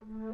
We're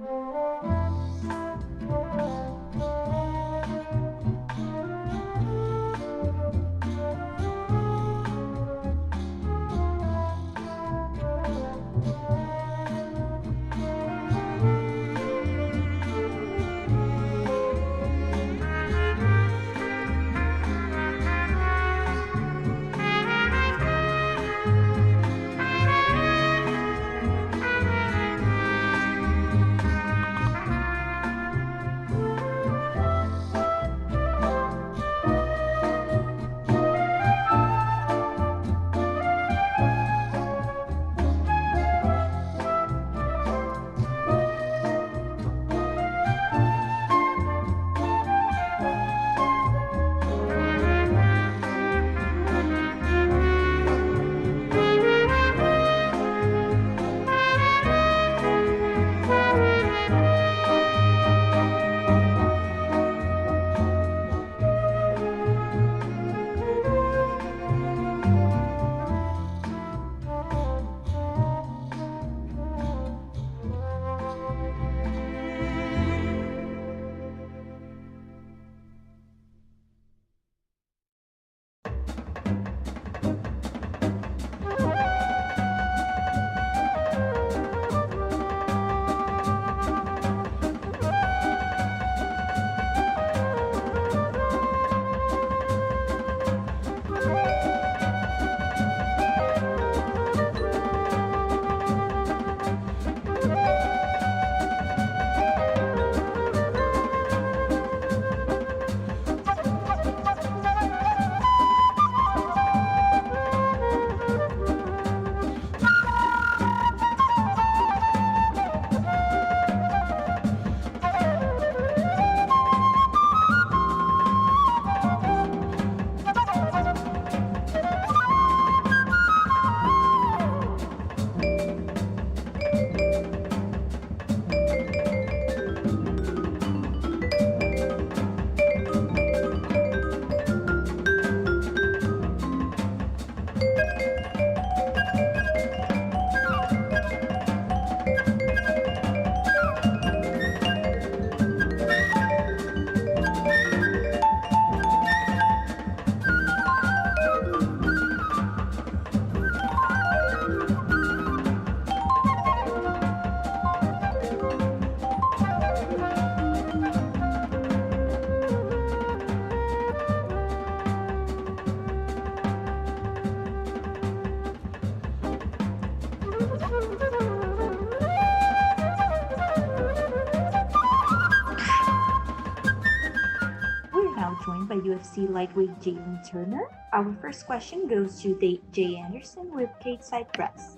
now joined by UFC lightweight Jalen Turner. Our first question goes to Jay Anderson with Cage Side Press.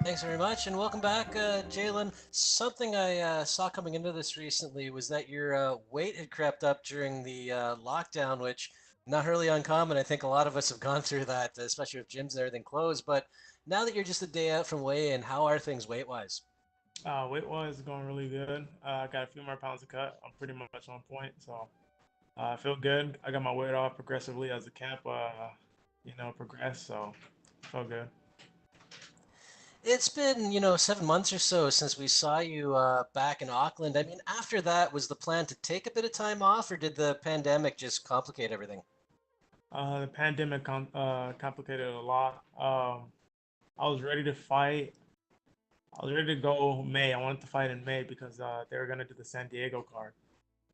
Thanks very much, and welcome back, Jalen. Something I saw coming into this recently was that your weight had crept up during the lockdown, which not really uncommon. I think a lot of us have gone through that, especially with gyms and everything closed. But now that you're just a day out from weigh-in, how are things weight-wise? Weight-wise, going really good. I got a few more pounds to cut. I'm pretty much on point, so I feel good. I got my weight off progressively as the camp, progressed, so felt good. It's been, 7 months or so since we saw you back in Auckland. I mean, after that, was the plan to take a bit of time off, or did the pandemic just complicate everything? The pandemic complicated it a lot. I was ready to fight. I was ready to go May. I wanted to fight in May because they were gonna do the San Diego card,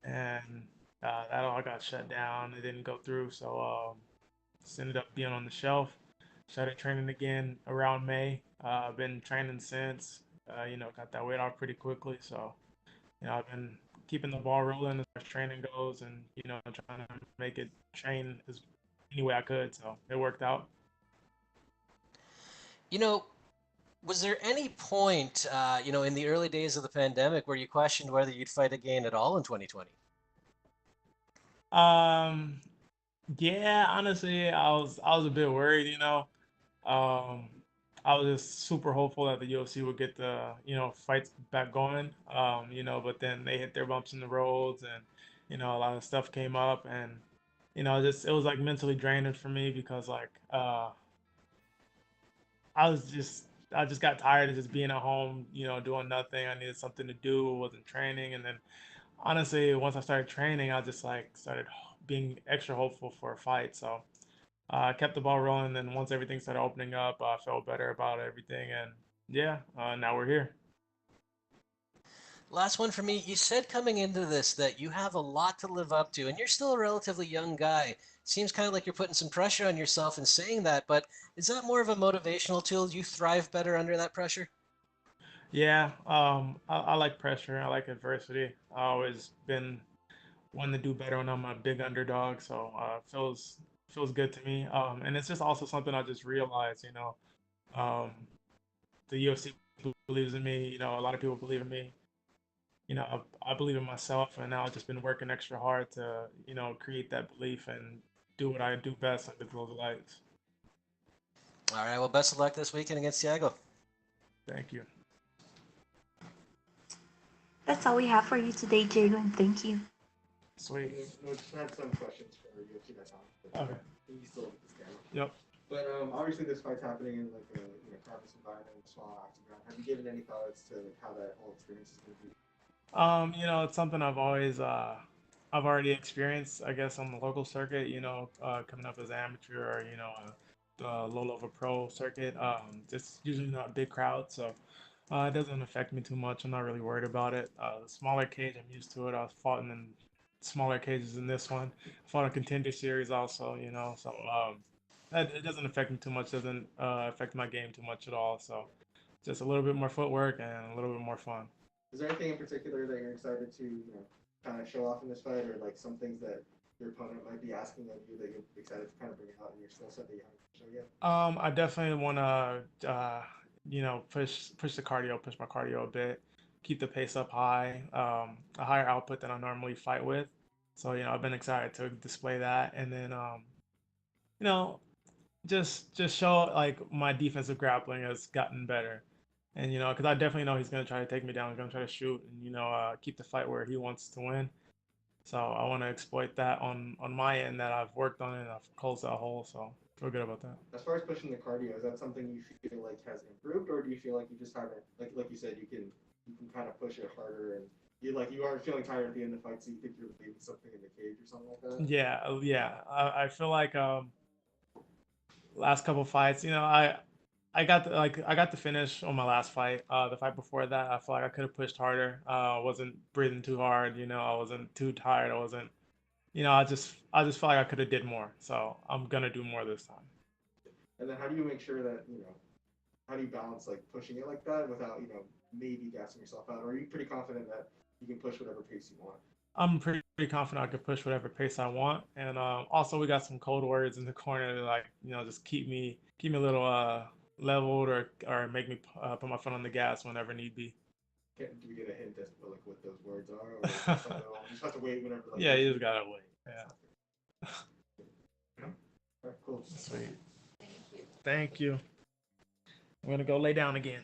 and that all got shut down. It didn't go through, so just ended up being on the shelf. Started training again around May. I've been training since. Got that weight off pretty quickly. So, I've been keeping the ball rolling as far as training goes, and trying to make it train as any way I could. So it worked out. You know, was there any point, in the early days of the pandemic where you questioned whether you'd fight again at all in 2020? Um, yeah, honestly, I was a bit worried. Um, I was just super hopeful that the UFC would get the fights back going. But then they hit their bumps in the roads, and a lot of stuff came up, and just it was like mentally draining for me because like I was just I just got tired of just being at home, doing nothing. I needed something to do, wasn't training, and then honestly, once I started training, I just like started being extra hopeful for a fight. So I kept the ball rolling. Then once everything started opening up, I felt better about everything, and yeah, now we're here. Last one for me. You said coming into this that you have a lot to live up to, and you're still a relatively young guy. Seems kind of like you're putting some pressure on yourself in saying that, but is that more of a motivational tool? Do you thrive better under that pressure? Yeah, I like pressure. I like adversity. I always been one to do better when I'm a big underdog, so feels good to me. And it's just also something I just realized, um, the UFC believes in me. A lot of people believe in me. I believe in myself, and now I've just been working extra hard to, create that belief and do what I do best under those lights. All right, well, best of luck this weekend against Thiago. Thank you. That's all we have for you today, Jalen. Thank you. Sweet. No, just had some questions for UFC.com. Okay. You still look at this camera. Yep. But obviously, this fight's happening in like a campus environment, small octagon. Have you given any thoughts to like, how that whole experience is going to be? It's something I've already experienced, I guess, on the local circuit, coming up as an amateur or, the low level pro circuit. It's usually not big crowds, so it doesn't affect me too much. I'm not really worried about it. The smaller cage, I'm used to it. I've fought in smaller cages than this one. I fought a contender series also, so it doesn't affect me too much. Doesn't affect my game too much at all. So just a little bit more footwork and a little bit more fun. Is there anything in particular that you're excited to, kind of show off in this fight, or like some things that your opponent might be asking of you that you're excited to kind of bring out in your skill set that you haven't shown yet? I definitely want to, push the cardio, push my cardio a bit, keep the pace up high, a higher output than I normally fight with. So, I've been excited to display that, and then, you know, just show like my defensive grappling has gotten better, and because I definitely know he's gonna try to take me down, he's gonna try to shoot, and keep the fight where he wants to win. So I want to exploit that on my end that I've worked on and I've closed that hole. So feel good about that. As far as pushing the cardio, is that something you feel like has improved, or do you feel like you just haven't, like you said, you can kind of push it harder, and you are feeling tired at the end of the fight, so you think you're leaving something in the cage or something like that? Yeah, yeah. I feel like last couple fights, I got the finish on my last fight. The fight before that, I feel like I could have pushed harder. I wasn't breathing too hard. I wasn't too tired. I wasn't. I just felt like I could have did more. So I'm gonna do more this time. And then how do you make sure that how do you balance like pushing it like that without maybe gassing yourself out? Or are you pretty confident that you can push whatever pace you want? I'm pretty confident I could push whatever pace I want, and also we got some cold words in the corner to like just keep me a little leveled or make me put my foot on the gas whenever need be. Do we get a hint as to like what those words are, or is that something you just have to wait whenever? Like, Yeah, you just gotta wait. Yeah. All right, cool. Sweet. Thank you. I'm gonna go lay down again.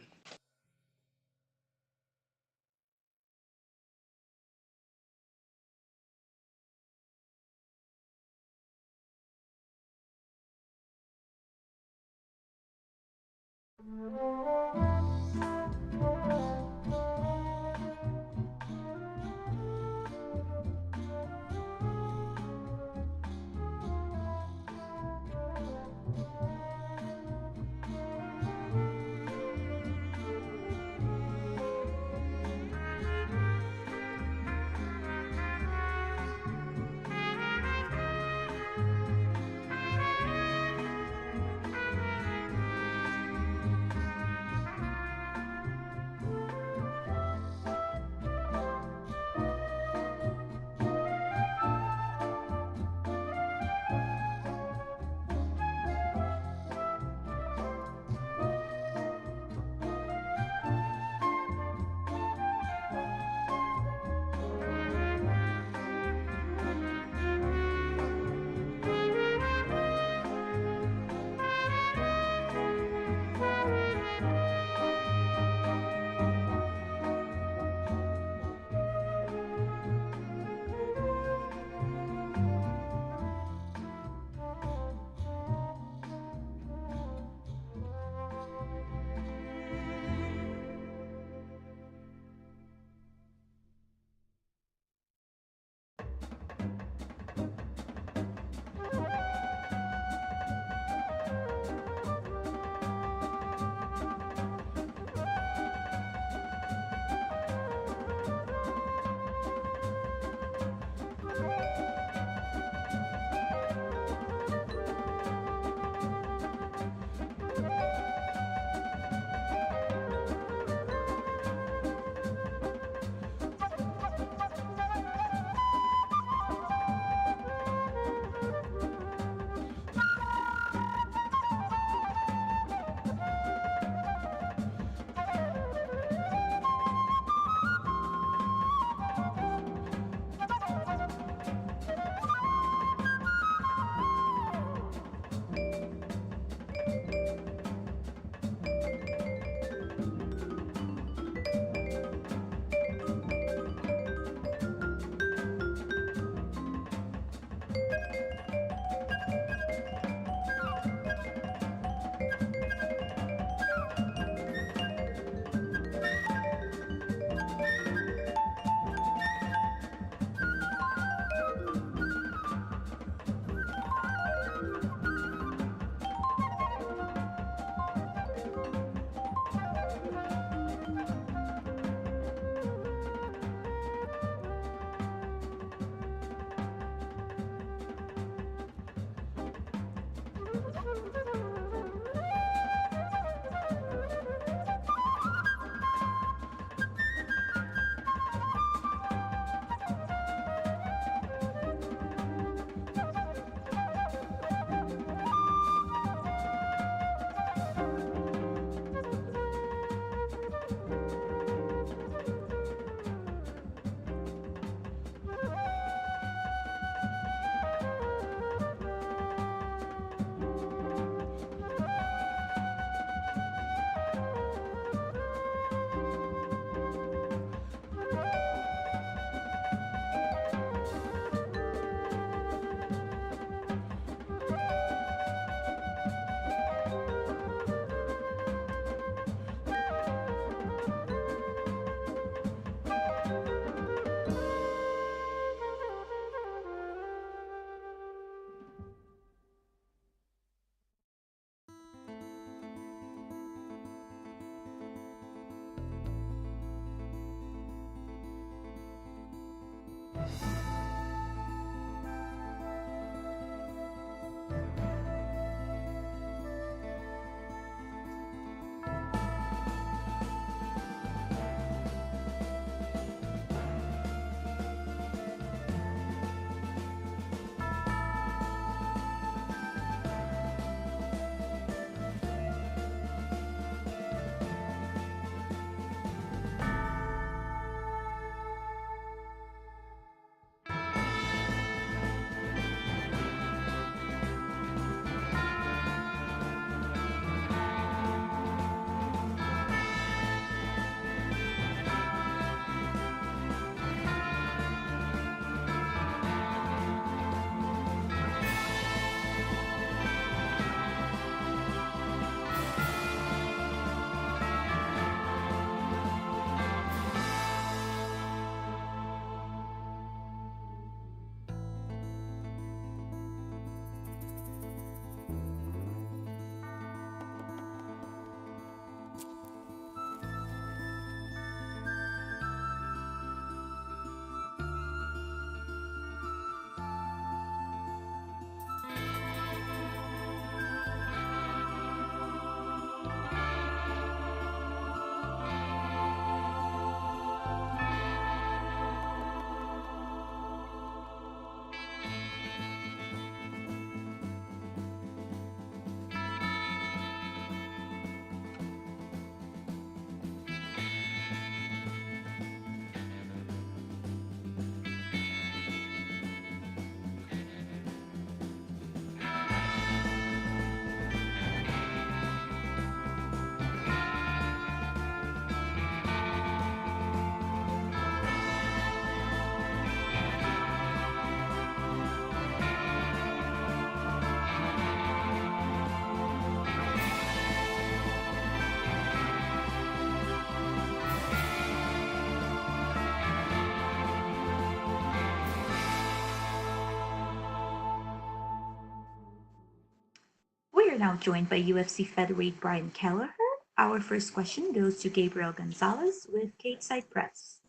We're now joined by UFC featherweight Brian Kelleher. Our first question goes to Gabriel Gonzalez with Cage Side Press.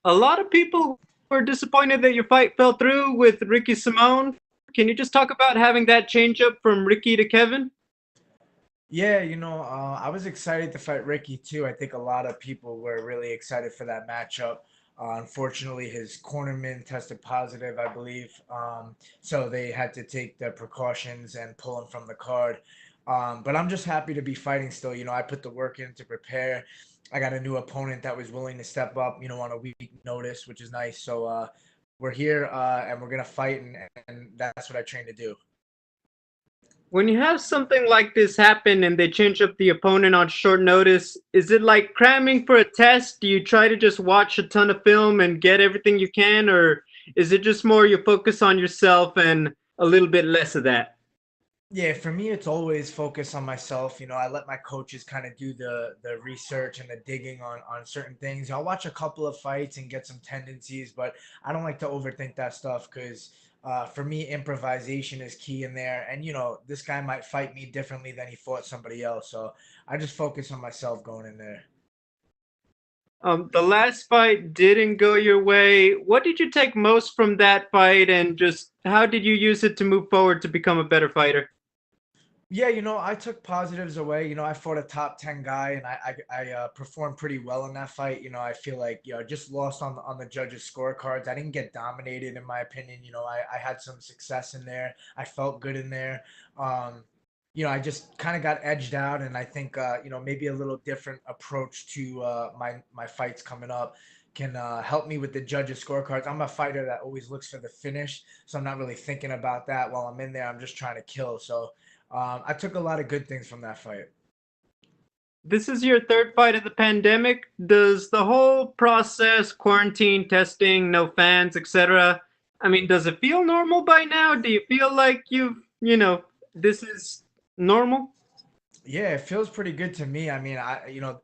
A lot of people were disappointed that your fight fell through with Ricky Simone. Can you just talk about having that change up from Ricky to Kevin? Yeah, I was excited to fight Ricky too. I think a lot of people were really excited for that matchup. Unfortunately, his cornerman tested positive, I believe. So they had to take the precautions and pull him from the card. But I'm just happy to be fighting still. I put the work in to prepare. I got a new opponent that was willing to step up, on a week notice, which is nice. So we're here and we're gonna fight, and that's what I trained to do. When you have something like this happen and they change up the opponent on short notice, is it like cramming for a test? Do you try to just watch a ton of film and get everything you can, or is it just more you focus on yourself and a little bit less of that? Yeah, for me, it's always focus on myself. I let my coaches kind of do the research and the digging on certain things. I'll watch a couple of fights and get some tendencies, but I don't like to overthink that stuff because for me, improvisation is key in there. And this guy might fight me differently than he fought somebody else, so I just focus on myself going in there. The last fight didn't go your way. What did you take most from that fight, and just how did you use it to move forward to become a better fighter? Yeah, I took positives away. I fought a top 10 guy and I performed pretty well in that fight. I feel like, just lost on the judges' scorecards. I didn't get dominated in my opinion. I had some success in there. I felt good in there. Um, I just kind of got edged out, and I think maybe a little different approach to my fights coming up can help me with the judges' scorecards. I'm a fighter that always looks for the finish, so I'm not really thinking about that while I'm in there. I'm just trying to kill. So I took a lot of good things from that fight. This is your third fight of the pandemic. Does the whole process, quarantine, testing, no fans, etc., I mean, does it feel normal by now? Do you feel like this is normal? Yeah, it feels pretty good to me. I mean,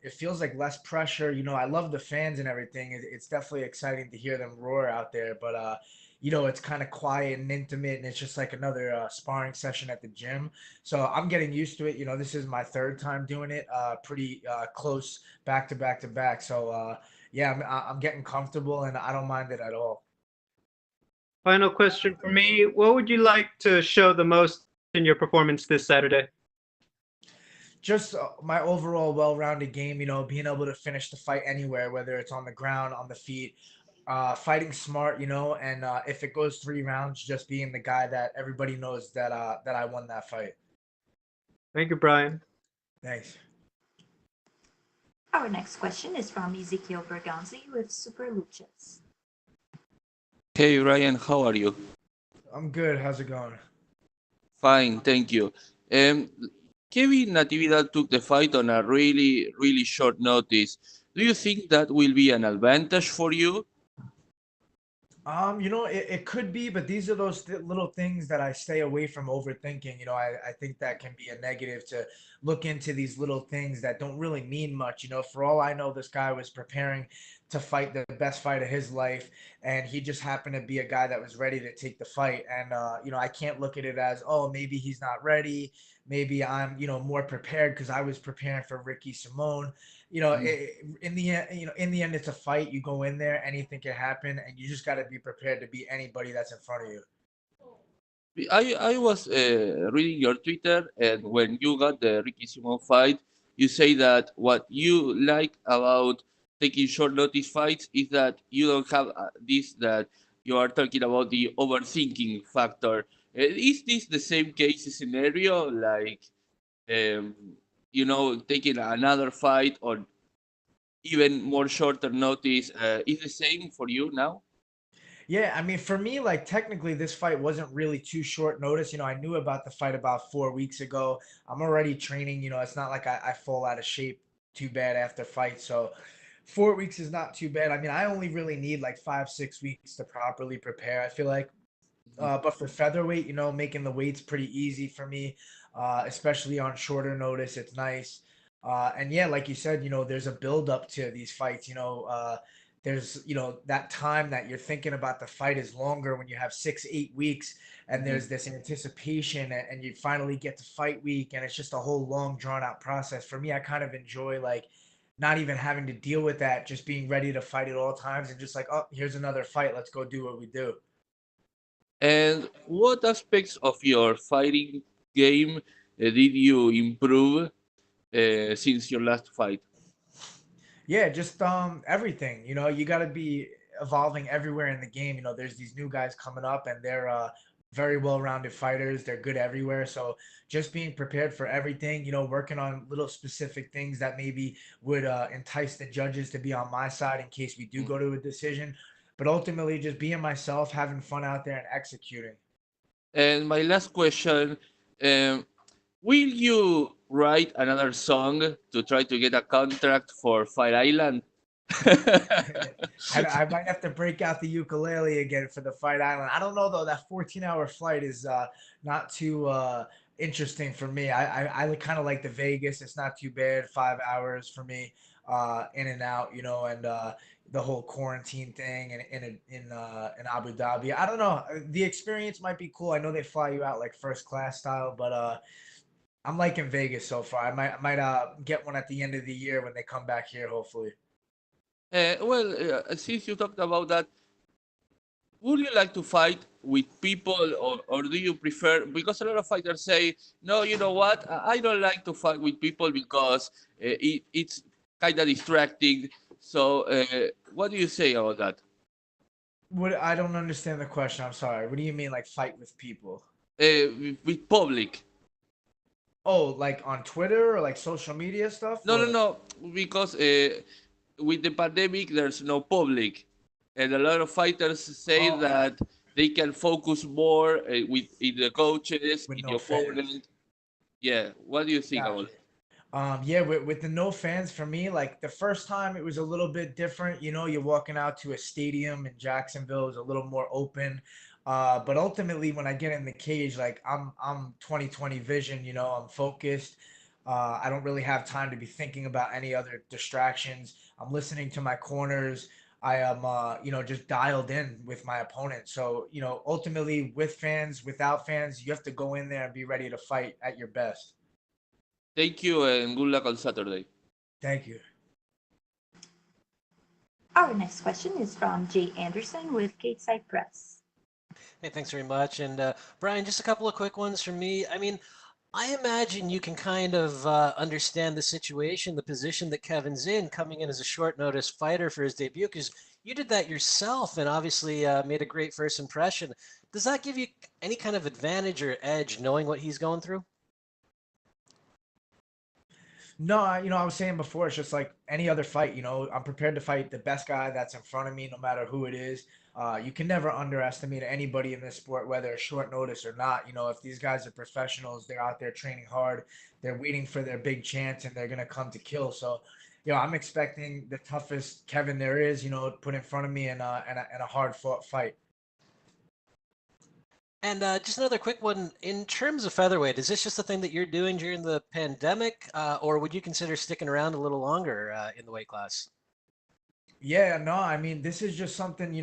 it feels like less pressure. I love the fans and everything. It's definitely exciting to hear them roar out there, but it's kind of quiet and intimate, and it's just like another sparring session at the gym. So I'm getting used to it. This is my third time doing it, pretty close back to back to back. So yeah, I'm getting comfortable, and I don't mind it at all. Final question for me. What would you like to show the most in your performance this Saturday? Just my overall well-rounded game, being able to finish the fight anywhere, whether it's on the ground, on the feet, fighting smart, and if it goes 3 rounds, just being the guy that everybody knows that I won that fight. Thank you, Brian. Thanks. Our next question is from Ezekiel Berganzi with Super Luchas. Hey Ryan, how are you? I'm good. How's it going? Fine, thank you. Um, Kevin Natividad took the fight on a really, really short notice. Do you think that will be an advantage for you? It could be, but these are those little things that I stay away from overthinking. I think that can be a negative to look into these little things that don't really mean much. For all I know, this guy was preparing to fight the best fight of his life, and he just happened to be a guy that was ready to take the fight. And I can't look at it as, oh, maybe he's not ready. Maybe I'm, more prepared because I was preparing for Ricky Simone. In the end, it's a fight. You go in there, anything can happen, and you just got to be prepared to beat anybody that's in front of you. I was reading your Twitter, and when you got the Ricky Simon fight, you say that what you like about taking short notice fights is that you don't have this that you are talking about the overthinking factor. Is this the same case scenario, like um, taking another fight or even more shorter notice is the same for you now? Yeah, I mean, for me, like technically, this fight wasn't really too short notice. I knew about the fight about 4 weeks ago. I'm already training. It's not like I fall out of shape too bad after fight. So 4 weeks is not too bad. I mean, I only really need like 5, 6 weeks to properly prepare, I feel like. But for featherweight, making the weights pretty easy for me, especially on shorter notice. It's nice. And yeah, like you said, there's a build up to these fights. there's that time that you're thinking about the fight is longer when you have 6-8 weeks, and there's this anticipation, and you finally get to fight week, and it's just a whole long drawn out process. For me, I kind of enjoy like not even having to deal with that, just being ready to fight at all times, and just like, oh, here's another fight, let's go do what we do. And what aspects of your fighting game did you improve since your last fight? Yeah, just everything. You got to be evolving everywhere in the game. There's these new guys coming up, and they're very well-rounded fighters. They're good everywhere. So just being prepared for everything. Working on little specific things that maybe would entice the judges to be on my side in case we do go to a decision. But ultimately, just being myself, having fun out there, and executing. And my last question, um, will you write another song to try to get a contract for Fire Island? I might have to break out the ukulele again for the Fight Island. I don't know though. That 14-hour flight is not too interesting for me. I kind of like the Vegas. It's not too bad. 5 hours for me, in and out. And the whole quarantine thing in Abu Dhabi. I don't know. The experience might be cool. I know they fly you out like first class style, but I'm liking Vegas so far. I might get one at the end of the year when they come back here, hopefully. Since you talked about that, would you like to fight with people, or do you prefer? Because a lot of fighters say, no, you know what? I don't like to fight with people because it's kind of distracting. So, what do you say about that? I don't understand the question. I'm sorry. What do you mean, like fight with people? With public? Oh, like on Twitter or like social media stuff? No, no, Or no. Because with the pandemic, there's no public, and a lot of fighters say oh, that they can focus more with in the coaches, with in the no fans. opponent. Yeah, what do you think about Gotcha. it? Yeah, with the no fans for me, like the first time it was a little bit different. You're walking out to a stadium in Jacksonville, is a little more open. But ultimately, when I get in the cage, like I'm 20/20 vision. I'm focused. I don't really have time to be thinking about any other distractions. I'm listening to my corners. I am, just dialed in with my opponent. So, ultimately, with fans, without fans, you have to go in there and be ready to fight at your best. Thank you, and good luck on Saturday. Thank you. Our next question is from Jay Anderson with Gateside Press. Hey, thanks very much. And Brian, just a couple of quick ones from me. I mean, I imagine you can kind of understand the situation, the position that Kevin's in, coming in as a short notice fighter for his debut, because you did that yourself and obviously made a great first impression. Does that give you any kind of advantage or edge knowing what he's going through? No, I was saying before, it's just like any other fight. I'm prepared to fight the best guy that's in front of me, no matter who it is. You can never underestimate anybody in this sport, whether it's short notice or not. If these guys are professionals, they're out there training hard, they're waiting for their big chance, and they're gonna come to kill. So, I'm expecting the toughest Kevin there is, put in front of me in a hard fought fight. And just another quick one. In terms of featherweight, is this just a thing that you're doing during the pandemic, or would you consider sticking around a little longer in the weight class? Yeah, no, I mean, this is just something,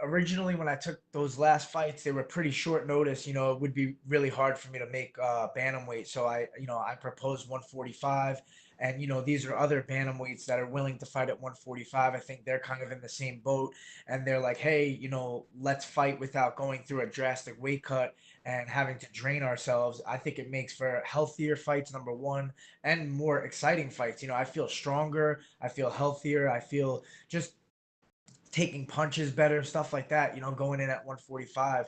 originally when I took those last fights, they were pretty short notice. It would be really hard for me to make bantamweight. So I proposed 145, and these are other bantamweights that are willing to fight at 145. I think they're kind of in the same boat, and they're like, hey, let's fight without going through a drastic weight cut and having to drain ourselves. I think it makes for healthier fights, number one, and more exciting fights. I feel stronger, I feel healthier, I feel just taking punches better, stuff like that, going in at 145.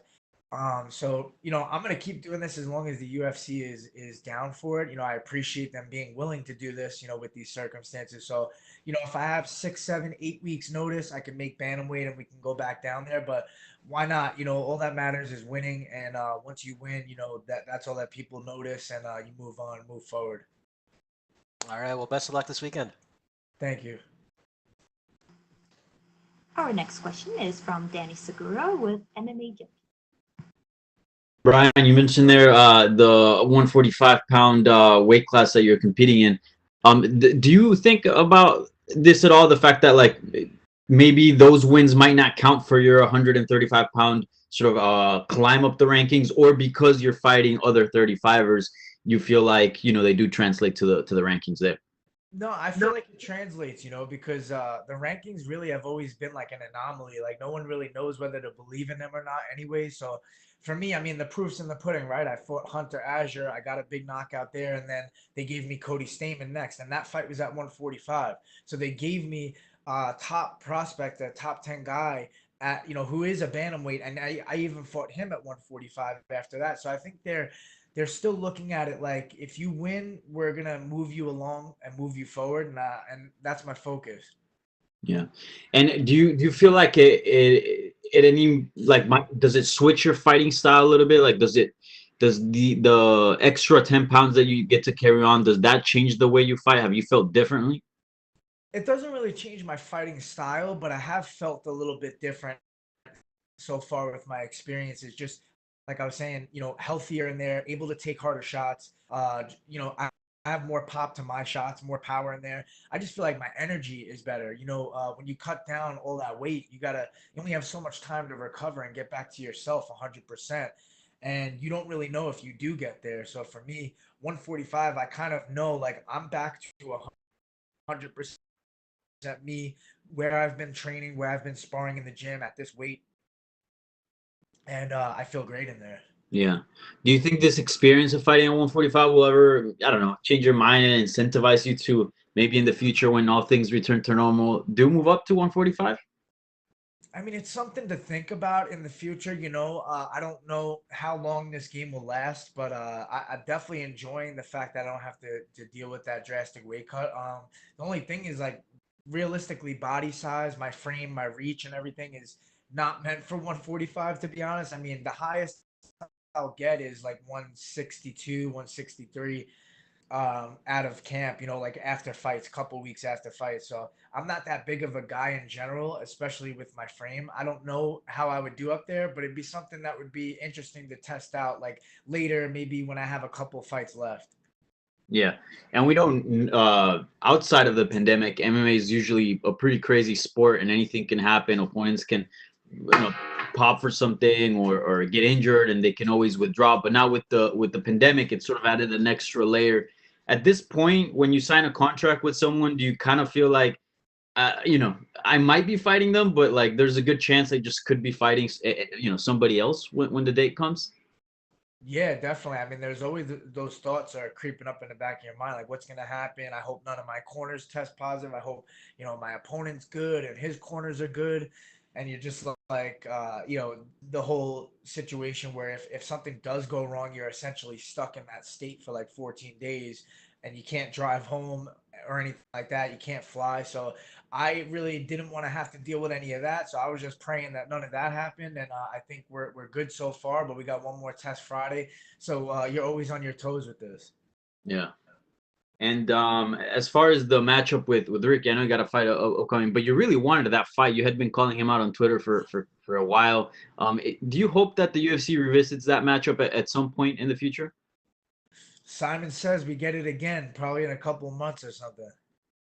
So, I'm gonna keep doing this as long as the UFC is down for it. I appreciate them being willing to do this, with these circumstances. So, if I have 6, 7, 8 weeks notice, I can make bantamweight and we can go back down there. But why not? All that matters is winning, and once you win, that's all that people notice, and you move on, move forward. All right, well, best of luck this weekend. Thank you. Our next question is from Danny Segura with MMA Junkie. Brian, you mentioned there the 145-pound weight class that you're competing in. Do you think about this at all? The fact that like maybe those wins might not count for your 135-pound sort of climb up the rankings, or because you're fighting other 35ers, you feel like they do translate to the rankings there? No, I feel like it translates, because the rankings really have always been like an anomaly. Like no one really knows whether to believe in them or not anyway. So for me, I mean, the proof's in the pudding, right? I fought Hunter Azure. I got a big knockout there, and then they gave me Cody Stamann next, and that fight was at 145. So they gave me top prospect, a top 10 guy at, who is a bantamweight, and I even fought him at 145 after that. So I think they're still looking at it like if you win, we're gonna move you along and move you forward, and that's my focus. Yeah. And do you feel like it any like does it switch your fighting style a little bit? Like does the extra 10 pounds that you get to carry on, does that change the way you fight? Have you felt differently? It doesn't really change my fighting style, but I have felt a little bit different so far with my experiences. Just like I was saying, healthier in there, able to take harder shots. I have more pop to my shots, more power in there. I just feel like my energy is better. When you cut down all that weight, you only have so much time to recover and get back to yourself 100%. And you don't really know if you do get there. So for me, 145, I kind of know like I'm back to 100% me, where I've been training, where I've been sparring in the gym at this weight, and I feel great in there. Yeah. Do you think this experience of fighting at 145 will ever, I don't know, change your mind and incentivize you to maybe in the future when all things return to normal, do move up to 145? I mean, it's something to think about in the future. I don't know how long this game will last, but I'm definitely enjoying the fact that I don't have to deal with that drastic weight cut. The only thing is like realistically, body size, my frame, my reach, and everything is not meant for 145. To be honest, I mean, the highest I'll get is like 162, 163 out of camp, like after fights, couple weeks after fights. So I'm not that big of a guy in general, especially with my frame. I don't know how I would do up there, but it'd be something that would be interesting to test out like later, maybe when I have a couple fights left. Yeah. And we don't outside of the pandemic, MMA is usually a pretty crazy sport and anything can happen. Opponents can pop for something or get injured and they can always withdraw. But now with the pandemic, it sort of added an extra layer. At this point, when you sign a contract with someone, do you kind of feel like I might be fighting them, but like there's a good chance I just could be fighting somebody else when the date comes? Yeah, definitely. I mean, there's always those thoughts are creeping up in the back of your mind, like what's going to happen. I hope none of my corners test positive. I hope, my opponent's good and his corners are good. And you're just like, the whole situation where if something does go wrong, you're essentially stuck in that state for like 14 days and you can't drive home or anything like that. You can't fly. So I really didn't want to have to deal with any of that. So I was just praying that none of that happened. And I think we're good so far, but we got one more test Friday. So you're always on your toes with this. Yeah. And as far as the matchup with Ricky, I know you got a fight upcoming, but you really wanted that fight. You had been calling him out on Twitter for a while. Do you hope that the UFC revisits that matchup at some point in the future? Simon says we get it again, probably in a couple months or something.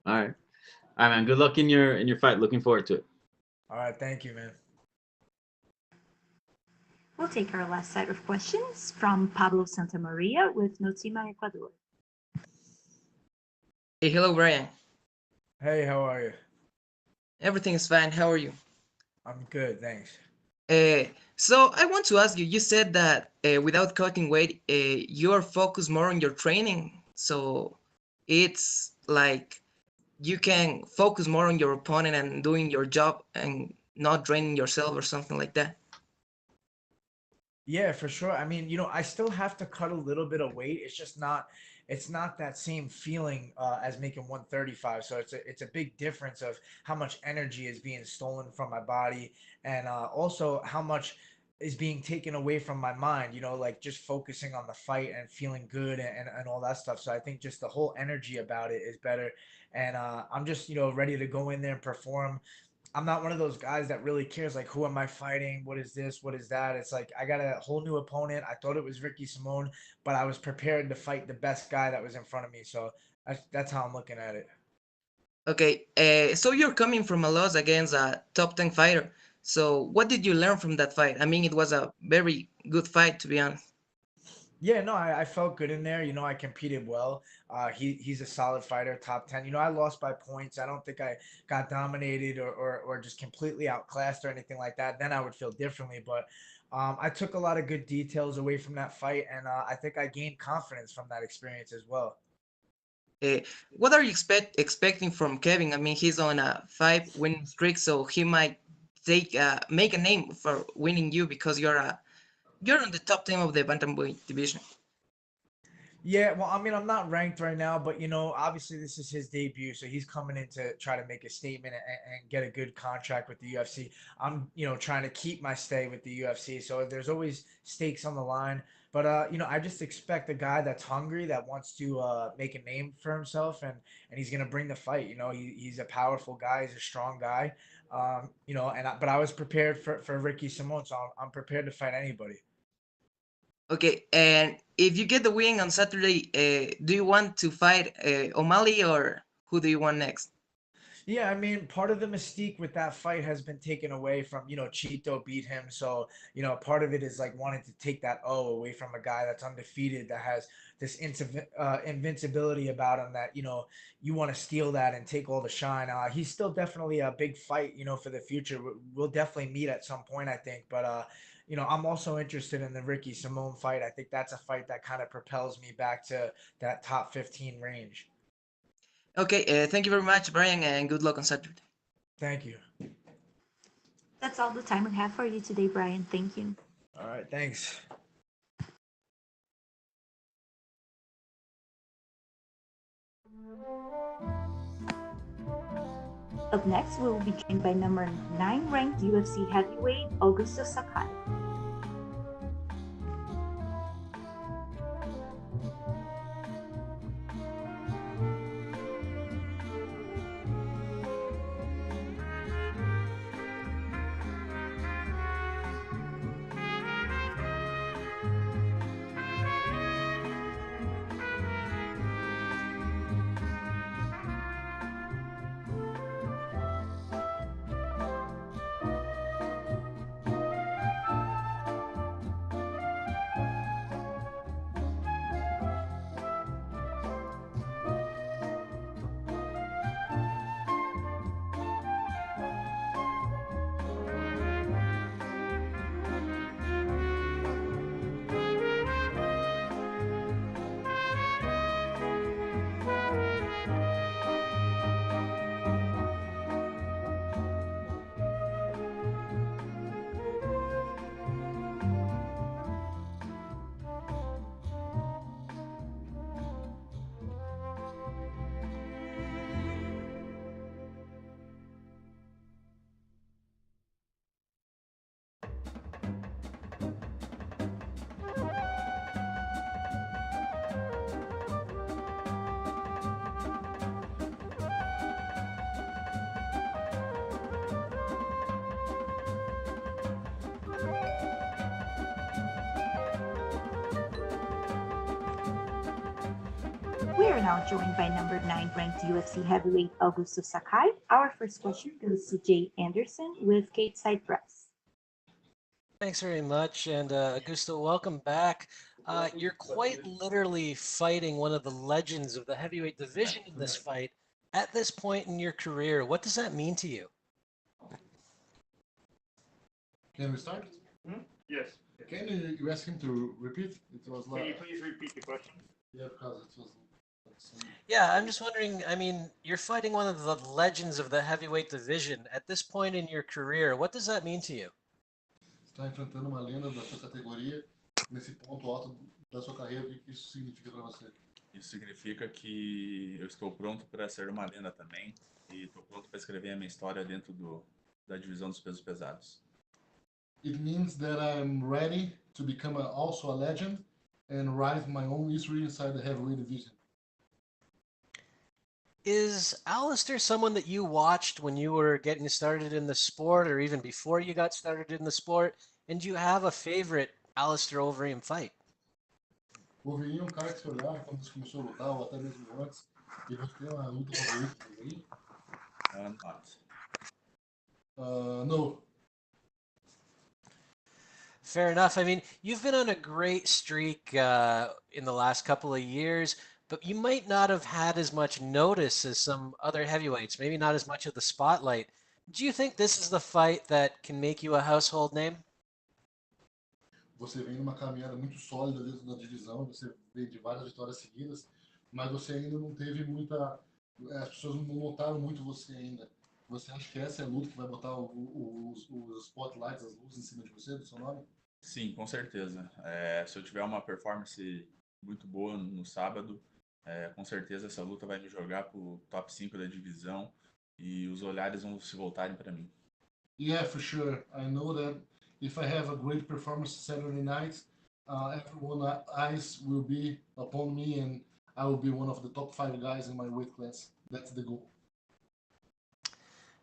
All right. All right, man. Good luck in your fight. Looking forward to it. All right. Thank you, man. We'll take our last set of questions from Pablo Santamaria with Notima, Ecuador. Hey, hello, Brian. Hey, how are you? Everything is fine. How are you? I'm good, thanks. So I want to ask you, you said that without cutting weight, you're focused more on your training. So it's like you can focus more on your opponent and doing your job and not draining yourself or something like that. Yeah, for sure. I mean, I still have to cut a little bit of weight. It's not that same feeling as making 135. So it's a big difference of how much energy is being stolen from my body and also how much is being taken away from my mind, like just focusing on the fight and feeling good and all that stuff. So I think just the whole energy about it is better. And I'm just, ready to go in there and perform. I'm not one of those guys that really cares like who am I fighting? What is this? What is that? It's like I got a whole new opponent. I thought it was Ricky Simone, but I was prepared to fight the best guy that was in front of me. So that's how I'm looking at it. Okay, so you're coming from a loss against a top 10 fighter. So what did you learn from that fight? I mean, it was a very good fight, to be honest. Yeah, no, I felt good in there. You know, I competed well. He's a solid fighter, top 10. You know, I lost by points. I don't think I got dominated or just completely outclassed or anything like that. Then I would feel differently. But I took a lot of good details away from that fight, and I think I gained confidence from that experience as well. Uh, what are you expecting from Kevin? I mean, he's on a 5 win streak, so he might make a name for winning you because you're on the top 10 of the bantamweight division. Yeah, well, I mean, I'm not ranked right now, but you know, obviously this is his debut, so he's coming in to try to make a statement and get a good contract with the UFC. I'm, you know, trying to keep my stay with the UFC, so there's always stakes on the line. But you know, I just expect a guy that's hungry, that wants to make a name for himself, and he's gonna bring the fight. You know, he's a powerful guy, he's a strong guy. You know, but I was prepared for Ricky Simone, so I'm prepared to fight anybody. Okay, and if you get the win on Saturday, do you want to fight O'Malley or who do you want next? Yeah, I mean, part of the mystique with that fight has been taken away from, you know, Cheeto beat him. So, you know, part of it is like wanting to take that O away from a guy that's undefeated, that has this invincibility about him that, you know, you want to steal that and take all the shine. He's still definitely a big fight, you know, for the future. We'll definitely meet at some point, I think. But, you know, I'm also interested in the Ricky Simone fight. I think that's a fight that kind of propels me back to that top 15 range. Okay, thank you very much, Brian, and good luck on Saturday. Thank you. That's all the time we have for you today, Brian. Thank you. All right, thanks. Up next, we will be joined by number 9 ranked UFC heavyweight Augusto Sakai. We are now joined by number 9 ranked UFC heavyweight Augusto Sakai. Our first question goes to Jay Anderson with Kate Side Press. Thanks very much, and Augusto, welcome back. You're quite literally fighting one of the legends of the heavyweight division in this fight at this point in your career. What does that mean to you? Can we start? Yes. Can you ask him to repeat? It was Can you please repeat the question? Yeah, because it was. Yeah, I'm just wondering, I mean, you're fighting one of the legends of the heavyweight division at this point in your career. What does that mean to you? Está enfrentando uma lenda da sua categoria nesse ponto alto da sua carreira. O que isso significa para você? Isso significa que eu estou pronto para ser uma lenda também e estou pronto para escrever a minha história dentro da divisão dos pesos pesados. It means that I'm ready to become also a legend and write my own history inside the heavyweight division. Is Alistair someone that you watched when you were getting started in the sport or even before you got started in the sport? And do you have a favorite Alistair Overeem fight? O Overeem cara que você olhava quando você começou a lutar, ou até mesmo antes, e você tem uma luta favorita dele aí? Not. No. Fair enough. I mean, you've been on a great streak in the last couple of years, but you might not have had as much notice as some other heavyweights, maybe not as much of the spotlight. Do you think this is the fight that can make you a household name? Você vem numa caminhada muito sólida dentro da divisão, você vem de várias vitórias seguidas, mas você ainda não teve muita. As pessoas não notaram muito você ainda. Você acha que essa é a luta que vai botar os spotlights, as luzes em cima de você, do seu nome? Sim, com certeza. Se eu tiver uma performance muito boa no sábado, com certeza essa luta vai me jogar pro top 5 da divisão e os olhares vão se voltarem para mim. Yeah, for sure. I know that if I have a great performance Saturday night, everyone's eyes will be upon me and I will be one of the top 5 guys in my weight class. That's the goal.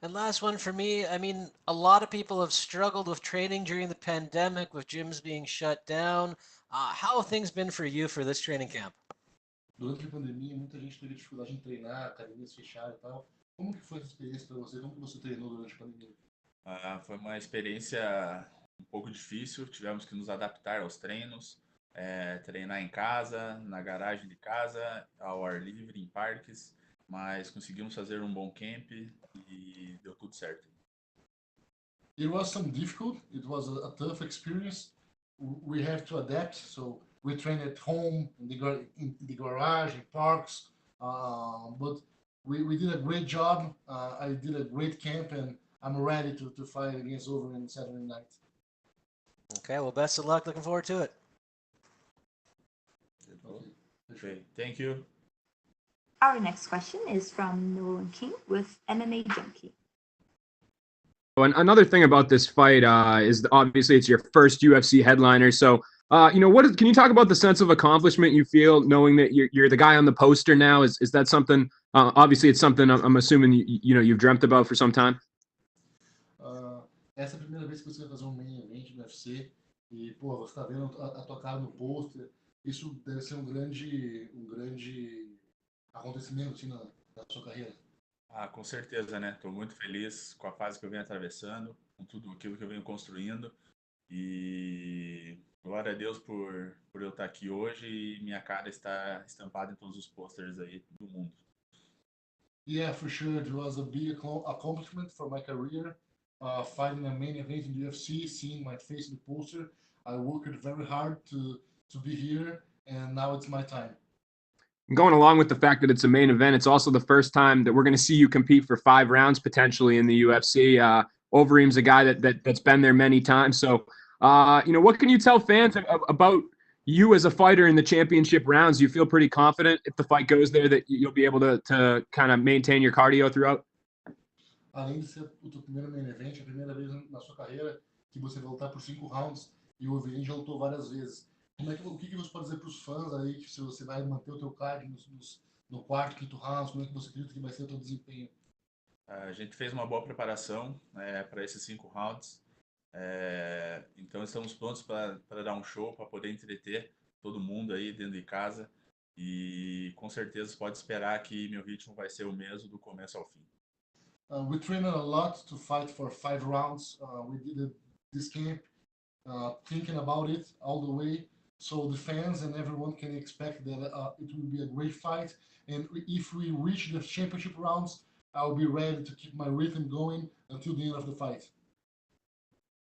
And last one for me, I mean, a lot of people have struggled with training during the pandemic, with gyms being shut down. How have things been for you for this training camp? Durante a pandemia, muita gente teve dificuldade em treinar, academias fechadas e tal. Como que foi essa experiência para você? Como que você treinou durante a pandemia? Foi uma experiência um pouco difícil, tivemos que nos adaptar aos treinos, treinar em casa, na garagem de casa, ao ar livre, em parques, mas conseguimos fazer um bom camp e deu tudo certo. It was some difficult, it was a tough experience. We have to adapt, so we train at home, in the garage, in parks, but we did a great job. I did a great camp and I'm ready to fight against Overeem Saturday night. Okay, well, best of luck. Looking forward to it. Okay, thank you. Our next question is from Nolan King with MMA Junkie. And another thing about this fight is obviously it's your first UFC headliner. So, can you talk about the sense of accomplishment you feel knowing that you're the guy on the poster now? Is that something? Obviously, it's something I'm assuming you've dreamt about for some time. Essa é a primeira vez que você vai fazer um main event no UFC e, pô, você tá vendo a tua cara no pôster. Isso deve ser um grande acontecimento assim, na sua carreira. Com certeza, né? Estou muito feliz com a fase que eu venho atravessando, com tudo aquilo que eu venho construindo e glória a Deus por eu estar aqui hoje e minha cara está estampada em todos os posters aí do mundo. Yeah, for sure. It was a big accomplishment for my career. Fighting a main event in the UFC, seeing my face in the poster. I worked very hard to be here, and now it's my time. Going along with the fact that it's a main event, it's also the first time that we're going to see you compete for 5 rounds potentially in the UFC. Overeem's a guy that's been there many times. So, what can you tell fans about you as a fighter in the championship rounds? Do you feel pretty confident if the fight goes there that you'll be able to kind of maintain your cardio throughout? Além de ser o teu primeiro main event, a primeira vez na sua carreira que você vai lutar por 5 rounds e o Overeem já lutou várias vezes. O que você pode dizer para os fãs aí que se você vai manter o teu cardio no quarto, quinto round, como é que você acredita que vai ser o teu desempenho? A gente fez uma boa preparação para esses 5 rounds, então estamos prontos para dar um show, para poder entreter todo mundo aí dentro de casa e com certeza pode esperar que meu ritmo vai ser o mesmo do começo ao fim. We trained a lot to fight for 5 rounds. We did this camp thinking about it all the way, so the fans and everyone can expect that it will be a great fight. And if we reach the championship rounds, I'll be ready to keep my rhythm going until the end of the fight.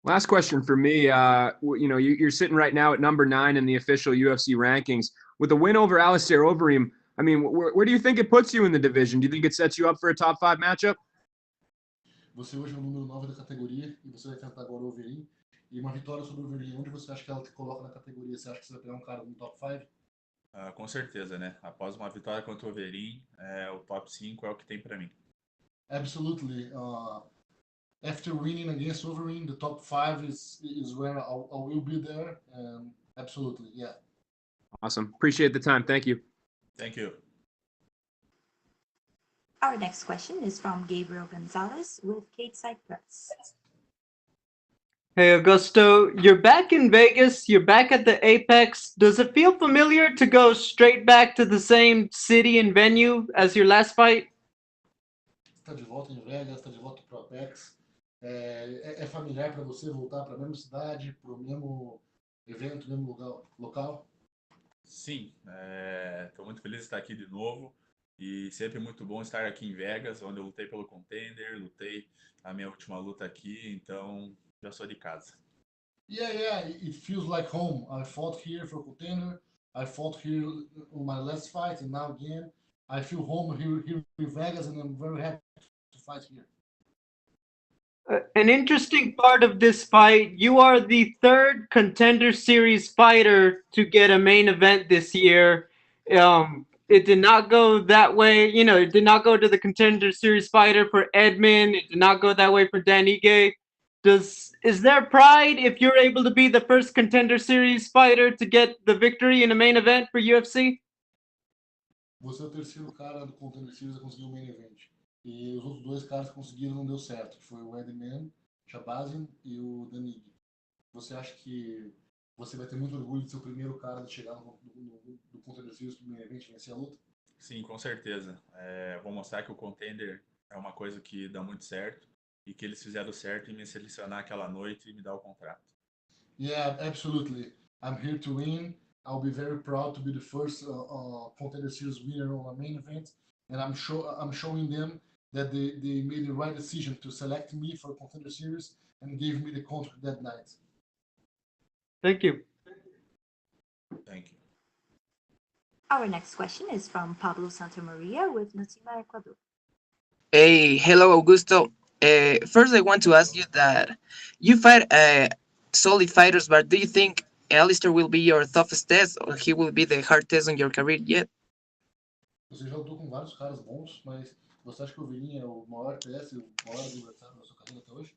Last question for me. You're sitting right now at number 9 in the official UFC rankings with a win over Alistair Overeem. I mean, where do you think it puts you in the division? Do you think it sets you up for a top 5 matchup? Você hoje é o número 9 da categoria e você vai enfrentar agora o Overeem. E uma vitória sobre o Overeem, onde você acha que ela te coloca na categoria? Você acha que você vai pegar um cara no top 5? Com certeza, né? Após uma vitória contra o Overeem, o top 5 é o que tem para mim. Absolutely. After winning against Overeem, the top 5 is where I will be there. Absolutely, yeah. Awesome. Appreciate the time. Thank you. Thank you. Our next question is from Gabriel Gonzalez with Cateside Press. Hey, Augusto, you're back in Vegas. You're back at the Apex. Does it feel familiar to go straight back to the same city and venue as your last fight? tá de volta em Vegas, tá de volta pro Apex. É familiar para você voltar para a mesma cidade, pro mesmo evento, mesmo local? Sim, estou muito feliz de estar aqui de novo e sempre muito bom estar aqui em Vegas, onde eu lutei pelo Contender, lutei a minha última luta aqui, então já sou de casa. Yeah, it feels like home. I fought here for Contender. I fought here on my last fight, and now again, I feel home here in Vegas, and I'm very happy to fight here. An interesting part of this fight, you are the third Contender Series fighter to get a main event this year. It did not go that way. It did not go to the Contender Series fighter for Edmund. It did not go that way for Dan Ige. Is there pride if you're able to be the first Contender Series fighter to get the victory in a main event for UFC? Você é o terceiro cara do Contender Series a conseguir o main event. E os outros dois caras que conseguiram não deu certo, que foi o Edman Shabazin e o Danig. Você acha que você vai ter muito orgulho de ser o primeiro cara de chegar do Contender Series do main event e vencer a luta? Sim, com certeza. Vou mostrar que o Contender é uma coisa que dá muito certo e que eles fizeram certo em me selecionar aquela noite e me dar o contrato. Yeah, absolutely. I'm here to win. I'll be very proud to be the first Contender Series winner on a main event, and I'm showing them that they made the right decision to select me for Contender Series and gave me the contract that night. Thank you. Thank you. Our next question is from Pablo Santamaria with Natima, Ecuador. Hey, hello, Augusto. First, I want to ask you that you fight solid fighters, but do you think Alistair will be your toughest test, or he will be the hard test on your career yet? Você já lutou com vários caras bons, mas você acha que o Overeem é o maior teste, o maior adversário da sua carreira até hoje?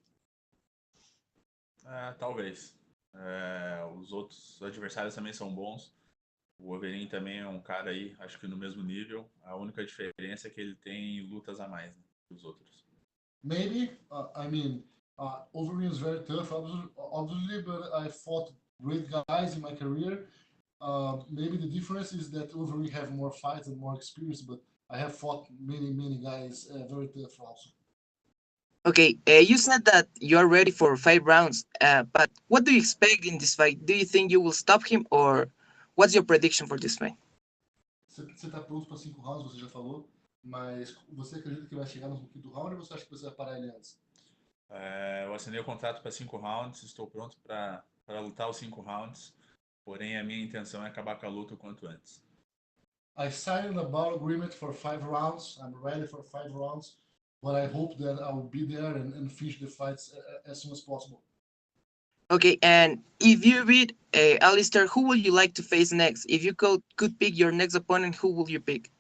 Talvez. Os outros adversários também são bons. O Overeem também é um cara aí, acho que no mesmo nível. A única diferença é que ele tem lutas a mais, né, que os outros. Maybe. Overeem is very tough, obviously, but I fought great guys in my career. Maybe the difference is that Overeem have more fights and more experience, but I have fought many guys very tough also. Okay, you said that you are ready for 5 rounds, but what do you expect in this fight? Do you think you will stop him, or what's your prediction for this fight? Você tá pronto para 5 rounds, você já falou, mas você acredita que vai chegar no quinto round ou você acha que você vai parar ele antes? Eu assinei o contrato para 5 rounds, estou pronto para lutar os 5 rounds, porém a minha intenção é acabar com a luta o quanto antes. I signed a bar agreement for 5 rounds. I'm ready for 5 rounds, but I hope that I will be there and finish the fights as soon as possible. Okay, and if you beat Alistair, who would you like to face next? If you could pick your next opponent, who will you pick?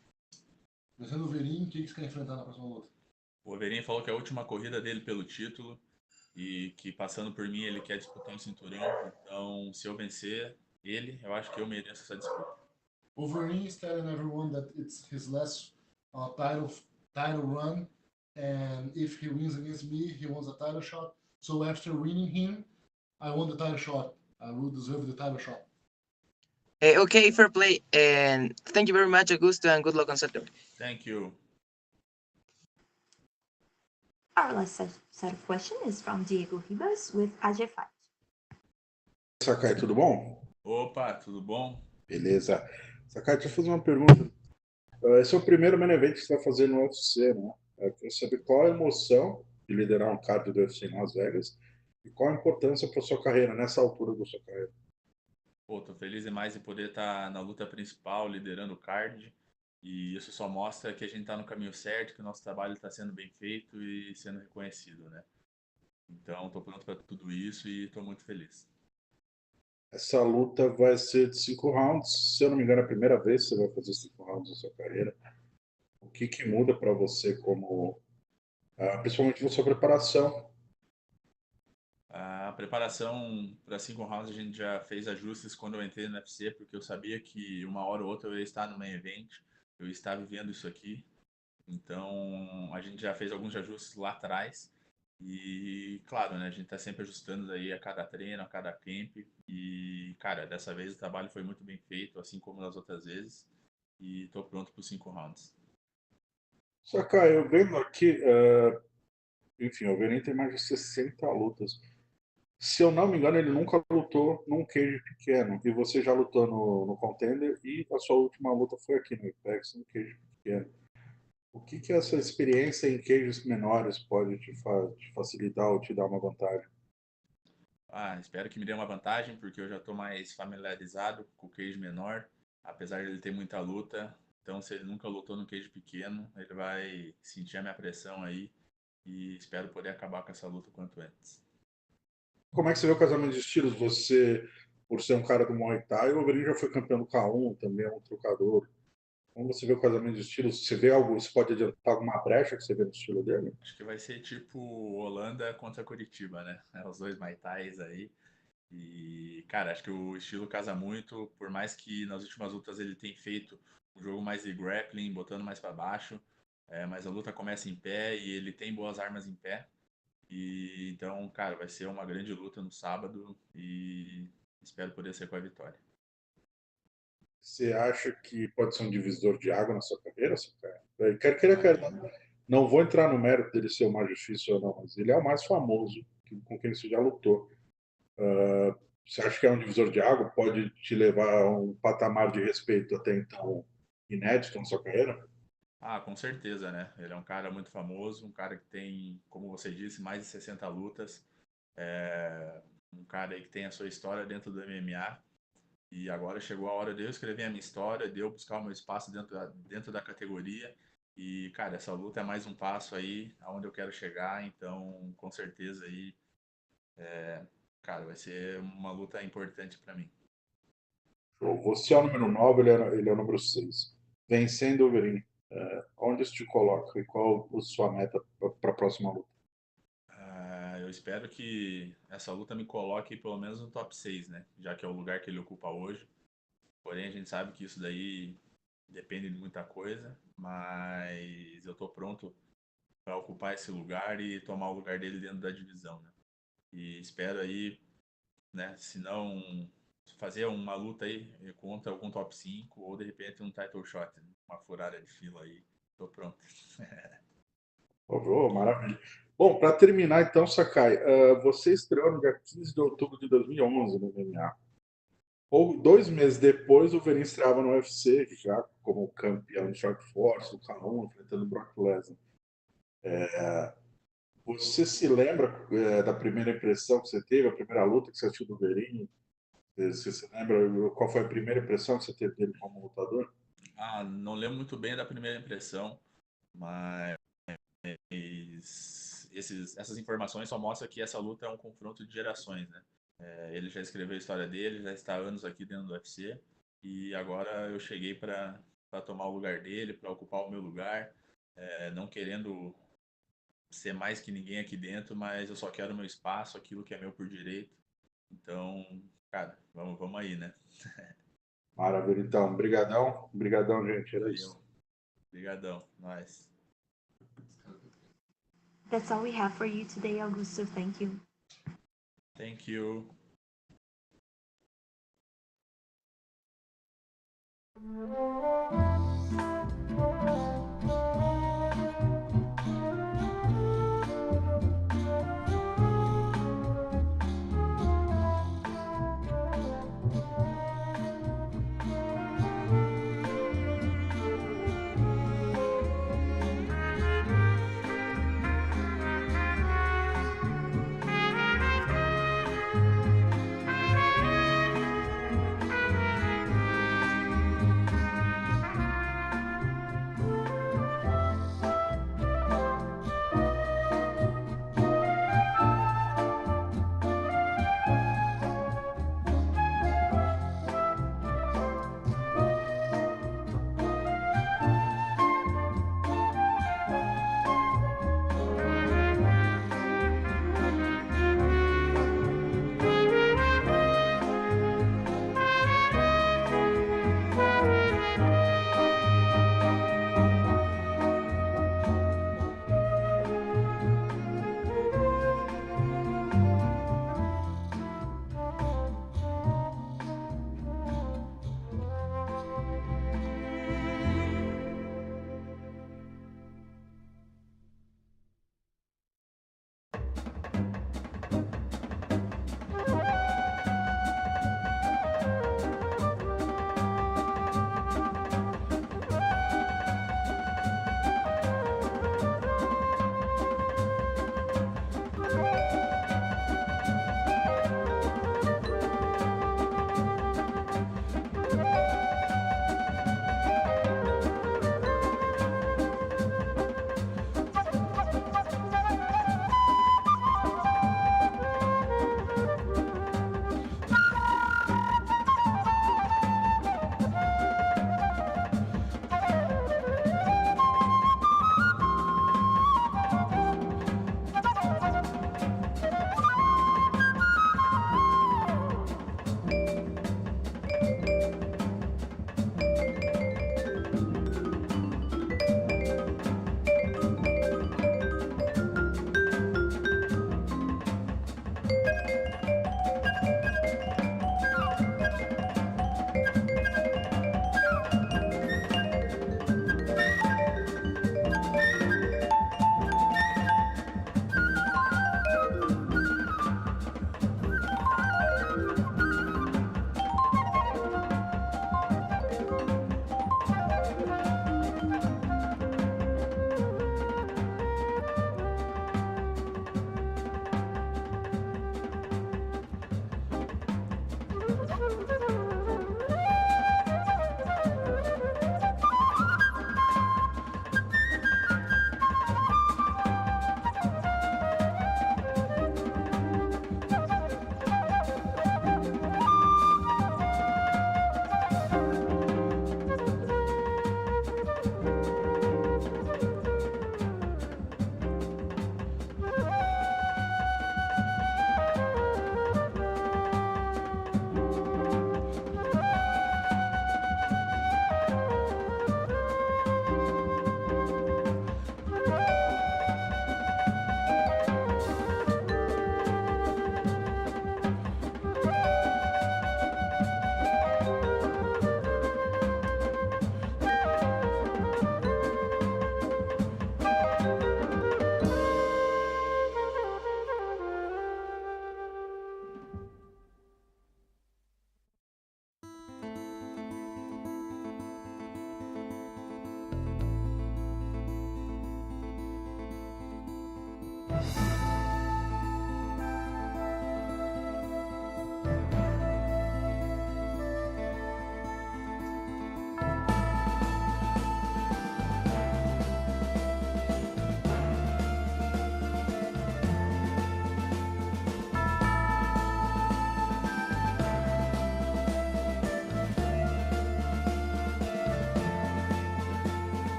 Vencendo o Overeem, quem você quer enfrentar na próxima luta? O Overeem falou que é a última corrida dele pelo título e que passando por mim ele quer disputar um cinturão. Então, se eu vencer ele, eu acho que eu mereço essa disputa. Overeem is telling everyone that it's his last title run, and if he wins against me, he wants a title shot. So after winning him, I won the title shot. I will deserve the title shot. Okay, fair play, and thank you very much, Augusto, and good luck on Saturday. Thank you. Our last set of questions is from Diego Ribas with AG Fight. Sakai, tudo bom? Opa, tudo bom? Beleza. Sakai, deixa eu fazer uma pergunta. Esse é o primeiro main event que você vai fazer no UFC, né? Eu quero saber qual a emoção de liderar um card do UFC em Las Vegas e qual a importância para sua carreira nessa altura da sua carreira. Pô, tô feliz demais de poder estar na luta principal, liderando o card. E isso só mostra que a gente está no caminho certo, que o nosso trabalho está sendo bem feito e sendo reconhecido, né? Então, estou pronto para tudo isso e estou muito feliz. Essa luta vai ser de 5 rounds. Se eu não me engano, é a primeira vez que você vai fazer 5 rounds na sua carreira. O que muda para você, principalmente na sua preparação? A preparação para 5 rounds a gente já fez ajustes quando eu entrei no UFC, porque eu sabia que uma hora ou outra eu ia estar no main event, eu ia estar vivendo isso aqui. Então a gente já fez alguns ajustes lá atrás e, claro, né, a gente está sempre ajustando aí a cada treino, a cada camp. E, cara, dessa vez o trabalho foi muito bem feito, assim como nas outras vezes. E estou pronto para os 5 rounds. Sakai, eu vendo aqui, enfim, o Overeem tem mais de 60 lutas. Se eu não me engano, ele nunca lutou num cage pequeno. E você já lutou no Contender e a sua última luta foi aqui no Apex, no cage pequeno. O que essa experiência em cages menores pode te facilitar ou te dar uma vantagem? Espero que me dê uma vantagem, porque eu já estou mais familiarizado com o cage menor, apesar de ele ter muita luta. Então, se ele nunca lutou no cage pequeno, ele vai sentir a minha pressão aí e espero poder acabar com essa luta o quanto antes. Como é que você vê o casamento de estilos? Você, por ser um cara do Muay Thai, o Overeem já foi campeão do K1, também é um trocador. Como você vê o casamento de estilos? Você vê algo, você pode adiantar alguma brecha que você vê no estilo dele? Acho que vai ser tipo Holanda contra Curitiba, né? Os dois Muay Thais aí. E, cara, acho que o estilo casa muito, por mais que nas últimas lutas ele tenha feito um jogo mais de grappling, botando mais para baixo, mas a luta começa em pé e ele tem boas armas em pé. E então, cara, vai ser uma grande luta no sábado e espero poder ser com a vitória. Você acha que pode ser um divisor de água na sua carreira, Sakai? Quer, não vou entrar no mérito dele ser o mais difícil ou não, mas ele é o mais famoso com quem você já lutou. Você acha que é um divisor de água? Pode te levar a um patamar de respeito até então inédito na sua carreira? Com certeza, né? Ele é um cara muito famoso, um cara que tem, como você disse, mais de 60 lutas. Um cara aí que tem a sua história dentro do MMA. E agora chegou a hora de eu escrever a minha história, de eu buscar o meu espaço dentro da categoria. E, cara, essa luta é mais um passo aí aonde eu quero chegar. Então, com certeza aí, cara, vai ser uma luta importante para mim. Você é o número 9, ele é o número 6. Vencendo o Overeem, onde isso te coloca? E qual a sua meta para a próxima luta? Eu espero que essa luta me coloque pelo menos no top 6, né? Já que é o lugar que ele ocupa hoje. Porém, a gente sabe que isso daí depende de muita coisa, mas eu tô pronto para ocupar esse lugar e tomar o lugar dele dentro da divisão, né? E espero aí, né, se não fazer uma luta aí contra algum top 5 ou de repente um title shot, né? Uma furada de fila aí. Tô pronto. Maravilha. Bom, para terminar então, Sakai, você estreou no dia 15 de outubro de 2011 no MMA. Ou 2 meses depois, o Overeem estreava no UFC, já como campeão de Strike Force, do K1, enfrentando o Brock Lesnar. Você se lembra da primeira impressão que você teve, a primeira luta que você assistiu do Overeem? Você se lembra qual foi a primeira impressão que você teve dele como lutador? Não lembro muito bem da primeira impressão, mas essas informações só mostram que essa luta é um confronto de gerações, né? Ele já escreveu a história dele, já está há anos aqui dentro do UFC e agora eu cheguei para tomar o lugar dele, para ocupar o meu lugar, não querendo ser mais que ninguém aqui dentro, mas eu só quero o meu espaço, aquilo que é meu por direito. Então, cara, vamos aí, né? Maravilha, então. Brigadão, gente. Era isso. Obrigadão, nós. That's all we have for you today, Augusto. Thank you. Thank you.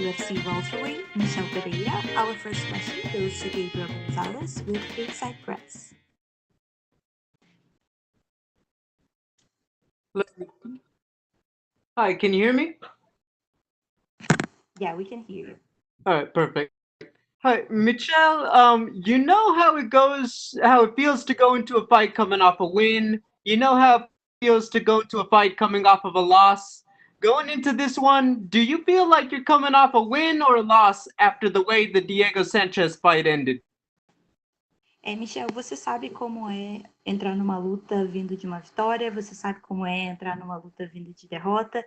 UFC welterweight, Michelle Pereira. Our first question goes to Gabriel Gonzalez with Inside Press. Hi, can you hear me? Yeah, we can hear you. All right, perfect. Hi, Michelle. You know how it goes, how it feels to go into a fight coming off a win. You know how it feels to go into a fight coming off of a loss. Going into this one, do you feel like you're coming off a win or a loss after the way the Diego Sanchez fight ended? Michel, você sabe como é entrar numa luta vindo de uma vitória? Você sabe como é entrar numa luta vindo de derrota?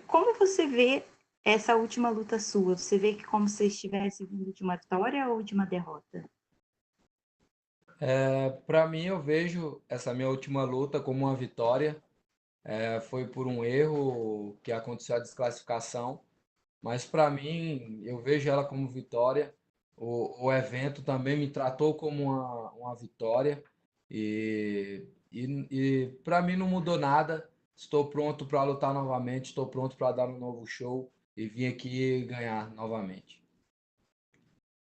Como você vê essa última luta sua? Você vê que como se estivesse vindo de uma vitória ou de uma derrota? Para mim, eu vejo essa minha última luta como uma vitória. Foi por um erro que aconteceu a desclassificação, mas para mim, eu vejo ela como vitória. O evento também me tratou como uma vitória e para mim não mudou nada. Estou pronto para lutar novamente, estou pronto para dar um novo show e vim aqui ganhar novamente.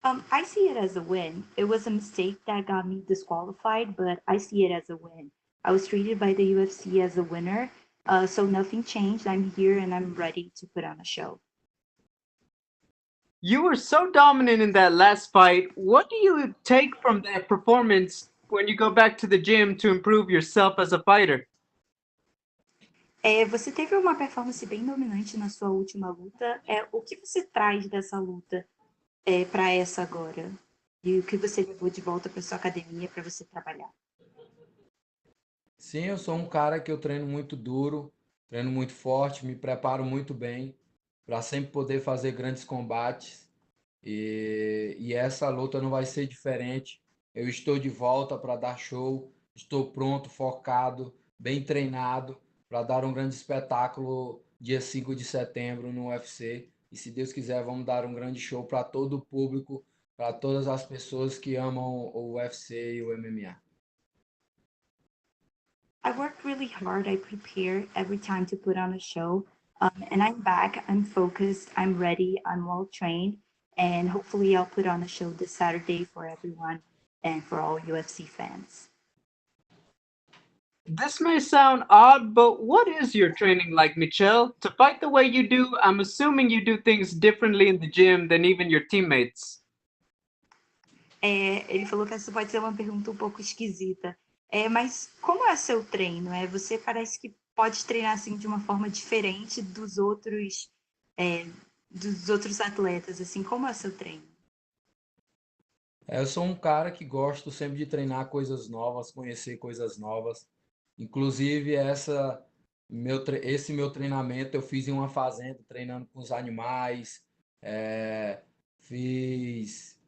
I see it as a win. It was a mistake that got me disqualified, but I see it as a win. I was treated by the UFC as a winner, so nothing changed. I'm here and I'm ready to put on a show. You were so dominant in that last fight. What do you take from that performance when you go back to the gym to improve yourself as a fighter? Você teve uma performance bem dominante na sua última luta. O que você traz dessa luta para essa agora? E o que você levou de volta para sua academia para você trabalhar? Sim, eu sou um cara que eu treino muito duro, treino muito forte, me preparo muito bem para sempre poder fazer grandes combates. E essa luta não vai ser diferente. Eu estou de volta para dar show, estou pronto, focado, bem treinado para dar um grande espetáculo dia 5 de setembro no UFC. E se Deus quiser, vamos dar um grande show para todo o público, para todas as pessoas que amam o UFC e o MMA. I work really hard. I prepare every time to put on a show. And I'm back. I'm focused. I'm ready. I'm well trained. And hopefully I'll put on a show this Saturday for everyone and for all UFC fans. This may sound odd, but what is your training like, Michelle? To fight the way you do, I'm assuming you do things differently in the gym than even your teammates. Ele falou que essa pode ser uma pergunta um pouco esquisita. Mas como é seu treino? Você parece que pode treinar assim de uma forma diferente dos outros atletas. Assim, como é seu treino? Eu sou um cara que gosto sempre de treinar coisas novas, conhecer coisas novas. Inclusive, esse meu treinamento eu fiz em uma fazenda, treinando com os animais, fiz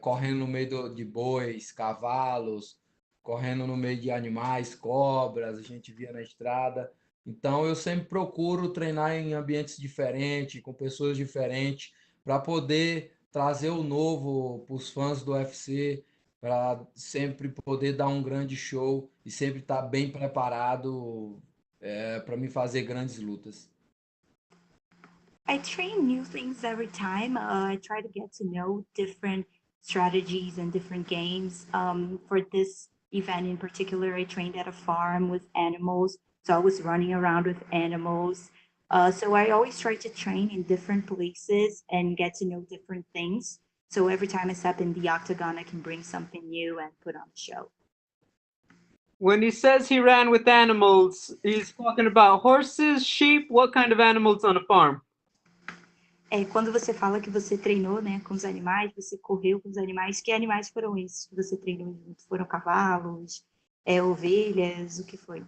correndo no meio de bois, cavalos, correndo no meio de animais, cobras, a gente via na estrada. Então, eu sempre procuro treinar em ambientes diferentes, com pessoas diferentes, para poder trazer o novo para os fãs do UFC, para sempre poder dar um grande show e sempre estar bem preparado para me fazer grandes lutas. I train new things every time. I try to get to know different strategies and different games. For this event in particular, I trained at a farm with animals, so I was running around with animals. So I always try to train in different places and get to know different things. So every time I step in the octagon, I can bring something new and put on a show. When he says he ran with animals, he's talking about horses, sheep, what kind of animals on a farm? Quando você fala que você treinou, né, com os animais, você correu com os animais, que animais foram esses que você treinou junto? Foram cavalos, ovelhas, o que foi?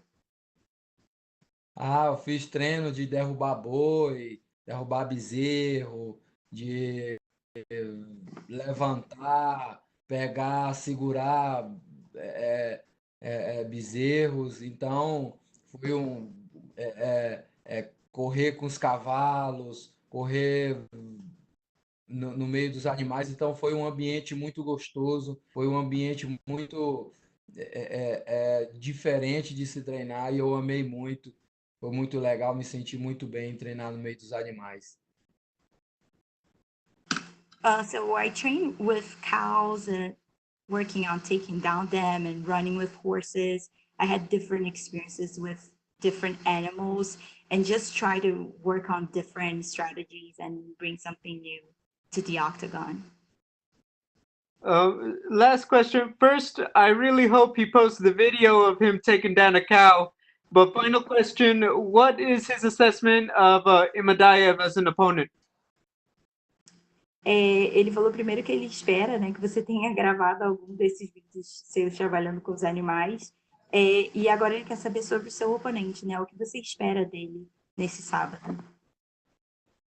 Eu fiz treino de derrubar boi, derrubar bezerro, de levantar, pegar, segurar bezerros. Então, foi correr com os cavalos, correr no meio dos animais. Então, foi um ambiente muito gostoso, foi um ambiente muito diferente de se treinar e eu amei muito. Foi muito legal, me senti muito bem em treinar no meio dos animais. So I train with cows and working on taking down them and running with horses. I had different experiences with different animals and just try to work on different strategies and bring something new to the octagon. Last question. First, I really hope he posts the video of him taking down a cow. But final question, what is his assessment of Imadaev as an opponent? Ele falou primeiro que ele espera, né, que você tenha gravado algum desses vídeos seus trabalhando com os animais. E agora ele quer saber sobre o seu oponente, né? O que você espera dele nesse sábado?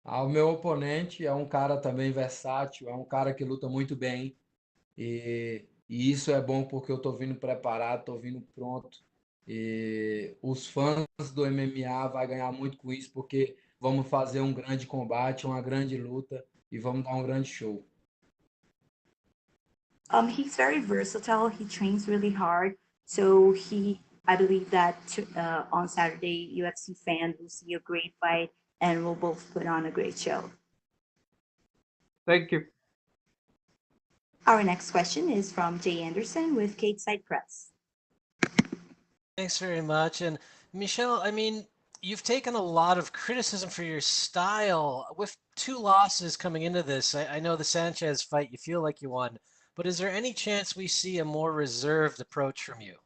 O meu oponente é um cara também versátil, é um cara que luta muito bem. E isso é bom porque eu tô vindo preparado, tô vindo pronto. E os fãs do MMA vai ganhar muito com isso, porque vamos fazer um grande combate, uma grande luta e vamos dar um grande show. He's very versatile. He trains really hard. So I believe that on Saturday, UFC fans will see a great fight and we'll both put on a great show. Thank you. Our next question is from Jay Anderson with Cateside Press. Thanks very much. And Michelle, I mean, you've taken a lot of criticism for your style with 2 losses coming into this. I know the Sanchez fight, you feel like you won, but is there any chance we see a more reserved approach from you?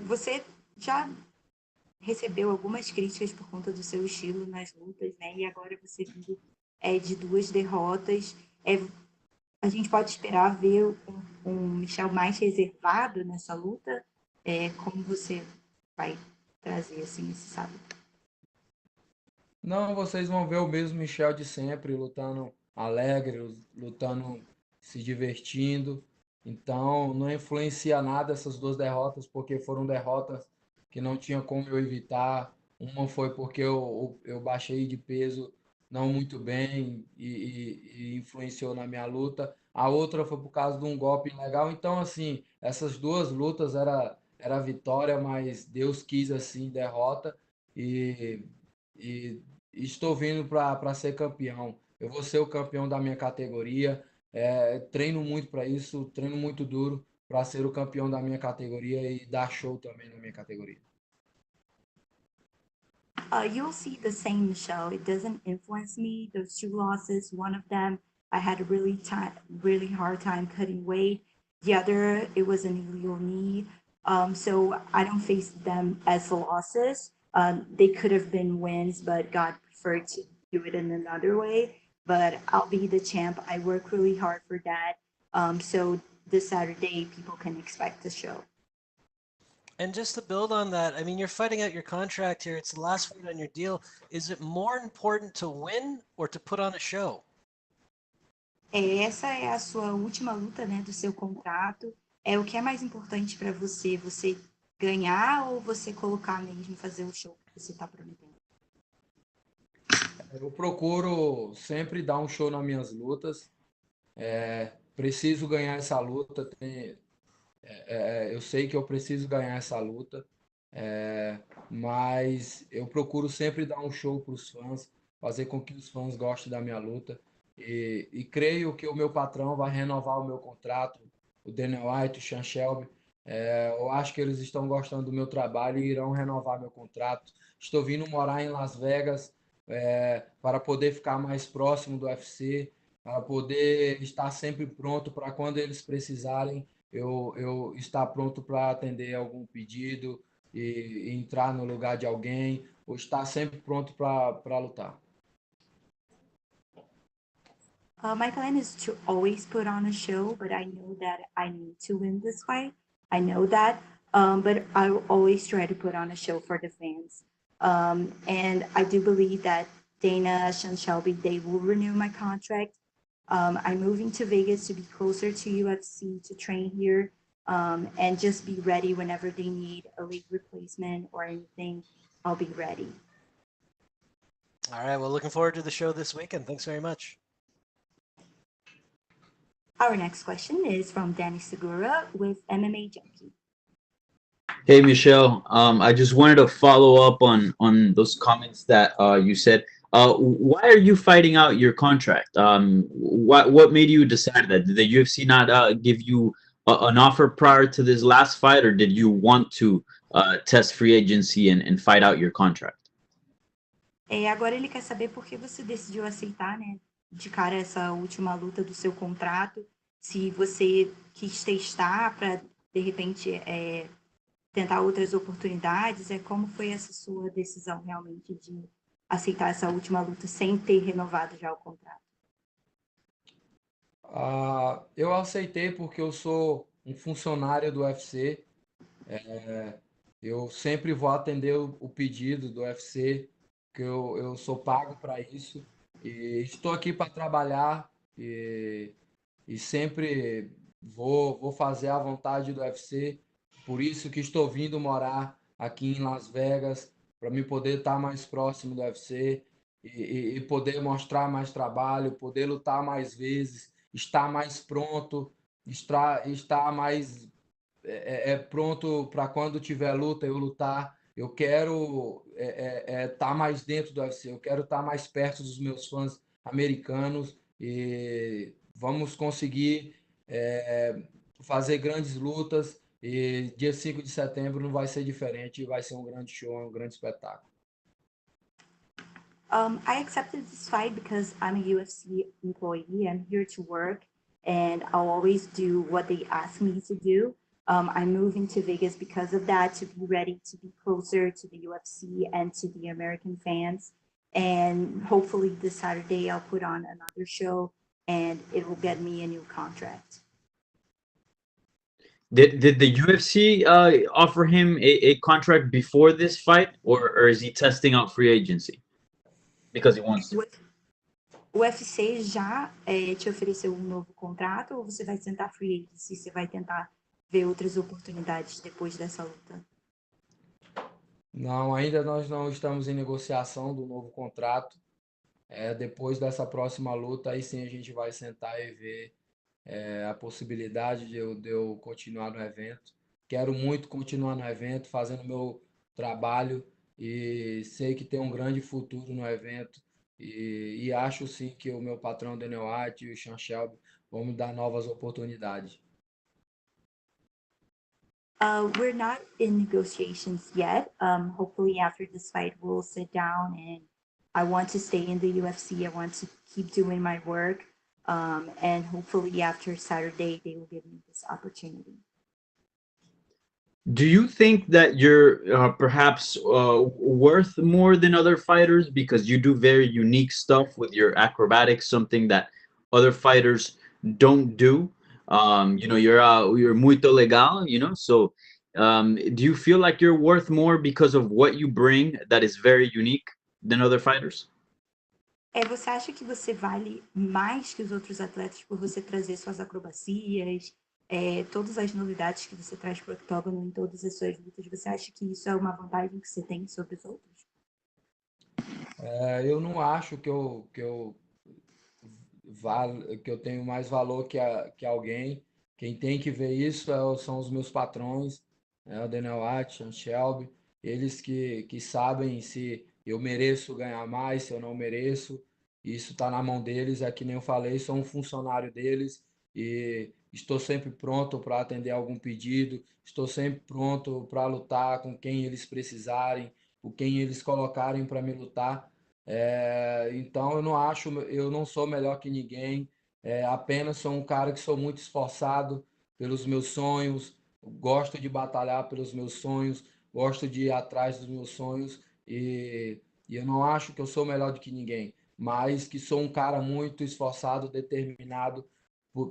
Você já recebeu algumas críticas por conta do seu estilo nas lutas, né? E agora você vindo de 2 derrotas. A gente pode esperar ver um Michel mais reservado nessa luta? Como você vai trazer assim esse sábado? Não, vocês vão ver o mesmo Michel de sempre, lutando alegre, lutando, se divertindo. Então, não influencia nada essas 2 derrotas, porque foram derrotas que não tinha como eu evitar. Uma foi porque eu baixei de peso não muito bem e influenciou na minha luta. A outra foi por causa de um golpe ilegal. Então, assim, essas 2 lutas era vitória, mas Deus quis assim derrota. E, e estou vindo para ser campeão. Eu vou ser o campeão da minha categoria. Treino muito para isso, treino muito duro para ser o campeão da minha categoria e dar show também na minha categoria. You'll see the same, Michelle. It doesn't influence me. Those 2 losses, one of them, I had a really hard time cutting weight. The other, it was an illegal knee. So I don't face them as losses. They could have been wins, but God preferred to do it in another way. But I'll be the champ. I work really hard for that. So this Saturday, people can expect the show. And just to build on that, I mean, you're fighting out your contract here. It's the last fight on your deal. Is it more important to win or to put on a show? Essa é a sua última luta, né, do seu contrato. O que é mais importante para você? Você ganhar ou você colocar mesmo, fazer o show que você está prometendo? Eu procuro sempre dar um show nas minhas lutas. Preciso ganhar essa luta. Eu sei que eu preciso ganhar essa luta, mas eu procuro sempre dar um show para os fãs, fazer com que os fãs gostem da minha luta. E creio que o meu patrão vai renovar o meu contrato, o Daniel White, o Sean Shelby. Eu acho que eles estão gostando do meu trabalho e irão renovar meu contrato. Estou vindo morar em Las Vegas para poder ficar mais próximo do UFC, para poder estar sempre pronto para quando eles precisarem, eu estar pronto para atender algum pedido e entrar no lugar de alguém, ou estar sempre pronto para lutar. My plan is to always put on a show, but I know that I need to win this fight. I know that, but I will always try to put on a show for the fans. And I do believe that Dana, Sean Shelby, they will renew my contract. I'm moving to Vegas to be closer to UFC, to train here, and just be ready whenever they need a league replacement or anything. I'll be ready. All right. Well, looking forward to the show this weekend. Thanks very much. Our next question is from Danny Segura with MMA Junkie. Hey, Michelle. I just wanted to follow up on those comments that you said. Why are you fighting out your contract? What made you decide that? Did the UFC not give you an offer prior to this last fight, or did you want to test free agency and fight out your contract? Agora ele quer saber por que você decidiu aceitar, né, de cara essa última luta do seu contrato, se você quis testar para, de repente, tentar outras oportunidades, como foi essa sua decisão realmente de aceitar essa última luta sem ter renovado já o contrato? Eu aceitei porque eu sou um funcionário do UFC. Eu sempre vou atender o pedido do UFC, que eu sou pago para isso. E estou aqui para trabalhar e sempre vou fazer a vontade do UFC. Por isso que estou vindo morar aqui em Las Vegas, para me poder estar mais próximo do UFC e poder mostrar mais trabalho, poder lutar mais vezes, estar mais pronto, estar mais pronto para quando tiver luta eu lutar. Eu quero estar mais dentro do UFC, eu quero estar mais perto dos meus fãs americanos e vamos conseguir fazer grandes lutas. E dia 5 de setembro não vai ser diferente, vai ser um grande show, um grande espetáculo. I accepted this fight because I'm a UFC employee. I'm here to work, and I'll always do what they ask me to do. I'm moving to Vegas because of that, to be ready to be closer to the UFC and to the American fans. And hopefully this Saturday I'll put on another show and it will get me a new contract. Did the UFC offer him a contract before this fight, or is he testing out free agency because he wants to? O UFC já te ofereceu um novo contrato ou você vai tentar free agency? Você vai tentar ver outras oportunidades depois dessa luta? Não, ainda nós não estamos em negociação do novo contrato. Depois dessa próxima luta, aí sim a gente vai sentar e ver a possibilidade de eu continuar no evento. Quero muito continuar no evento, fazendo meu trabalho e sei que tem um grande futuro no evento. E acho sim que o meu patrão Daniel White e o Sean Shelby vão me dar novas oportunidades. We're not in negotiations yet. Hopefully after this fight, we'll sit down and I want to stay in the UFC. I want to keep doing my work. And hopefully after Saturday, they will give me this opportunity. Do you think that you're perhaps worth more than other fighters because you do very unique stuff with your acrobatics, something that other fighters don't do? You're muito legal, So, do you feel like you're worth more because of what you bring that is very unique than other fighters? Você acha que você vale mais que os outros atletas por você trazer suas acrobacias, todas as novidades que você traz para o octógono em todas as suas lutas? Você acha que isso é uma vantagem que você tem sobre os outros? Eu não acho que eu tenho mais valor que alguém. Quem tem que ver isso são os meus patrões, o Daniel White, Sean Shelby, eles que sabem se eu mereço ganhar mais, se eu não mereço. Isso está na mão deles, é que nem eu falei, sou um funcionário deles e estou sempre pronto para atender algum pedido, estou sempre pronto para lutar com quem eles precisarem, com quem eles colocarem para me lutar. Então eu não sou melhor que ninguém, apenas sou um cara que sou muito esforçado pelos meus sonhos, gosto de batalhar pelos meus sonhos, gosto de ir atrás dos meus sonhos e eu não acho que eu sou melhor do que ninguém, mas que sou um cara muito esforçado, determinado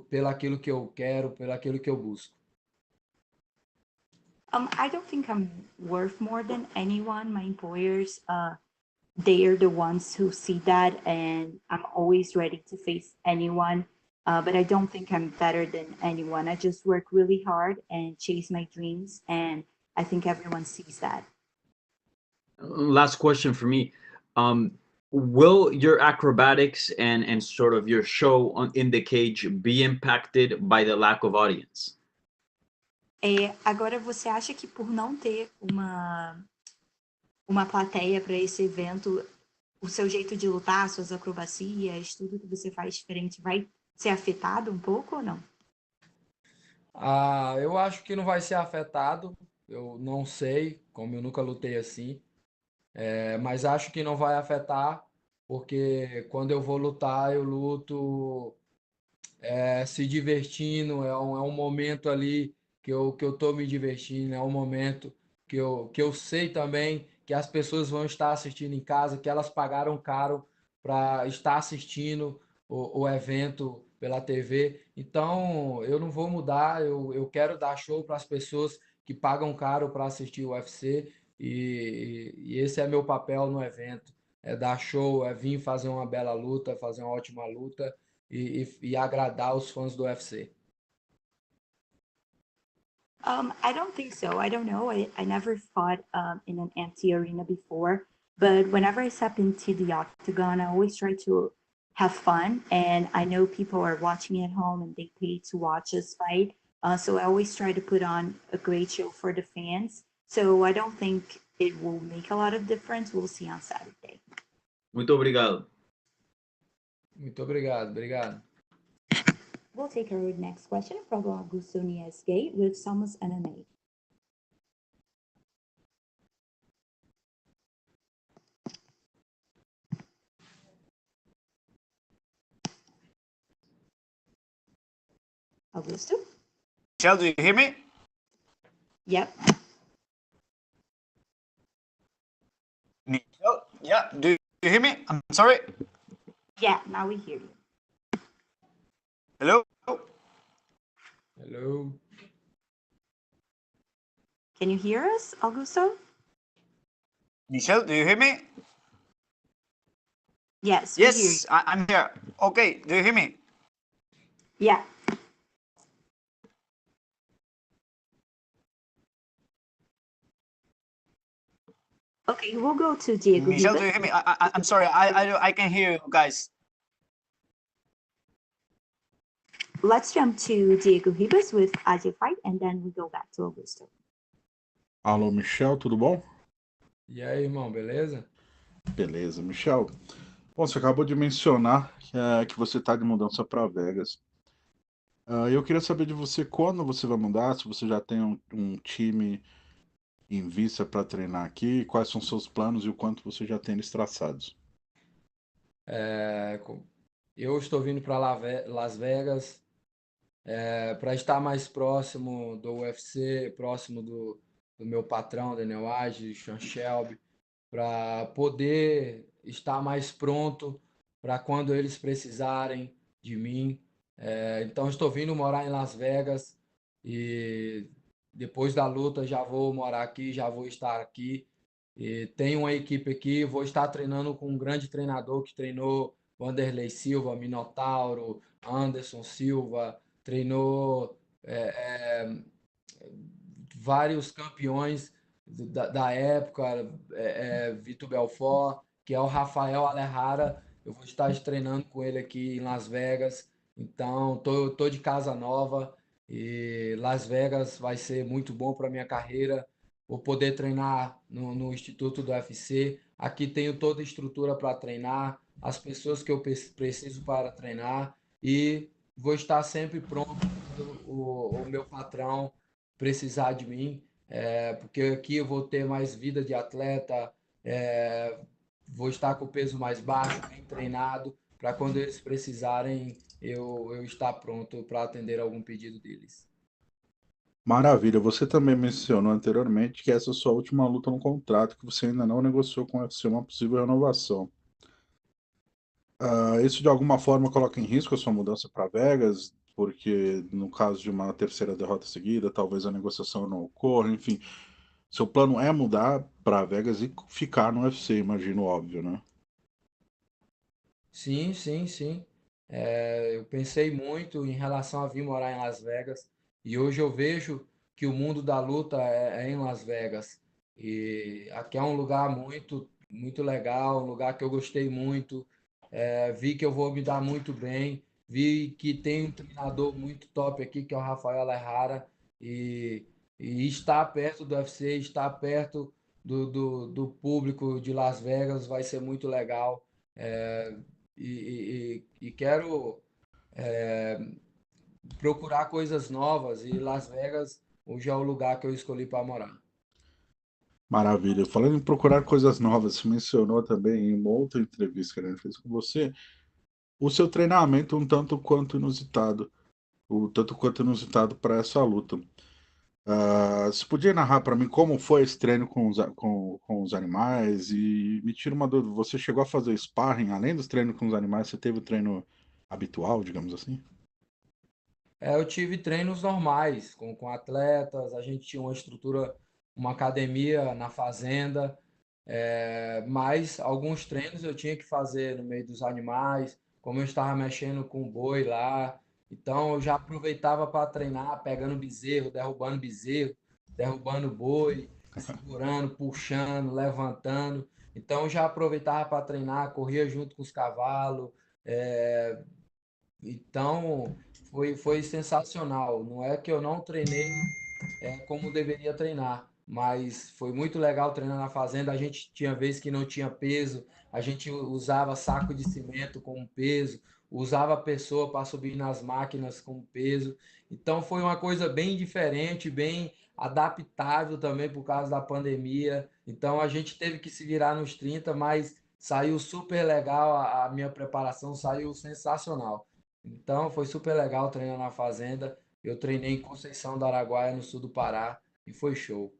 pelaquilo que eu quero, pelaquilo que eu busco. I don't think I'm worth more than anyone. My employers, they are the ones who see that, and I'm always ready to face anyone. But I don't think I'm better than anyone. I just work really hard and chase my dreams, and I think everyone sees that. Last question for me. Will your acrobatics and sort of your show in the cage be impacted by the lack of audience? Agora, você acha que por não ter uma plateia para esse evento, o seu jeito de lutar, suas acrobacias, tudo que você faz diferente vai ser afetado um pouco ou não? Ah, eu acho que não vai ser afetado. Eu não sei, como eu nunca lutei assim. Mas acho que não vai afetar, porque quando eu vou lutar, eu luto se divertindo, é um momento ali que eu tô me divertindo, é um momento que eu sei também que as pessoas vão estar assistindo em casa, que elas pagaram caro para estar assistindo o evento pela TV. Então, eu não vou mudar, eu quero dar show para as pessoas que pagam caro para assistir o UFC e esse é meu papel no evento. É dar show, é vir fazer uma bela luta, fazer uma ótima luta e agradar os fãs do UFC. I don't think so. I don't know. I never fought in an empty arena before, but whenever I step into the octagon, I always try to have fun. And I know people are watching at home and they pay to watch us fight. So I always try to put on a great show for the fans. So I don't think it will make a lot of difference. We'll see on Saturday. Muito obrigado. Muito obrigado, obrigado. We'll take our next question from Augusto Sakai with Samus MMA. Augusto? Michelle, do you hear me? Yep. Michelle, yeah, do you hear me? I'm sorry. Yeah, now we hear you. Hello? Hello. Can you hear us, Augusto? Michelle, do you hear me? Yes, we hear you. Yes, I'm here. Okay, do you hear me? Yeah. Okay, we'll go to Diego. Michelle, do you hear me? I'm sorry, I can hear you guys. Let's jump to Diego Ribas with Asia Fight, and then we go back to Augusto. Alô, Michel, tudo bom? E aí, irmão, beleza? Beleza, Michel. Bom, você acabou de mencionar que você está de mudança para Vegas. Eu queria saber de você quando você vai mudar, se você já tem um time em vista para treinar aqui, quais são seus planos e o quanto você já tem eles traçados. Eu estou vindo para Las Vegas para estar mais próximo do UFC, próximo do meu patrão, Daniel Age, Sean Shelby, para poder estar mais pronto para quando eles precisarem de mim. Então, estou vindo morar em Las Vegas e depois da luta já vou morar aqui, já vou estar aqui. E tenho uma equipe aqui, vou estar treinando com um grande treinador que treinou Wanderlei Silva, Minotauro, Anderson Silva, treinou vários campeões da época, Vitor Belfort, que é o Rafael Alejara. Eu vou estar treinando com ele aqui em Las Vegas. Então, tô de casa nova e Las Vegas vai ser muito bom para minha carreira. Vou poder treinar no Instituto do UFC. Aqui tenho toda a estrutura para treinar, as pessoas que eu preciso para treinar e vou estar sempre pronto quando o meu patrão precisar de mim, porque aqui eu vou ter mais vida de atleta, vou estar com o peso mais baixo, bem treinado, para quando eles precisarem eu estar pronto para atender algum pedido deles. Maravilha, você também mencionou anteriormente que essa é a sua última luta no contrato, que você ainda não negociou com o UFC uma possível renovação. Isso de alguma forma coloca em risco a sua mudança para Vegas, porque no caso de uma terceira derrota seguida, talvez a negociação não ocorra, enfim. Seu plano é mudar para Vegas e ficar no UFC, imagino, óbvio, né? Sim, sim, sim. Eu pensei muito em relação a vir morar em Las Vegas e hoje eu vejo que o mundo da luta é em Las Vegas. E aqui é um lugar muito, muito legal, um lugar que eu gostei muito. Vi que eu vou me dar muito bem, vi que tem um treinador muito top aqui, que é o Rafael Alejara, e estar perto do UFC, estar perto do público de Las Vegas vai ser muito legal. É, e quero procurar coisas novas e Las Vegas hoje é o lugar que eu escolhi para morar. Maravilha. Falando em procurar coisas novas, você mencionou também em uma outra entrevista que a gente fez com você, o seu treinamento um tanto quanto inusitado para essa luta. Você podia narrar para mim como foi esse treino com os animais e me tira uma dúvida, você chegou a fazer sparring, além dos treinos com os animais, você teve o treino habitual, digamos assim? Eu tive treinos normais com atletas, a gente tinha uma estrutura, uma academia na fazenda, mas alguns treinos eu tinha que fazer no meio dos animais, como eu estava mexendo com o boi lá, então eu já aproveitava para treinar, pegando bezerro, derrubando boi, segurando, puxando, levantando. Então eu já aproveitava para treinar, corria junto com os cavalos, é, então foi sensacional. Não é que eu não treinei como deveria treinar. Mas foi muito legal treinar na fazenda. A gente tinha vezes que não tinha peso, a gente usava saco de cimento como peso, usava a pessoa para subir nas máquinas como peso. Então foi uma coisa bem diferente, bem adaptável também por causa da pandemia. Então a gente teve que se virar nos 30, mas saiu super legal, a minha preparação saiu sensacional. Então foi super legal treinar na fazenda. Eu treinei em Conceição do Araguaia, no sul do Pará, e foi show.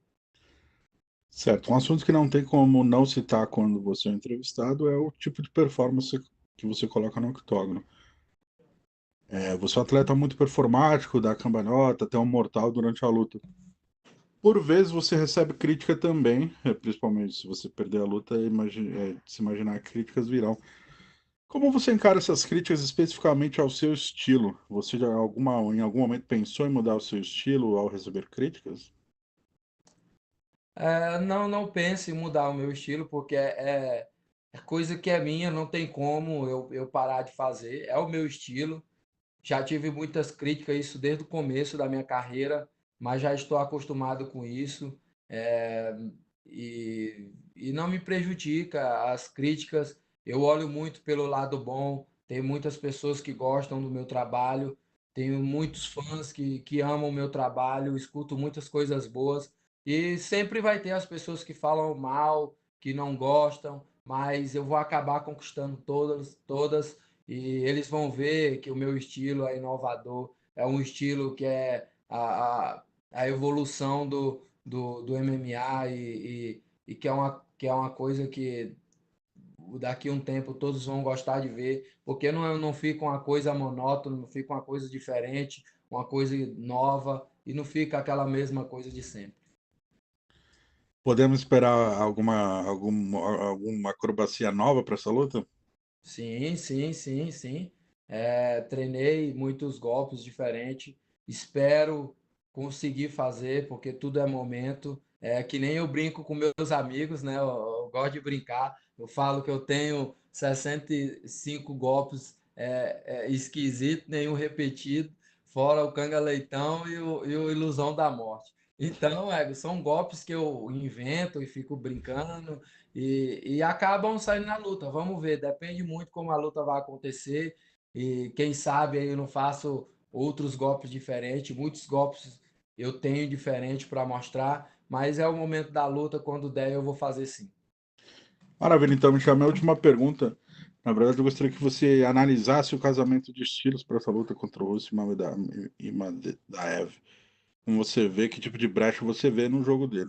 Certo. Um assunto que não tem como não citar quando você é entrevistado é o tipo de performance que você coloca no octógono. Você é um atleta muito performático, dá cambalhota, até um mortal durante a luta. Por vezes você recebe crítica também, principalmente se você perder a luta, se imaginar que críticas virão. Como você encara essas críticas especificamente ao seu estilo? Você em algum momento pensou em mudar o seu estilo ao receber críticas? Não pense em mudar o meu estilo, porque é coisa que é minha, não tem como eu parar de fazer. É o meu estilo. Já tive muitas críticas, isso desde o começo da minha carreira, mas já estou acostumado com isso. é, e não me prejudica as críticas. Eu olho muito pelo lado bom. Tem muitas pessoas que gostam do meu trabalho, tenho muitos fãs que amam o meu trabalho, escuto muitas coisas boas. E sempre vai ter as pessoas que falam mal, que não gostam, mas eu vou acabar conquistando todas e eles vão ver que o meu estilo é inovador, é um estilo que é a evolução do MMA e que é uma coisa que daqui a um tempo todos vão gostar de ver, porque não fica uma coisa monótona, não fica uma coisa diferente, uma coisa nova e não fica aquela mesma coisa de sempre. Podemos esperar alguma acrobacia nova para essa luta? Sim, sim, sim, sim. Treinei muitos golpes diferentes. Espero conseguir fazer, porque tudo é momento. É que nem eu brinco com meus amigos, né? Eu gosto de brincar. Eu falo que eu tenho 65 golpes esquisito, nenhum repetido, fora o canga-leitão e o ilusão da morte. Então, são golpes que eu invento e fico brincando e acabam saindo na luta. Vamos ver, depende muito como a luta vai acontecer. E quem sabe aí eu não faço outros golpes diferentes, muitos golpes eu tenho diferente para mostrar, mas é o momento da luta, quando der eu vou fazer sim. Maravilha, então, Michel, minha última pergunta. Na verdade, eu gostaria que você analisasse o casamento de estilos para essa luta contra o Russo e Madaev. Como você vê, que tipo de brecha você vê no jogo dele.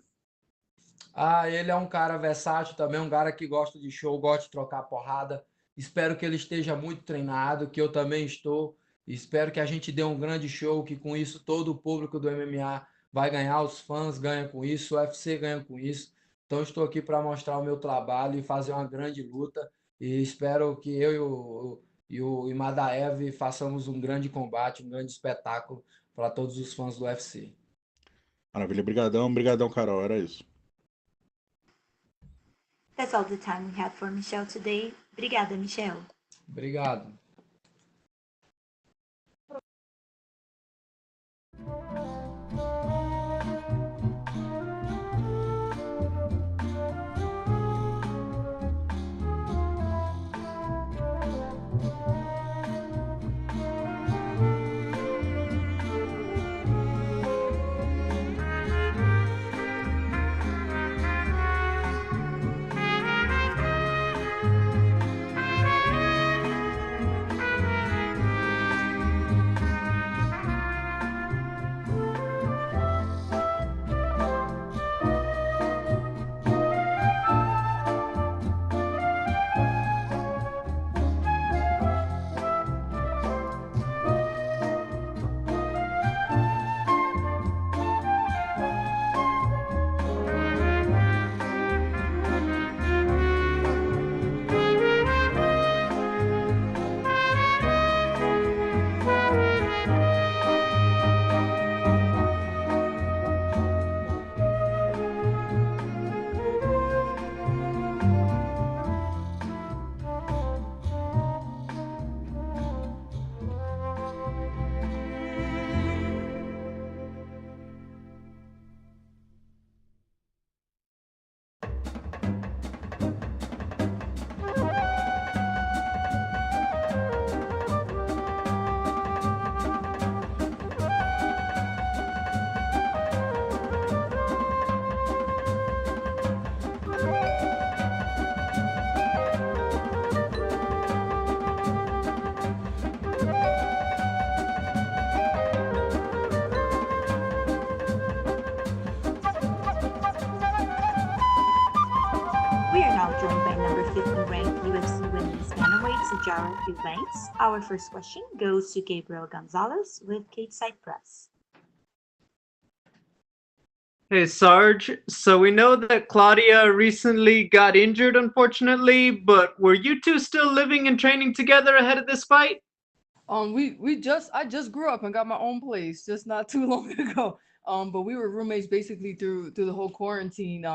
Ele é um cara versátil também, um cara que gosta de show, gosta de trocar porrada. Espero que ele esteja muito treinado, que eu também estou. Espero que a gente dê um grande show, que com isso todo o público do MMA vai ganhar, os fãs ganham com isso, o UFC ganha com isso. Então estou aqui para mostrar o meu trabalho e fazer uma grande luta. E espero que eu e o Imadaev façamos um grande combate, um grande espetáculo para todos os fãs do UFC. Maravilha, brigadão, brigadão, Carol, era isso. That's all the time we had for Michelle today. Obrigada, Michelle. Obrigado. Jared Eubanks. Our first question goes to Gabriel Gonzalez with Side Press. Hey Sarge, so we know that Claudia recently got injured, unfortunately, but were you two still living and training together ahead of this fight? I just grew up and got my own place just not too long ago. But we were roommates basically through the whole quarantine.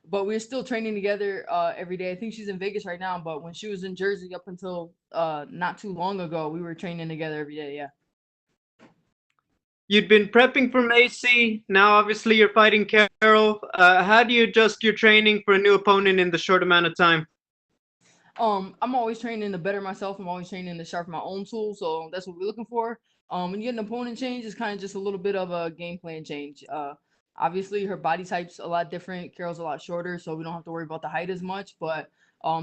But we're still training together every day. I think she's in Vegas right now, but when she was in Jersey up until not too long ago, we were training together every day. Yeah. You'd been prepping for Macy. Now, obviously, you're fighting Carol. How do you adjust your training for a new opponent in the short amount of time? I'm always training to better myself. I'm always training to sharpen my own tools. So that's what we're looking for. When you get an opponent change, it's kind of just a little bit of a game plan change. Obviously, her body type's a lot different. Carol's a lot shorter, so we don't have to worry about the height as much. But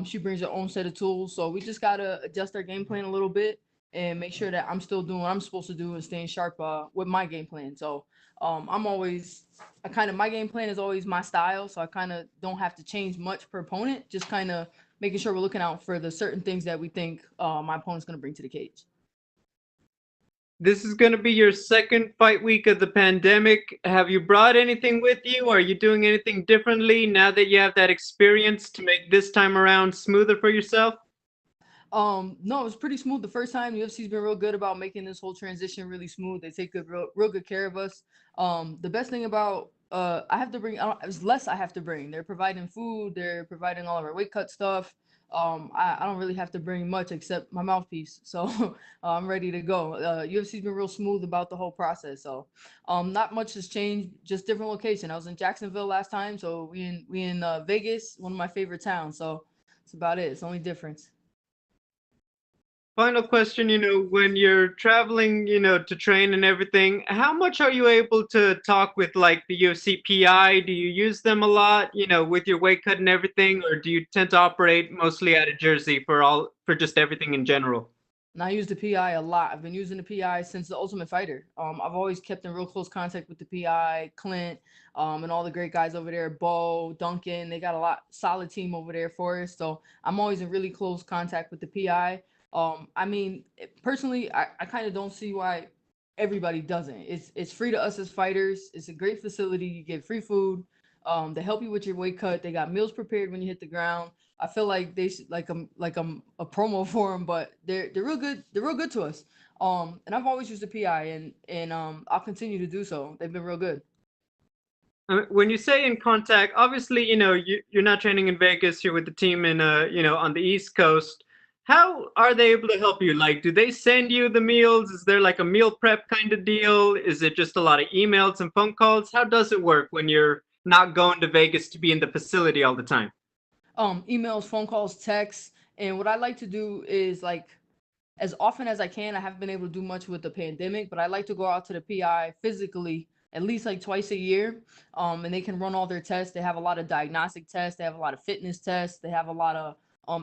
she brings her own set of tools. So we just gotta adjust our game plan a little bit and make sure that I'm still doing what I'm supposed to do and staying sharp with my game plan. So my game plan is always my style. So I kind of don't have to change much per opponent. Just kind of making sure we're looking out for the certain things that we think my opponent's going to bring to the cage. This is going to be your second fight week of the pandemic. Have you brought anything with you? Are you doing anything differently now that you have that experience to make this time around smoother for yourself? No, it was pretty smooth the first time. UFC's been real good about making this whole transition really smooth. They take real good care of us. The best thing about I have to bring, it's less I have to bring. They're providing food. They're providing all of our weight cut stuff. I don't really have to bring much except my mouthpiece. So I'm ready to go. UFC's been real smooth about the whole process. So not much has changed, just different location. I was in Jacksonville last time. So we in Vegas, one of my favorite towns. So that's about it. It's the only difference. Final question, when you're traveling, to train and everything, how much are you able to talk with like the UFC PI? Do you use them a lot, with your weight cut and everything, or do you tend to operate mostly out of Jersey for just everything in general? And I use the PI a lot. I've been using the PI since the Ultimate Fighter. I've always kept in real close contact with the PI, Clint, and all the great guys over there, Bo, Duncan. They got a solid team over there for us. So I'm always in really close contact with the PI. Personally, I kind of don't see why everybody doesn't. It's free to us as fighters. It's a great facility. You get free food. They help you with your weight cut. They got meals prepared when you hit the ground. I feel like they should like I'm a promo for them, but they're real good. They're real good to us. And I've always used the PI, and I'll continue to do so. They've been real good. When you say in contact, obviously, you're not training in Vegas. You're with the team in, on the East Coast. How are they able to help you? Like, do they send you the meals? Is there like a meal prep kind of deal? Is it just a lot of emails and phone calls? How does it work when you're not going to Vegas to be in the facility all the time? Emails, phone calls, texts. And what I like to do is like as often as I can. I haven't been able to do much with the pandemic, but I like to go out to the PI physically at least like twice a year. And they can run all their tests. They have a lot of diagnostic tests. They have a lot of fitness tests. They have a lot of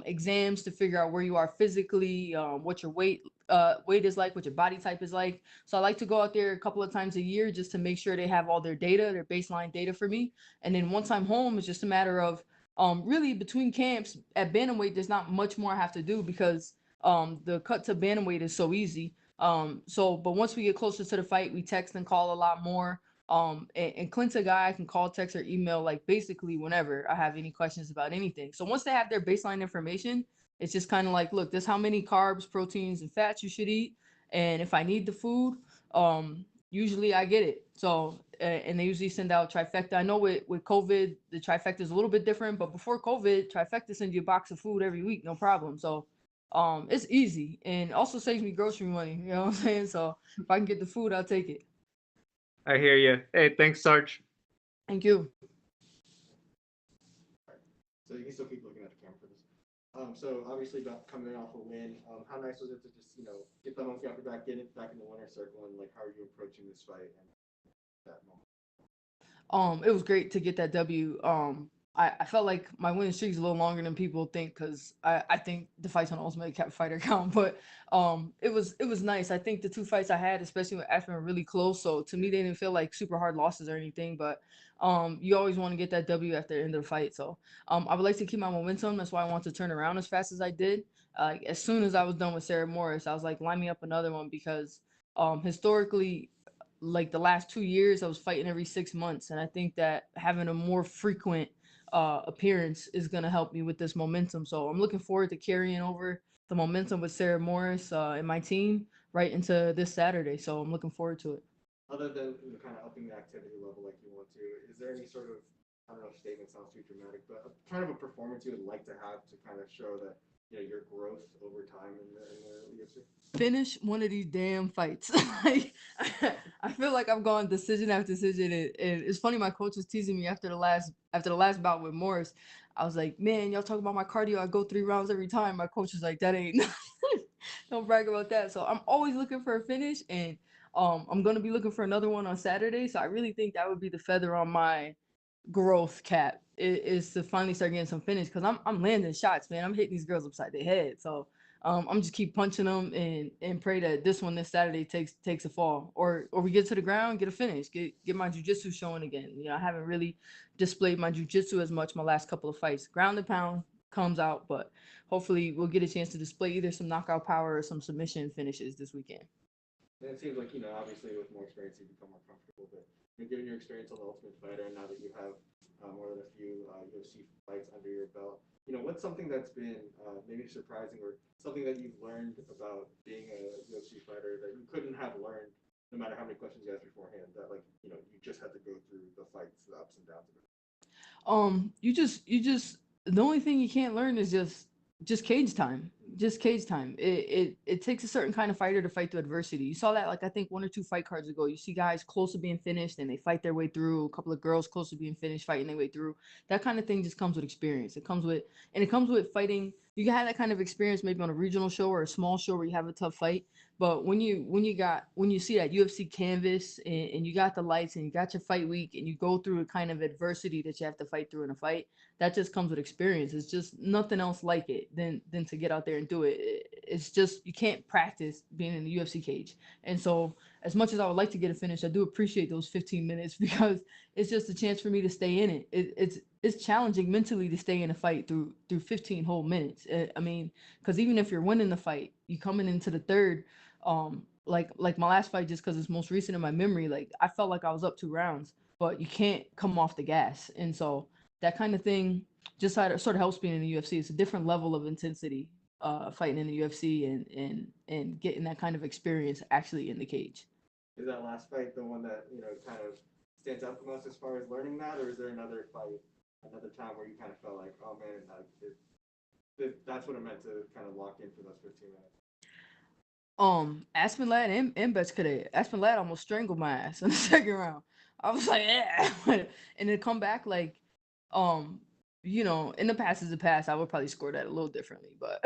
exams to figure out where you are physically, what your weight is like, what your body type is like. So I like to go out there a couple of times a year just to make sure they have all their data, their baseline data for me. And then once I'm home, it's just a matter of really between camps at bantamweight, there's not much more I have to do because the cut to bantamweight is so easy. But once we get closer to the fight, we text and call a lot more. And Clint's a guy I can call, text, or email like basically whenever I have any questions about anything. So once they have their baseline information, it's just kind of like, look, this is how many carbs, proteins, and fats you should eat. And if I need the food, usually I get it. So and they usually send out trifecta. I know with COVID, the trifecta is a little bit different, but before COVID, trifecta sends you a box of food every week, no problem. So it's easy and also saves me grocery money. You know what I'm saying? So if I can get the food, I'll take it. I hear you. Hey, thanks, Sarge. Thank you. So you can still keep looking at the camera for this. So obviously coming off a win, how nice was it to just get that monkey off your back, get it back in the winner's circle, and like how are you approaching this fight and that moment? It was great to get that W. I felt like my winning streak is a little longer than people think because I think the fights on Ultimate Fighter count, but it was nice. I think the two fights I had, especially with Aspen, were really close. So to me, they didn't feel like super hard losses or anything. But you always want to get that W after the end of the fight. So I would like to keep my momentum. That's why I want to turn around as fast as I did. Like as soon as I was done with Sarah Morris, I was like, line me up another one because historically, like the last 2 years, I was fighting every 6 months, and I think that having a more frequent appearance is gonna help me with this momentum. So I'm looking forward to carrying over the momentum with Sarah Morris and my team right into this Saturday. So I'm looking forward to it. Other than kind of upping the activity level like you want to, is there any sort of, I don't know if statement sounds too dramatic, but kind of a performance you would like to have to kind of show that your growth over time in the UFC? Finish one of these damn fights. Like, I feel like I've gone decision after decision, and it's funny. My coach was teasing me after the last bout with Morris. I was like, man, y'all talk about my cardio. I go 3 rounds every time. My coach was like, that ain't don't brag about that. So I'm always looking for a finish, and I'm gonna be looking for another one on Saturday. So I really think that would be the feather on my growth cap is to finally start getting some finish because I'm landing shots, man. I'm hitting these girls upside their head. So I'm just keep punching them and pray that this Saturday takes a fall or we get to the ground, get a finish, get my jujitsu showing again. You know, I haven't really displayed my jujitsu as much my last couple of fights. Ground and pound comes out, but hopefully we'll get a chance to display either some knockout power or some submission finishes this weekend. And it seems like, obviously with more experience, you become more comfortable, but given your experience on the Ultimate Fighter, and now that you have more than a few UFC fights under your belt, what's something that's been maybe surprising or something that you've learned about being a UFC fighter that you couldn't have learned no matter how many questions you asked beforehand, that you just had to go through the fights, the ups and downs of it? You just the only thing you can't learn is just cage time. Just cage time. It takes a certain kind of fighter to fight through adversity. You saw that, like, I think 1 or 2 fight cards ago. You see guys close to being finished and they fight their way through. A couple of girls close to being finished, fighting their way through. That kind of thing just comes with experience. It comes with fighting. You can have that kind of experience maybe on a regional show or a small show where you have a tough fight. But when you see that UFC canvas and you got the lights and you got your fight week and you go through a kind of adversity that you have to fight through in a fight, that just comes with experience. It's just nothing else like it than to get out there and do it. It's just, you can't practice being in the UFC cage. And so as much as I would like to get a finish, I do appreciate those 15 minutes because it's just a chance for me to stay in it. It's challenging mentally to stay in a fight through 15 whole minutes. I mean, because even if you're winning the fight, you coming into the third, like my last fight, just because it's most recent in my memory, like I felt like I was up 2 rounds, but you can't come off the gas. And so that kind of thing just sort of helps being in the UFC. It's a different level of intensity fighting in the UFC and getting that kind of experience actually in the cage. Is that last fight the one that kind of stands out the most as far as learning that, or is there another fight, another time where you kind of felt like, oh man, that's what it meant to kind of lock in for those 15 minutes? Aspen Ladd and Betch Cadet. Aspen Ladd almost strangled my ass in the second round. I was like, yeah. And then come back like, in the past is the past. I would probably score that a little differently. But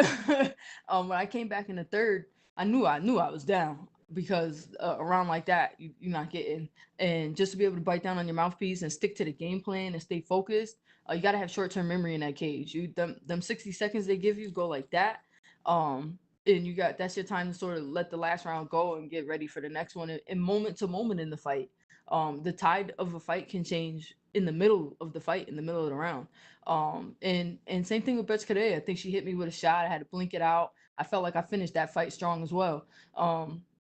when I came back in the third, I knew I was down because around like that, you're not getting. And just to be able to bite down on your mouthpiece and stick to the game plan and stay focused, you got to have short-term memory in that cage. Them 60 seconds they give you go like that. And that's your time to sort of let the last round go and get ready for the next one. And moment to moment in the fight, the tide of a fight can change in the middle of the fight, in the middle of the round. And same thing with Betch Cadet. I think she hit me with a shot. I had to blink it out. I felt like I finished that fight strong as well.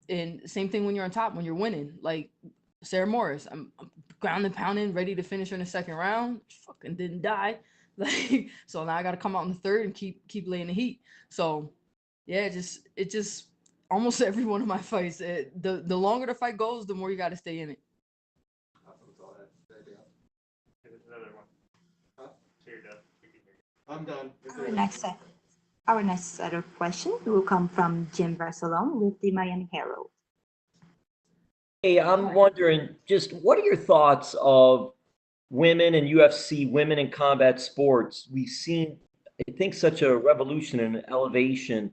And same thing when you're on top, when you're winning. Like Sarah Morris, I'm ground and pounding, ready to finish her in the second round. Fucking didn't die. Like, so now I got to come out in the third and keep laying the heat. So yeah, it just almost every one of my fights. The longer the fight goes, the more you got to stay in it. I'm done. Our next set of questions will come from Jim Barcelone with the Miami Herald. Hey, I'm wondering, just what are your thoughts of women in UFC, women in combat sports? We've seen, I think, such a revolution and an elevation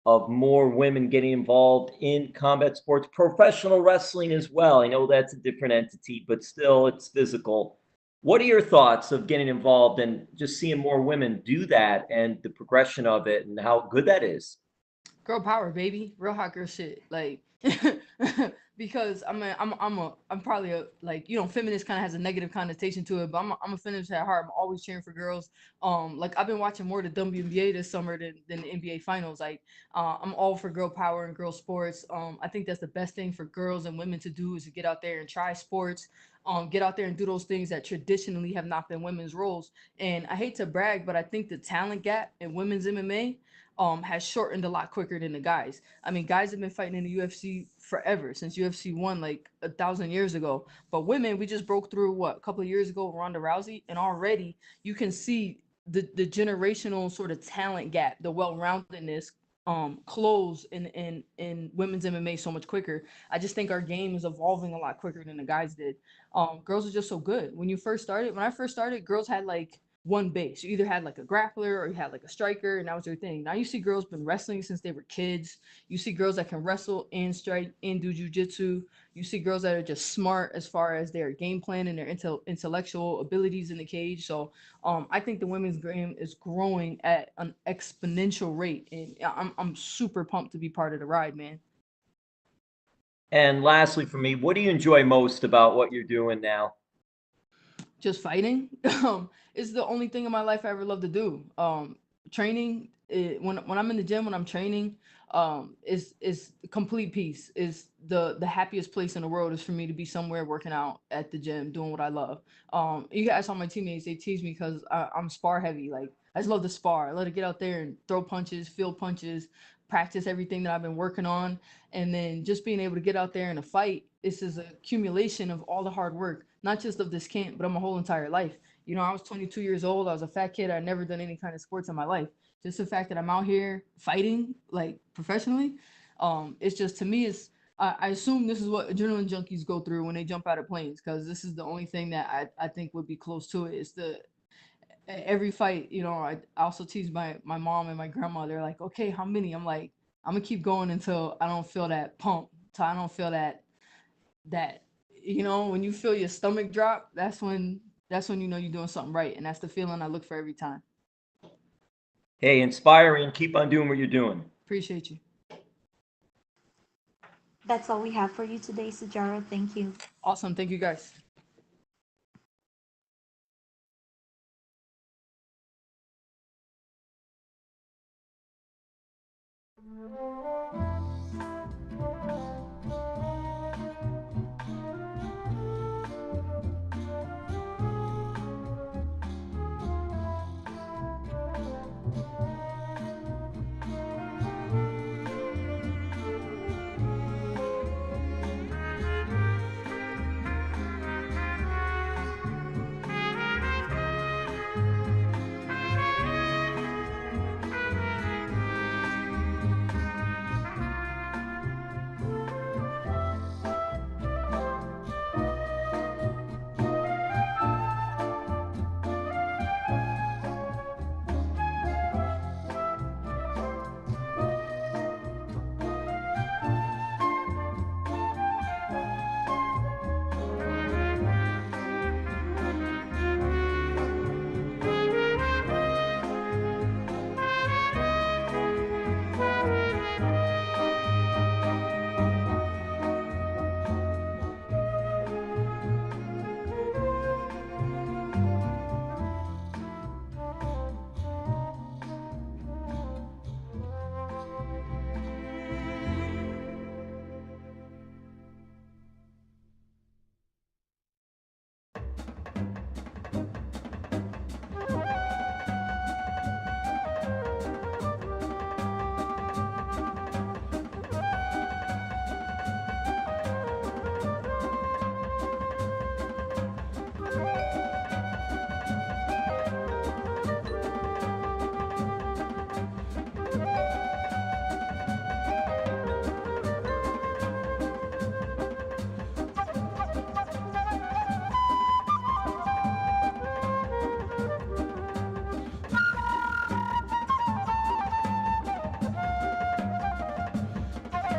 of more women getting involved in combat sports, professional wrestling as well. I know that's a different entity, but still it's physical. What are your thoughts of getting involved and just seeing more women do that and the progression of it and how good that is? Girl power, baby. Real hot girl shit. Like because I'm probably a, like, you know, feminist kind of has a negative connotation to it, but I'm a feminist at heart. I'm always cheering for girls. Like I've been watching more the WNBA this summer than the NBA finals. Like I'm all for girl power and girl sports. I think that's the best thing for girls and women to do is to get out there and try sports. Get out there and do those things that traditionally have not been women's roles. And I hate to brag, but I think the talent gap in women's MMA has shortened a lot quicker than the guys. I mean, guys have been fighting in the UFC forever since UFC won like 1,000 years ago. But women, we just broke through what a couple of years ago with Ronda Rousey, and already you can see the generational sort of talent gap, the well-roundedness close in women's MMA so much quicker. I just think our game is evolving a lot quicker than the guys did. Girls are just so good. When I first started, girls had like one base. You either had like a grappler or you had like a striker, and that was their thing. Now you see girls been wrestling since they were kids. You see girls that can wrestle and strike and do jujitsu. You see girls that are just smart as far as their game plan and their intellectual abilities in the cage. So I think the women's game is growing at an exponential rate, and I'm super pumped to be part of the ride, man. And lastly, for me, what do you enjoy most about what you're doing now? Just fighting is the only thing in my life I ever love to do. Training, when I'm in the gym, when I'm training, is complete peace. Is the happiest place in the world is for me to be somewhere working out at the gym, doing what I love. You guys, all my teammates, they tease me because I'm spar heavy. Like I just love to spar. I love to get out there and throw punches, feel punches, practice everything that I've been working on, and then just being able to get out there in a fight. This is an accumulation of all the hard work, not just of this camp, but of my whole entire life. You know, I was 22 years old. I was a fat kid. I'd never done any kind of sports in my life. Just the fact that I'm out here fighting like professionally, it's just to me, I assume this is what adrenaline junkies go through when they jump out of planes, because this is the only thing that I think would be close to it. It's the every fight, you know. I also tease my mom and my grandma. They're like, okay, how many? I'm like, I'm gonna keep going until I don't feel that pump, till I don't feel that you know, when you feel your stomach drop, that's when you know you're doing something right, and that's the feeling I look for every time. Hey, inspiring. Keep on doing what you're doing. Appreciate you. That's all we have for you today, Sajara. Thank you. Awesome. Thank you, guys.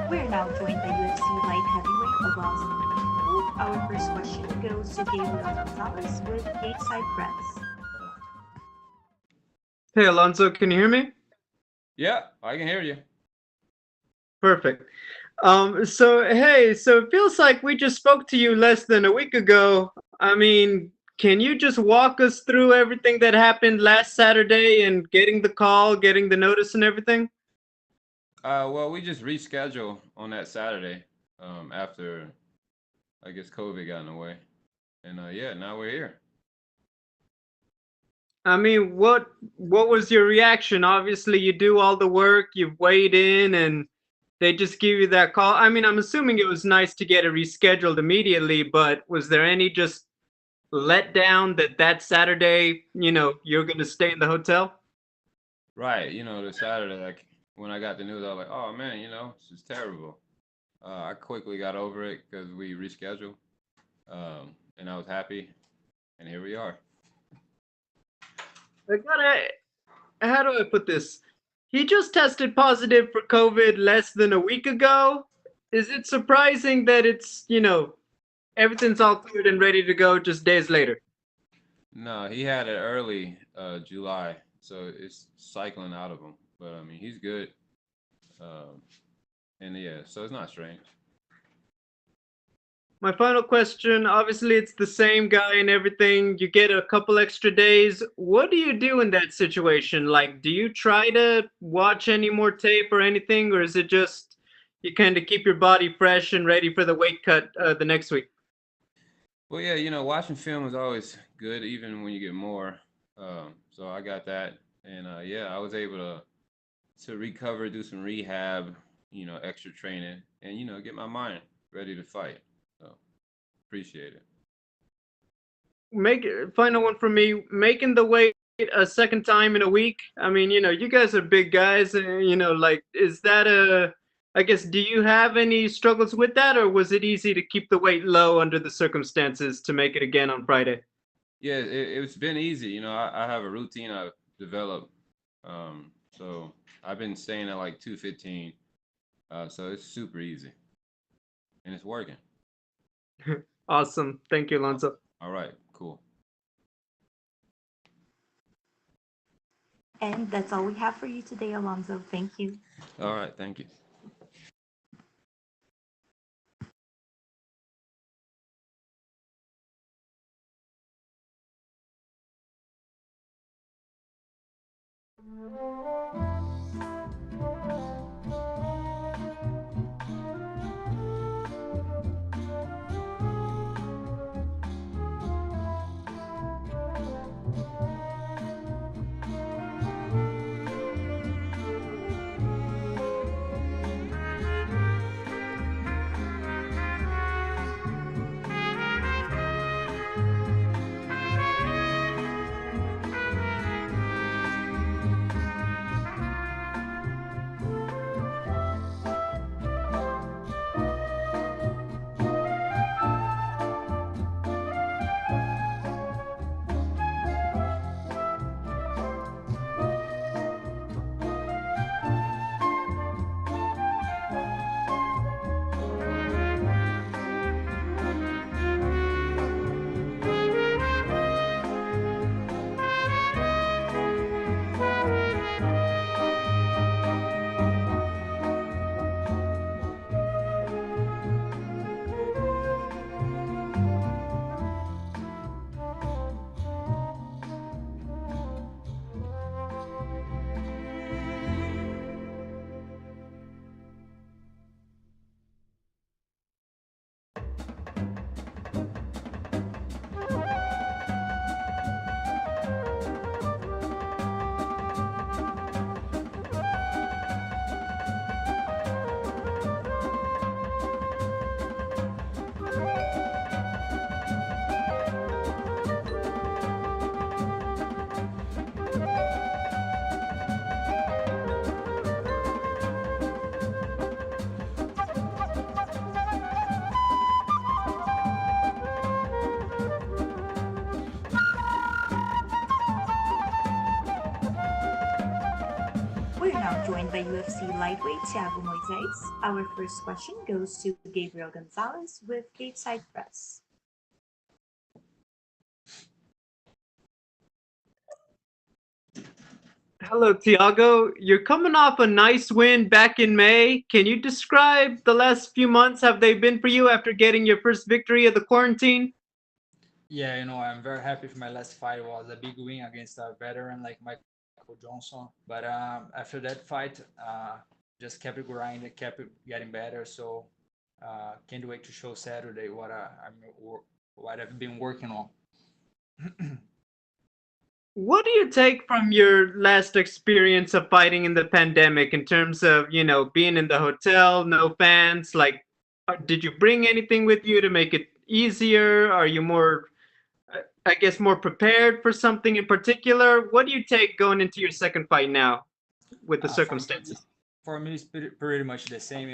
We're now joined by UFC light heavyweight Augusto Sakai. Our first question goes to Gabriel Gonzalez with Gateside Press. Hey, Alonso, can you hear me? Yeah, I can hear you. Perfect. So hey, so it feels like we just spoke to you less than a week ago. I mean, can you just walk us through everything that happened last Saturday and getting the call, getting the notice and everything? Well, we just rescheduled on that Saturday after, I guess, COVID got in the way. And yeah, now we're here. I mean, what was your reaction? Obviously, you do all the work, you've weighed in, and they just give you that call. I mean, I'm assuming it was nice to get it rescheduled immediately, but was there any just letdown that Saturday, you're going to stay in the hotel? Right. The Saturday, like when I got the news, I was like, oh man, this is terrible. I quickly got over it because we rescheduled, and I was happy, and here we are. How do I put this? He just tested positive for COVID less than a week ago. Is it surprising that it's, everything's all cleared and ready to go just days later? No, he had it early July, so it's cycling out of him. But I mean, he's good, and yeah, so it's not strange. My final question, obviously it's the same guy and everything. You get a couple extra days. What do you do in that situation? Like, do you try to watch any more tape or anything, or is it just you kind of keep your body fresh and ready for the weight cut the next week? Well, yeah, watching film is always good, even when you get more. So I got that, and yeah, I was able to recover, do some rehab, extra training, and get my mind ready to fight. So appreciate it. Final one from me. Making the weight a second time in a week. I mean, you guys are big guys. Like, is that I guess, do you have any struggles with that, or was it easy to keep the weight low under the circumstances to make it again on Friday? Yeah, it's been easy. I have a routine I've developed. So I've been staying at like 215. So it's super easy, and it's working. Awesome. Thank you, Alonso. All right, cool. And that's all we have for you today, Alonso. Thank you. All right, thank you. We're now joined by UFC lightweight Thiago Moises. Our first question goes to Gabriel Gonzalez with Gateside Press. Hello, Tiago. You're coming off a nice win back in May. Can you describe the last few months? Have they been for you after getting your first victory of the quarantine? Yeah, I'm very happy for my last fight. It was a big win against a veteran like Michael Johnson. But after that fight, just kept it grinding, kept it getting better. So can't wait to show Saturday what I've been working on. What do you take from your last experience of fighting in the pandemic in terms of, being in the hotel, no fans? Like, did you bring anything with you to make it easier? Are you more, I guess, more prepared for something in particular? What do you take going into your second fight now with the circumstances? For me, it's pretty much the same.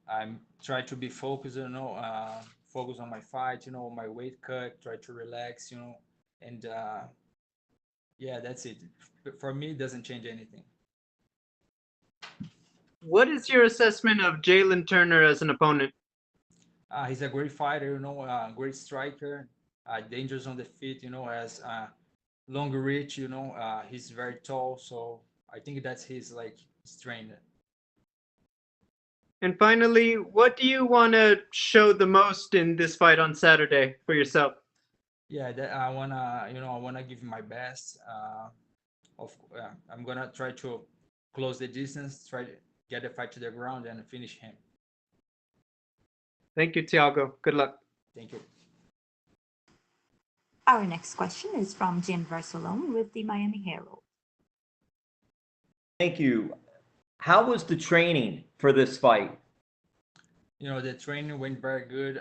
I'm trying to be focused. Focus on my fight. My weight cut. Try to relax. And yeah, that's it. For me, it doesn't change anything. What is your assessment of Jalen Turner as an opponent? He's a great fighter, great striker, dangerous on the feet, has long reach, he's very tall. So I think that's his strength. And finally, what do you want to show the most in this fight on Saturday for yourself? Yeah, that I wanna give my best. I'm gonna try to close the distance, try to get the fight to the ground and finish him. Thank you, Tiago. Good luck. Thank you. Our next question is from Jim Barcelone with the Miami Herald. Thank you. How was the training for this fight? The training went very good.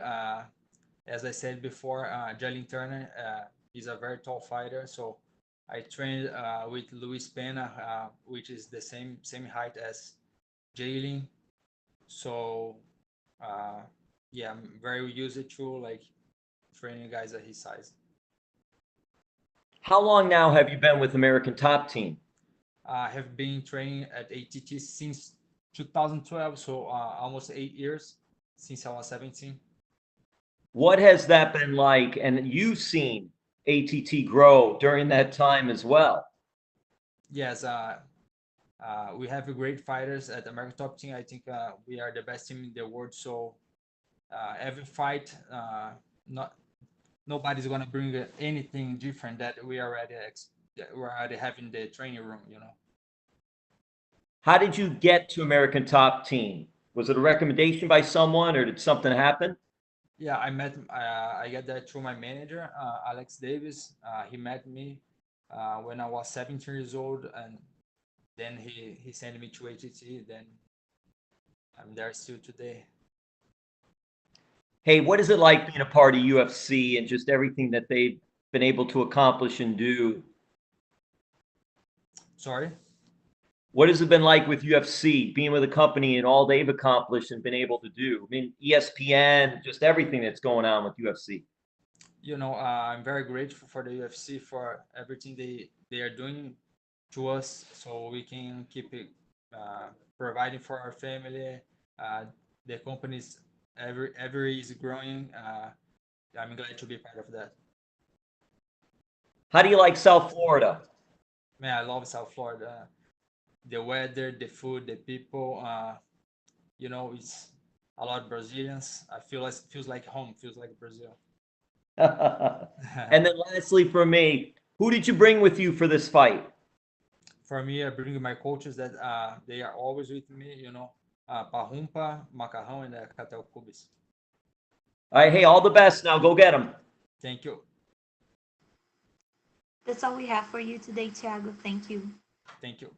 As I said before, Jalen Turner is a very tall fighter. So I trained with Luis Pena, which is the same height as Jalen. So yeah, I'm very used to training guys at his size. How long now have you been with American Top Team? I have been training at ATT since 2012, so almost 8 years, since I was 17. What has that been like? And you've seen ATT grow during that time as well. Yes, we have great fighters at American Top Team. I think we are the best team in the world. So every fight, nobody's gonna bring anything different that we already have in the training room. How did you get to American Top Team? Was it a recommendation by someone, or did something happen? Yeah, I got that through my manager, Alex Davis. He met me when I was 17 years old, and then he sent me to ATT. Then I'm there still today. Hey, what is it like being a part of UFC and just everything that they've been able to accomplish and do? Sorry? What has it been like with UFC, being with a company and all they've accomplished and been able to do? I mean, ESPN, just everything that's going on with UFC. I'm very grateful for the UFC for everything they are doing to us, so we can keep it providing for our family. The company's every is growing. I'm glad to be part of that. How do you like South Florida? Man, I love South Florida. The weather, the food, the people. It's a lot of Brazilians. I feel like feels like home. Feels like Brazil. And then lastly, for me, who did you bring with you for this fight? For me, I bring my coaches that they are always with me. Parrumpa, Macarrão, and Catel Cubis. All right, hey, all the best. Now go get them. Thank you. That's all we have for you today, Thiago. Thank you. Thank you.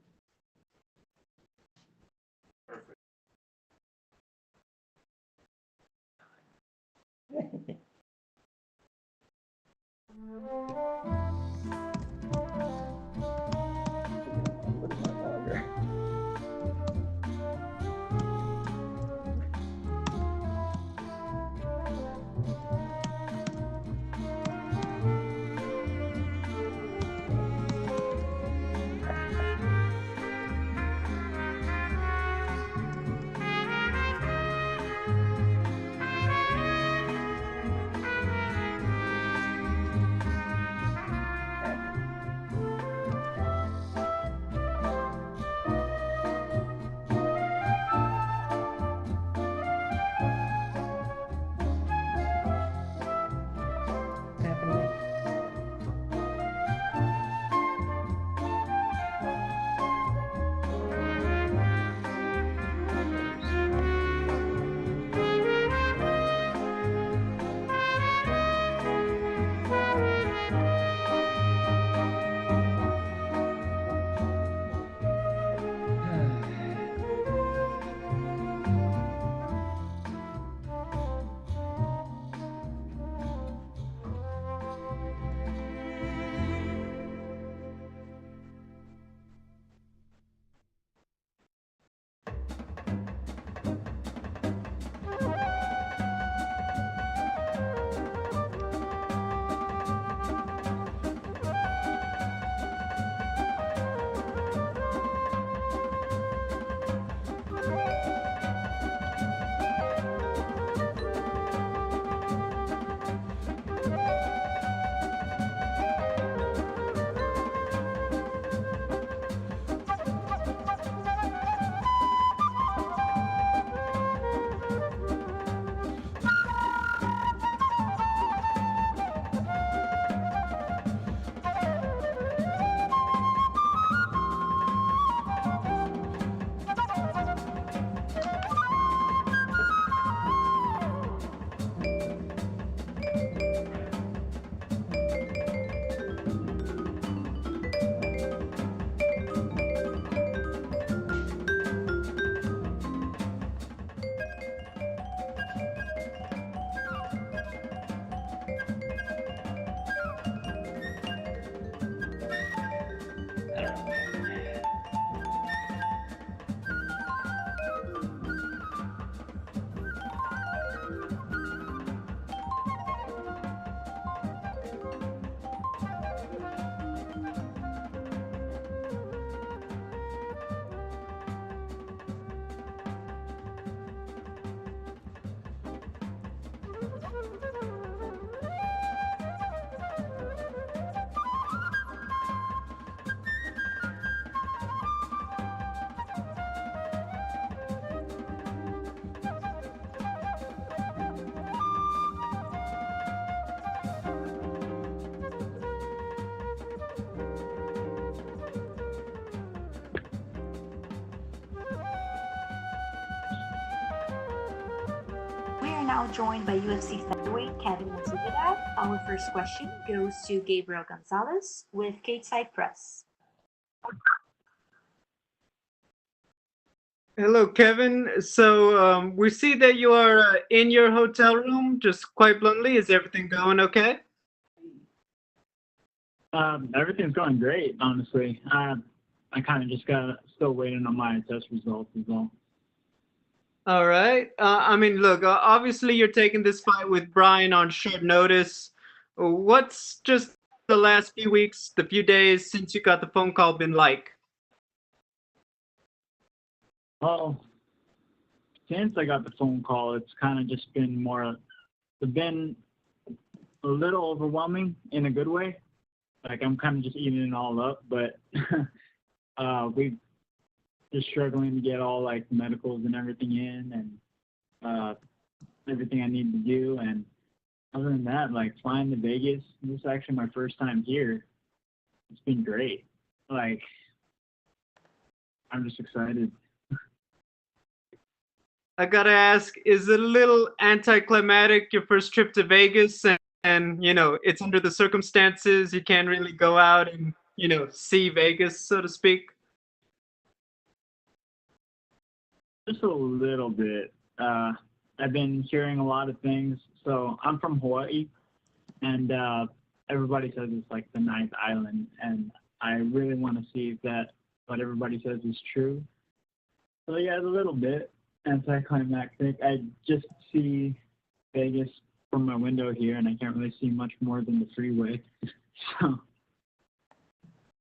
now joined by UFC featherweight Kevin Natividad. Our first question goes to Gabriel Gonzalez with Cage Side Press. Hello, Kevin. So we see that you are in your hotel room. Just quite bluntly, is everything going okay? Everything's going great, honestly. I kind of just still waiting on my test results as well. All right. I mean, look, obviously you're taking this fight with Brian on short notice. What's just the last few weeks, the few days since you got the phone call been like? Well, since I got the phone call, it's kind of just been it's been a little overwhelming in a good way. Like, I'm kind of just eating it all up, but we've just struggling to get all like medicals and everything in and everything I need to do. And other than that, like flying to Vegas, this is actually my first time here. It's been great. Like, I'm just excited. I gotta ask, is it a little anticlimactic your first trip to Vegas and you know, it's under the circumstances, you can't really go out and, you know, see Vegas, so to speak? Just a little bit. I've been hearing a lot of things. So I'm from Hawaii, and everybody says it's like the ninth island, and I really want to see if what everybody says is true. So yeah, a little bit anticlimactic. I just see Vegas from my window here, and I can't really see much more than the freeway. So.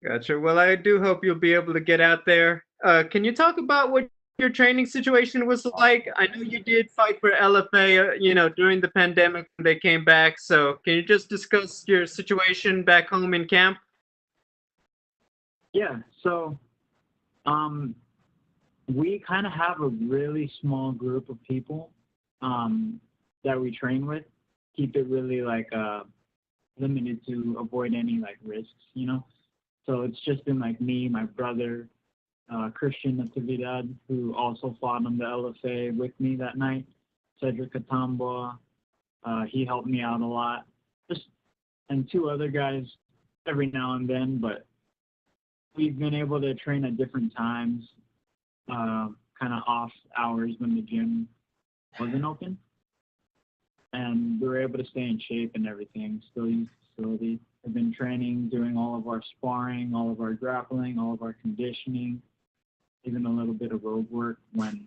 Gotcha. Well, I do hope you'll be able to get out there. Can you talk about what your training situation was like? I know you did fight for LFA, you know, during the pandemic when they came back. So can you just discuss your situation back home in camp? Yeah. So, we kind of have a really small group of people that we train with. Keep it really like limited to avoid any like risks, you know. So it's just been like me, my brother, Christian Natividad, who also fought on the LFA with me that night, Cedric Atamba, he helped me out a lot, and two other guys every now and then, but we've been able to train at different times, kind of off hours when the gym wasn't open, and we were able to stay in shape and everything, still use the facility. I've been training, doing all of our sparring, all of our grappling, all of our conditioning, even a little bit of road work when,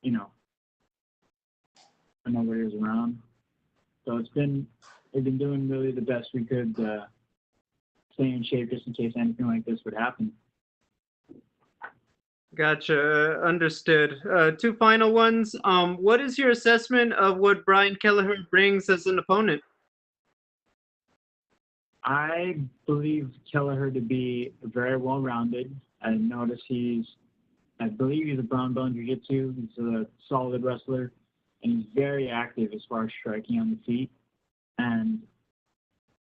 you know, when nobody was around. So we've been doing really the best we could to stay in shape just in case anything like this would happen. Gotcha. Understood. Two final ones. What is your assessment of what Brian Kelleher brings as an opponent? I believe Kelleher to be very well-rounded. I notice I believe he's a brown belt in jiu-jitsu. He's a solid wrestler, and he's very active as far as striking on the feet. And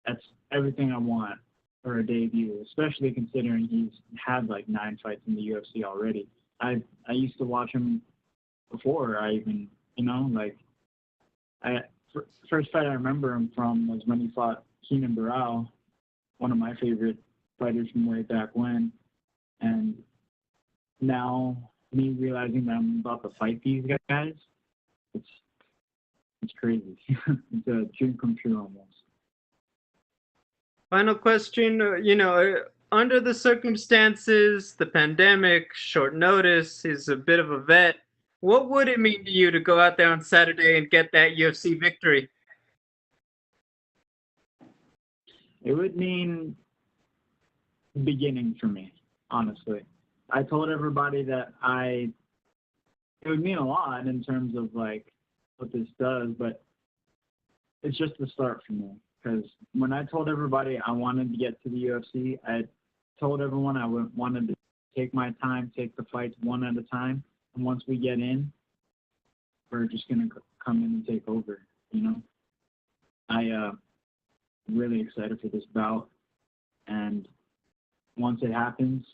that's everything I want for a debut, especially considering he's had like 9 fights in the UFC already. I used to watch him before I even, you know, like first fight I remember him from was when he fought Keenan Barao, one of my favorite fighters from way back when. And now me realizing that I'm about to fight these guys, it's crazy. It's a dream come true almost. Final question, you know, under the circumstances, the pandemic, short notice, he's a bit of a vet. What would it mean to you to go out there on Saturday and get that UFC victory? It would mean the beginning for me, honestly. I told everybody that it would mean a lot in terms of like what this does, but it's just the start for me. Because when I told everybody I wanted to get to the UFC, I told everyone I wanted to take my time, take the fights one at a time. And once we get in, we're just going to come in and take over, you know? I'm really excited for this bout. And once it happens,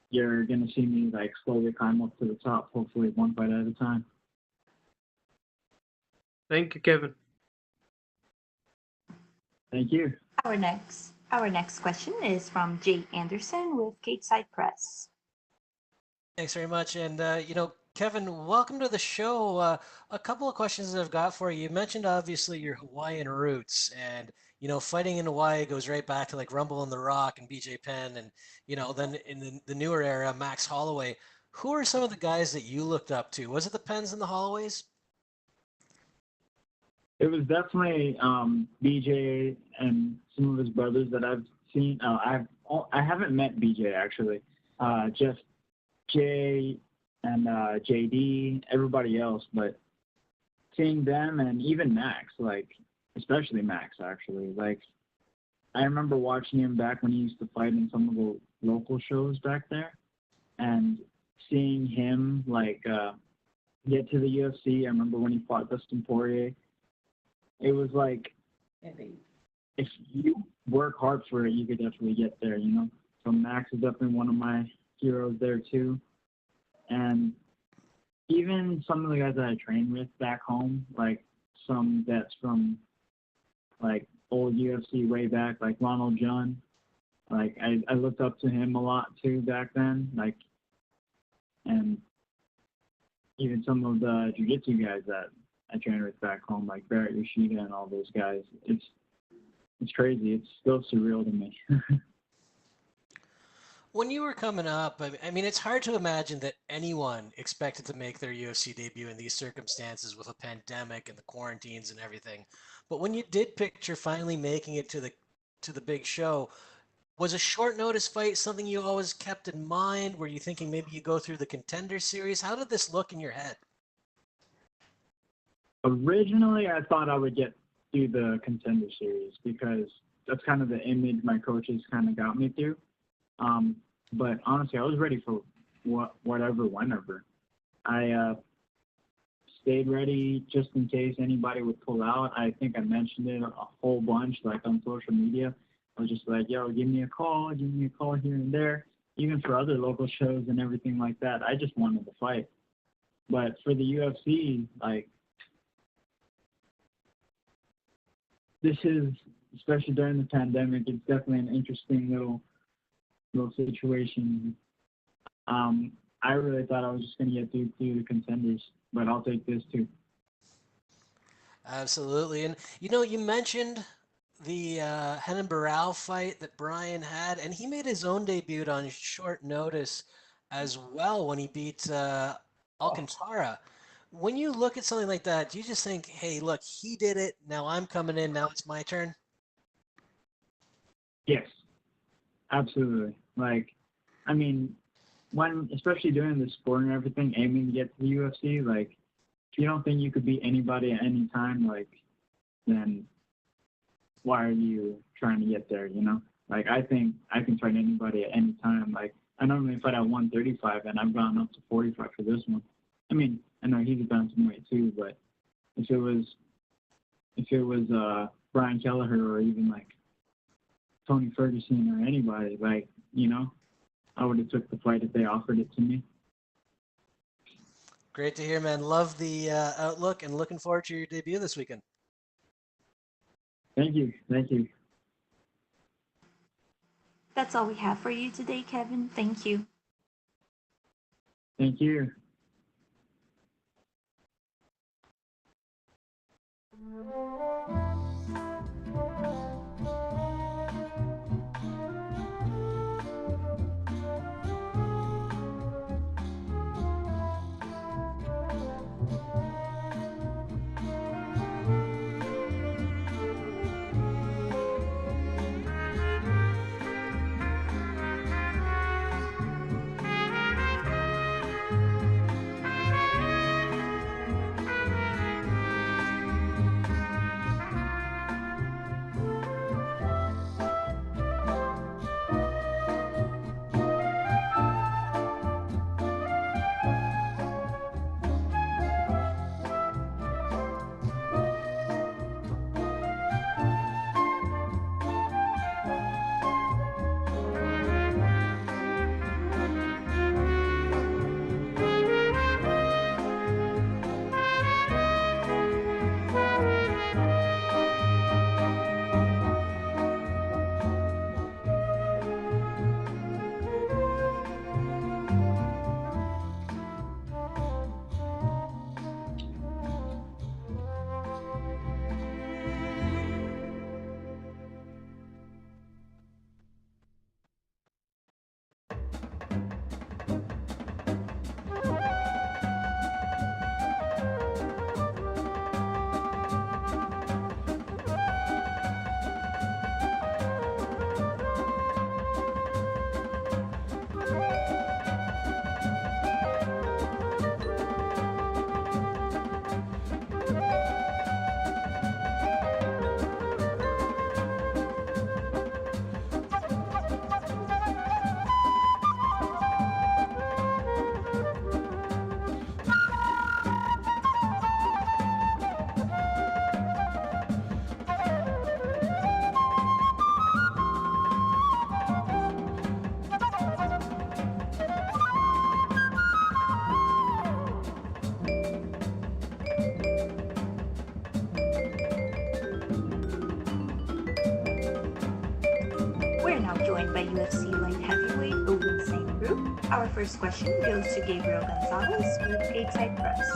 you're going to see me like slowly climb up to the top, hopefully one fight at a time. Thank you, Kevin. Thank you. Our next question is from Jay Anderson with Stateside Press. Thanks very much. And, Kevin, welcome to the show. A couple of questions that I've got for you. You mentioned obviously your Hawaiian roots, and, fighting in Hawaii goes right back to like Rumble in the Rock and BJ Penn, and, then in the newer era, Max Holloway. Who are some of the guys that you looked up to? Was it the Penns and the Holloways? It was definitely BJ and some of his brothers that I've seen. I haven't met BJ actually. Just Jay and JD, everybody else, but seeing them and even Max, like especially Max actually, like I remember watching him back when he used to fight in some of the local shows back there, and seeing him like get to the UFC. I remember when he fought Dustin Poirier. It was like if you work hard for it, you could definitely get there, So Max is definitely one of my heroes there too. And even some of the guys that I trained with back home, like some vets from like old UFC way back, like Ronald John. Like I looked up to him a lot too back then. Like, and even some of the jiu-jitsu guys that I trained with back home, like Barrett Yoshida and all those guys. It's crazy. It's still surreal to me. When you were coming up, I mean, it's hard to imagine that anyone expected to make their UFC debut in these circumstances with a pandemic and the quarantines and everything. But when you did picture finally making it to the big show, was a short notice fight something you always kept in mind? Were you thinking maybe you go through the Contender Series? How did this look in your head? Originally, I thought I would get through the Contender Series because that's kind of the image my coaches kind of got me through. But honestly, I was ready for whatever, whenever. I stayed ready just in case anybody would pull out. I think I mentioned it a whole bunch, like on social media. I was just like, yo, give me a call here and there. Even for other local shows and everything like that, I just wanted to fight. But for the UFC, like, this is, especially during the pandemic, it's definitely an interesting little situation. I really thought I was just going to get through the Contenders, but I'll take this too. Absolutely. And, you mentioned the Renan Barão fight that Brian had, and he made his own debut on short notice as well when he beat Alcantara. When you look at something like that, do you just think, hey, look, he did it, now I'm coming in, now it's my turn? Yes, absolutely. Like, I mean, when, especially doing the sport and everything, aiming to get to the UFC, like, if you don't think you could beat anybody at any time, like, then why are you trying to get there, Like, I think I can fight anybody at any time. Like, I normally fight at 135, and I've gone up to 45 for this one. I mean, I know he's a bantamweight too, but if it was Brian Kelleher or even like Tony Ferguson or anybody, like, I would have took the fight if they offered it to me. Great to hear, man. Love the outlook and looking forward to your debut this weekend. Thank you. That's all we have for you today, Kevin. Thank you. Thank you. joined by UFC light heavyweight Ogun St. Group. Our first question goes to Gabriel Gonzalez with A-Type Press.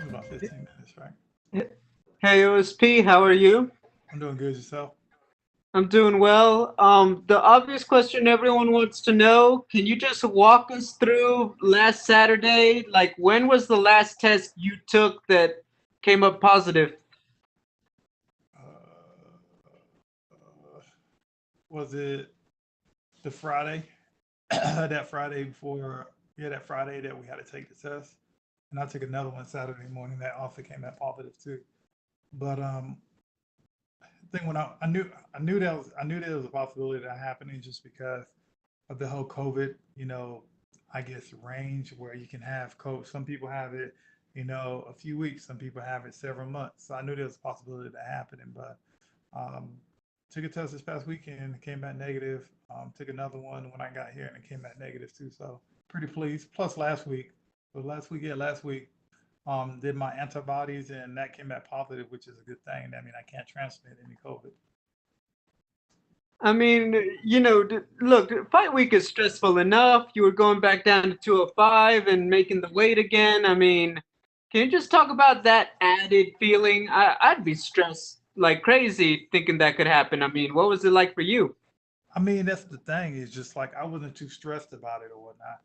About 15 minutes, right? Hey OSP, how are you? I'm doing good. Yourself? I'm doing well. The obvious question everyone wants to know, can you just walk us through last Saturday? Like, when was the last test you took that came up positive? Was it the Friday? That Friday before, yeah, that Friday that we had to take the test. And I took another one Saturday morning that also came out positive too. But I think when I knew there was a possibility of that happening just because of the whole COVID, I guess range where you can have COVID. Some people have it, a few weeks. Some people have it several months. So I knew there was a possibility of that happening. But um, took a test this past weekend, came back negative. Took another one when I got here and it came back negative too. So pretty pleased. Plus last week, did my antibodies and that came back positive, which is a good thing. I mean, I can't transmit any COVID. I mean, look, fight week is stressful enough. You were going back down to 205 and making the weight again. I mean, can you just talk about that added feeling? I'd be stressed like crazy thinking that could happen. I mean, what was it like for you? I mean, that's the thing. Is just like I wasn't too stressed about it or whatnot.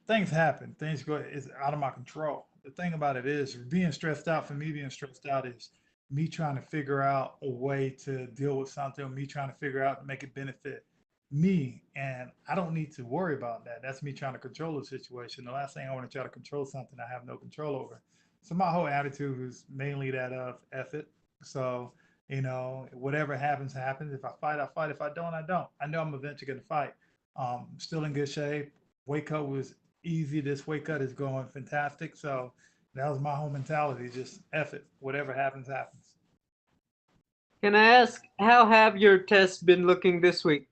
Things happen. Things go. It's out of my control. The thing about it is, being stressed out. For me, being stressed out is me trying to figure out a way to deal with something. Me trying to figure out to make it benefit me, and I don't need to worry about that. That's me trying to control the situation. The last thing I want to try to control something I have no control over. So my whole attitude is mainly that of effort. So whatever happens, happens. If I fight, I fight. If I don't, I don't. I know I'm eventually going to fight. Still in good shape. Weight cut was easy. This weight cut is going fantastic. So that was my whole mentality. Just effort. Whatever happens, happens. Can I ask, how have your tests been looking this week?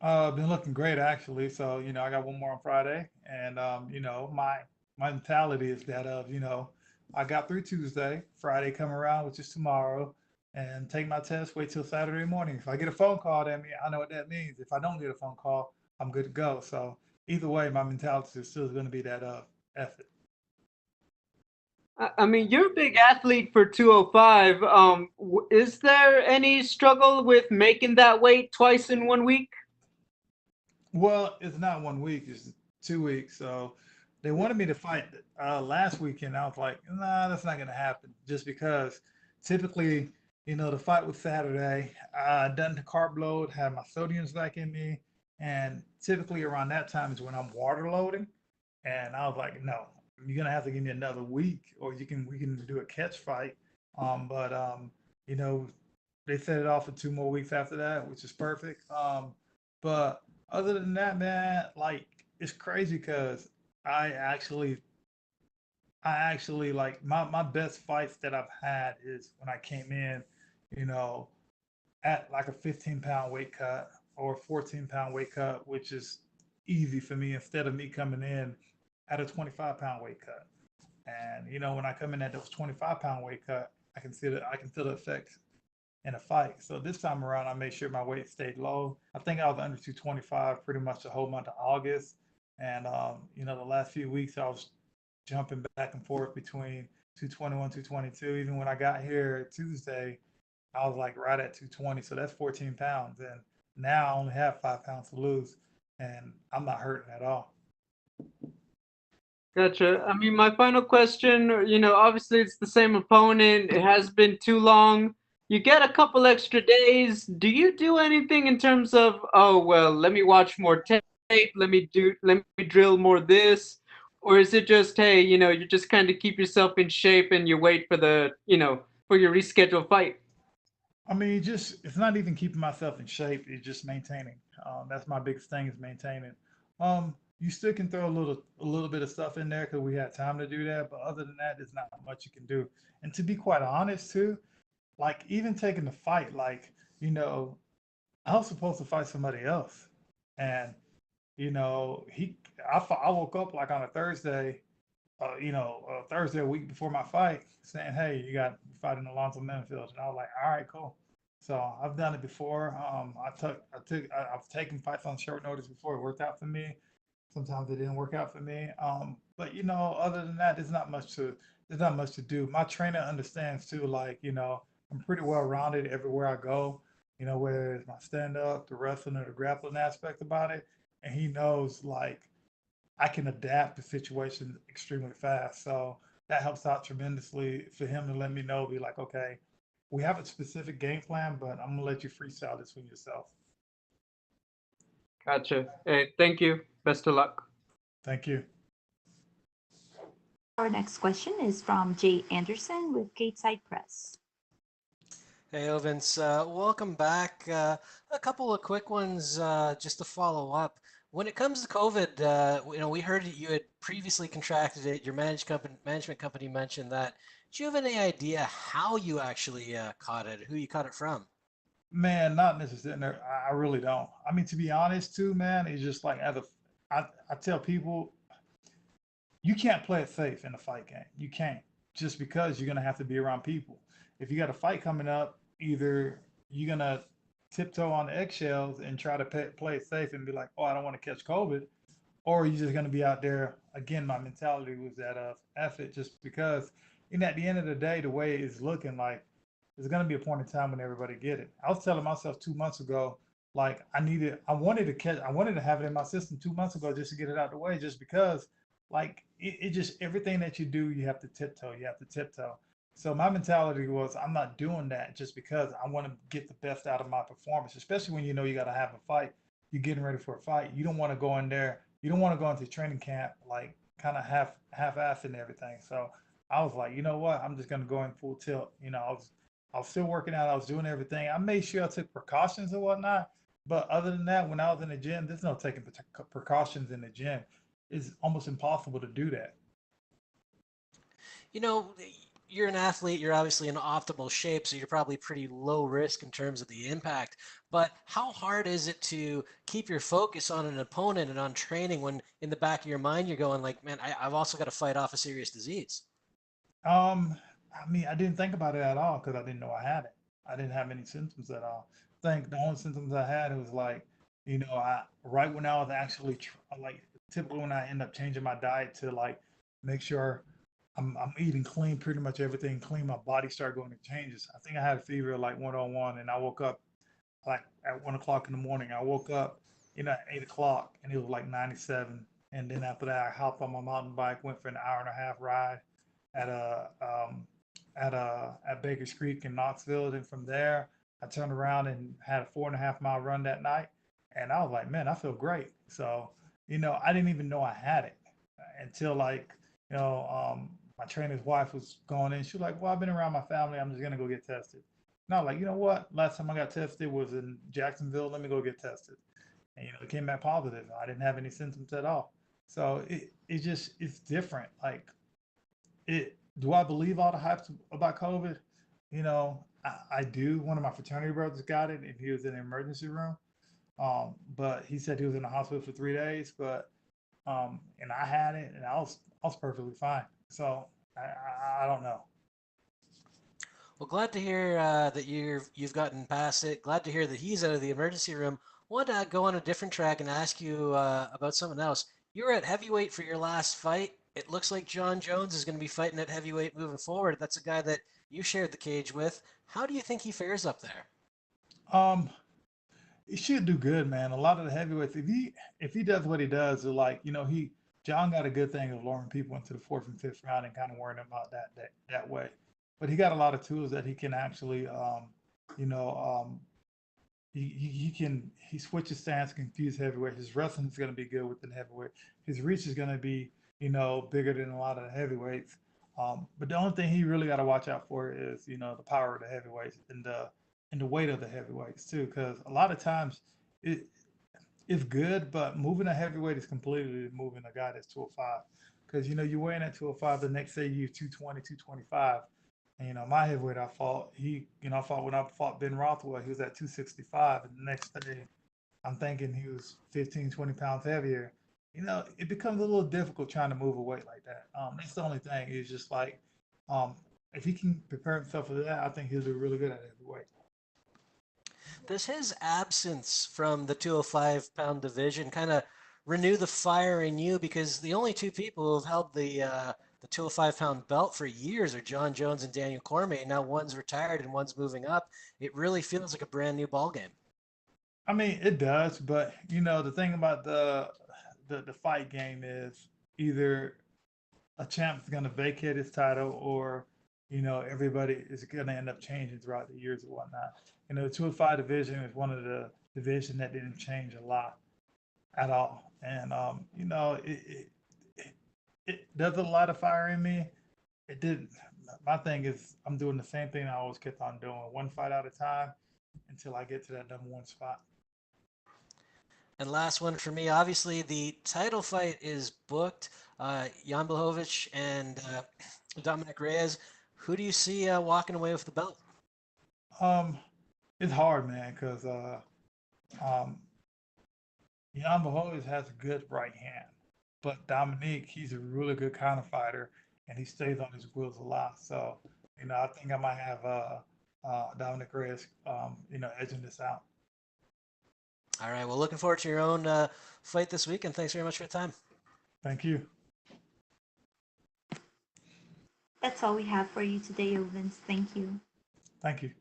Been looking great actually. So I got one more on Friday, and my mentality is that of I got through Tuesday, Friday come around, which is tomorrow, and take my test. Wait till Saturday morning. If I get a phone call, that mean I know what that means. If I don't get a phone call, I'm good to go. So either way, my mentality is still going to be that of effort. I mean, you're a big athlete for 205. Is there any struggle with making that weight twice in 1 week? Well, it's not 1 week, it's 2 weeks. So they wanted me to fight last weekend. I was like, nah, that's not going to happen just because typically, the fight was Saturday. I done the carb load, had my sodiums back in me. And typically around that time is when I'm water loading. And I was like, no, you're going to have to give me another week or we can do a catch fight. But, you know, they set it off for 2 more weeks after that, which is perfect. But other than that, man, like it's crazy because I actually, like my best fights that I've had is when I came in, you know, at like a 15-pound weight cut or a 14-pound weight cut, which is easy for me instead of me coming in at a 25-pound weight cut. And when I come in at those 25-pound weight cut, I can feel the effects in a fight. So this time around, I made sure my weight stayed low. I think I was under 225 pretty much the whole month of August. And, the last few weeks, I was jumping back and forth between 221, 222. Even when I got here Tuesday, I was like right at 220. So that's 14 pounds. And now I only have 5 pounds to lose. And I'm not hurting at all. Gotcha. I mean, my final question, obviously it's the same opponent. It has been too long. You get a couple extra days. Do you do anything in terms of, oh, well, let me watch more tape, let me drill more this? Or is it just, hey, you just kind of keep yourself in shape and you wait for for your rescheduled fight? I mean, it's not even keeping myself in shape. It's just maintaining. That's my biggest thing is maintaining. You still can throw a little bit of stuff in there because we had time to do that. But other than that, there's not much you can do. And to be quite honest, too, like even taking the fight, like I was supposed to fight somebody else, and I woke up like on a Thursday, Thursday a week before my fight, saying, "Hey, you got fighting Alonzo Menifield," and I was like, "All right, cool." So I've done it before. I've taken fights on short notice before. It worked out for me. Sometimes it didn't work out for me. But other than that, there's not much to do. My trainer understands too. Like, I'm pretty well rounded everywhere I go. Whether it's my stand up, the wrestling, or the grappling aspect about it, and he knows like I can adapt to situations extremely fast. So that helps out tremendously for him to let me know, be like, okay, we have a specific game plan, but I'm gonna let you freestyle this one yourself. Gotcha. Hey, thank you. Best of luck. Thank you. Our next question is from Jay Anderson with Gateside Press. Hey, Ovens, welcome back. A couple of quick ones just to follow up. When it comes to COVID, we heard that you had previously contracted it. Your management company mentioned that. Do you have any idea how you actually caught it, who you caught it from? Man, not necessarily. I really don't. I mean, to be honest, too, man, it's just like I tell people, you can't play it safe in a fight game. You can't, just because you're gonna have to be around people. If you got a fight coming up, either you're gonna tiptoe on the eggshells and try to play it safe and be like, oh, I don't want to catch COVID, or you're just gonna be out there. Again, my mentality was that of F it, just because. And at the end of the day, the way it's looking like, there's gonna be a point in time when everybody get it. I was telling myself 2 months ago, like I wanted to have it in my system 2 months ago just to get it out of the way, just because, like it just everything that you do, you have to tiptoe. You have to tiptoe. So my mentality was, I'm not doing that just because I want to get the best out of my performance, especially when you got to have a fight. You're getting ready for a fight. You don't want to go in there. You don't want to go into training camp like kind of half-assed and everything. So I was like, you know what? I'm just gonna go in full tilt. I was still working out. I was doing everything. I made sure I took precautions and whatnot. But other than that, when I was in the gym, there's no taking precautions in the gym. It's almost impossible to do that. You know, you're an athlete, you're obviously in optimal shape, so you're probably pretty low risk in terms of the impact. But how hard is it to keep your focus on an opponent and on training when in the back of your mind you're going like, man, I've also got to fight off a serious disease? I mean, I didn't think about it at all because I didn't know I had it. I didn't have any symptoms at all. I think the only symptoms I had was like, I right when I was actually like typically when I end up changing my diet to like make sure I'm eating clean, pretty much everything clean. My body started going through changes. I think I had a fever like 101, and I woke up like at 1 o'clock in the morning. I woke up, at 8 o'clock, and it was like 97. And then after that, I hopped on my mountain bike, went for an hour and a half ride at at Baker's Creek in Knoxville. Then from there, I turned around and had a 4.5 mile run that night, and I was like, man, I feel great. So, I didn't even know I had it until like, my trainer's wife was going in. She was like, well, I've been around my family. I'm just gonna go get tested. And I was like, you know what? Last time I got tested was in Jacksonville. Let me go get tested. And it came back positive. I didn't have any symptoms at all. So it's different. Like do I believe all the hype about COVID? I do. One of my fraternity brothers got it, and he was in the emergency room. But he said he was in the hospital for 3 days. But and I had it, and I was perfectly fine. So I don't know. Well, glad to hear that you've gotten past it. Glad to hear that he's out of the emergency room. Want to go on a different track and ask you about something else. You were at heavyweight for your last fight. It looks like John Jones is going to be fighting at heavyweight moving forward. That's a guy that you shared the cage with. How do you think he fares up there? Um, he should do good, man. A lot of the heavyweights, if he does what he does, like John got a good thing of luring people into the fourth and fifth round and kind of wearing them out that way. But he got a lot of tools that he can actually, you know, he switches stance, confuse heavyweight. His wrestling is going to be good within heavyweight. His reach is going to be bigger than a lot of the heavyweights. But the only thing he really got to watch out for is the power of the heavyweights and the weight of the heavyweights too, because a lot of times it it's good, but moving a heavyweight is completely moving a guy that's 205. Because you weigh in at 205, the next day you 220, 225. And my heavyweight I fought, I fought when I fought Ben Rothwell, he was at 265, and the next day I'm thinking he was 15, 20 pounds heavier. It becomes a little difficult trying to move a weight like that. That's the only thing. Is just like, if he can prepare himself for that, I think he'll do really good at heavyweight. does his absence from the 205-pound division kind of renew the fire in you? Because the only two people who have held the 205-pound belt for years are John Jones and Daniel Cormier. Now one's retired and one's moving up. It really feels like a brand new ball game. I mean, it does, but you know, the thing about the fight game is either a champ is going to vacate his title, or you know, everybody is going to end up changing throughout the years and whatnot. You know, the 205 division is one of the division that didn't change a lot at all, and you know, it does a lot of fire in me. It didn't. My thing is, I'm doing the same thing I always kept on doing, one fight at a time until I get to that number one spot. And last one for me, obviously the title fight is booked. Jan Blachowicz and Dominic Reyes. Who do you see walking away with the belt? It's hard, man, because um, Jan Blachowicz has a good right hand, but Dominique, he's a really good counter fighter, and he stays on his wheels a lot. So, you know, I think I might have Dominic Reyes, you know, edging this out. All right. Well, looking forward to your own fight this week, and thanks very much for your time. Thank you. That's all we have for you today, Vince. Thank you. Thank you.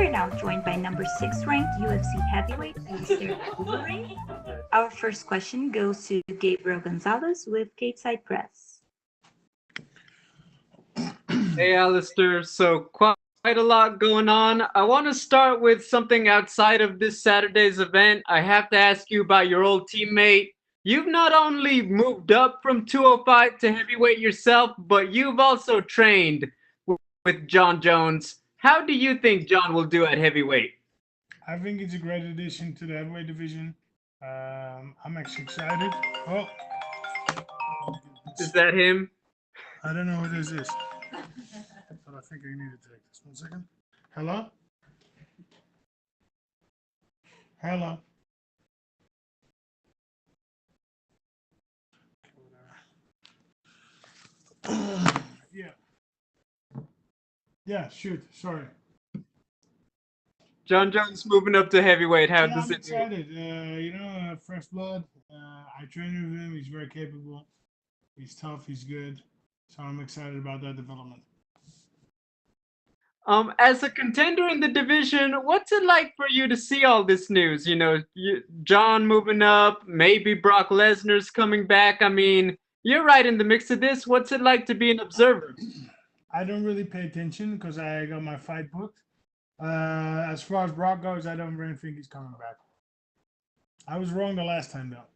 We're now joined by number 6 ranked UFC heavyweight Alistair Overeem. Our first question goes to Gabriel Gonzalez with Stateside Press. Hey, Alistair. So quite a lot going on. I want to start with something outside of this Saturday's event. I have to ask you about your old teammate. You've not only moved up from 205 to heavyweight yourself, but you've also trained with John Jones. How do you think John will do at heavyweight? I think it's a great addition to the heavyweight division. I'm actually excited. Oh, is that him? I don't know who this is, but I think I need to take this. 1 second. Hello? Hello? Yeah. Yeah, shoot. Sorry. John Jones moving up to heavyweight. How does I'm it do? excited. Fresh blood. I trained with him. He's very capable. He's tough. He's good. So I'm excited about that development. As a contender in the division, what's it like for you to see all this news? John moving up, maybe Brock Lesnar's coming back. I mean, you're right in the mix of this. What's it like to be an observer? I don't really pay attention because I got my fight booked. As far as Brock goes, I don't really think he's coming back. I was wrong the last time, though.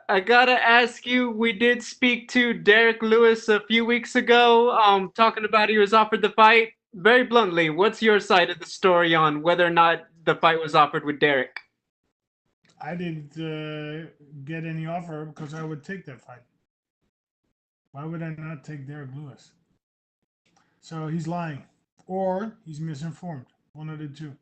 I gotta ask you, we did speak to Derek Lewis a few weeks ago, talking about he was offered the fight. Very bluntly, what's your side of the story on whether or not the fight was offered with Derek? I didn't get any offer because I would take that fight. Why would I not take Derek Lewis? So he's lying, or he's misinformed. One of the two.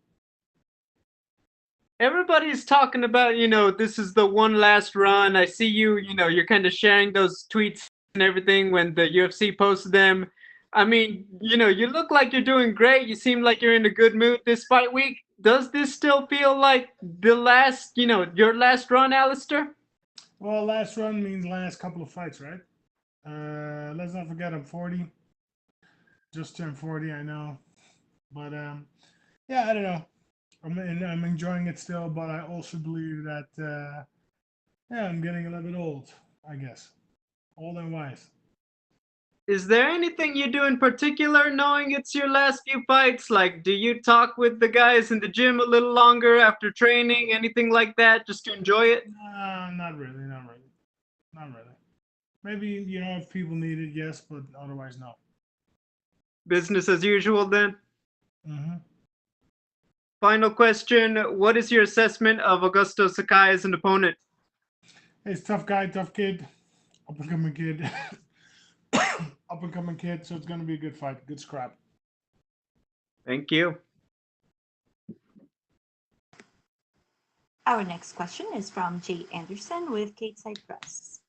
Everybody's talking about, this is the one last run. I see you're kind of sharing those tweets and everything when the UFC posts them. I mean, you look like you're doing great. You seem like you're in a good mood this fight week. Does this still feel like the last, your last run, Alistair? Well, last run means last couple of fights, right? Let's not forget I'm 40. Just turned 40, I know. But yeah, I don't know. I'm enjoying it still, but I also believe that I'm getting a little bit old, I guess. Old and wise. Is there anything you do in particular knowing it's your last few fights? Like, do you talk with the guys in the gym a little longer after training? Anything like that, just to enjoy it? Not really. Maybe, if people need it, yes, but otherwise, no. Business as usual, then? Mm-hmm. Final question. What is your assessment of Augusto Sakai as an opponent? He's a tough guy, tough kid, up-and-coming kid. Up-and-coming kid, so it's going to be a good fight, good scrap. Thank you. Our next question is from Jay Anderson with Stateside Press.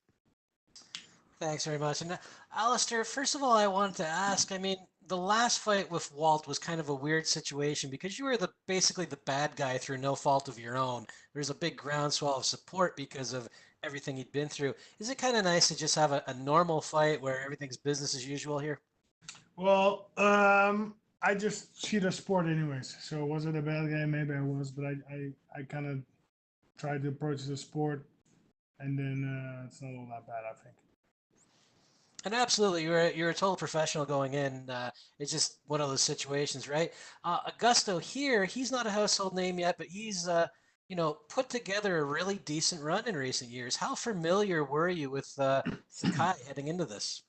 Thanks very much. And Alistair, first of all, I wanted to ask, the last fight with Walt was kind of a weird situation because you were basically the bad guy through no fault of your own. There's a big groundswell of support because of everything you'd been through. Is it kind of nice to just have a normal fight where everything's business as usual here? Well, I just see the sport anyways. So was it a bad guy? Maybe I was, but I kind of tried to approach the sport, and then it's not all that bad, I think. And absolutely, you're a total professional going in. It's just one of those situations, right? Augusto here, he's not a household name yet, but he's put together a really decent run in recent years. How familiar were you with Sakai heading into this?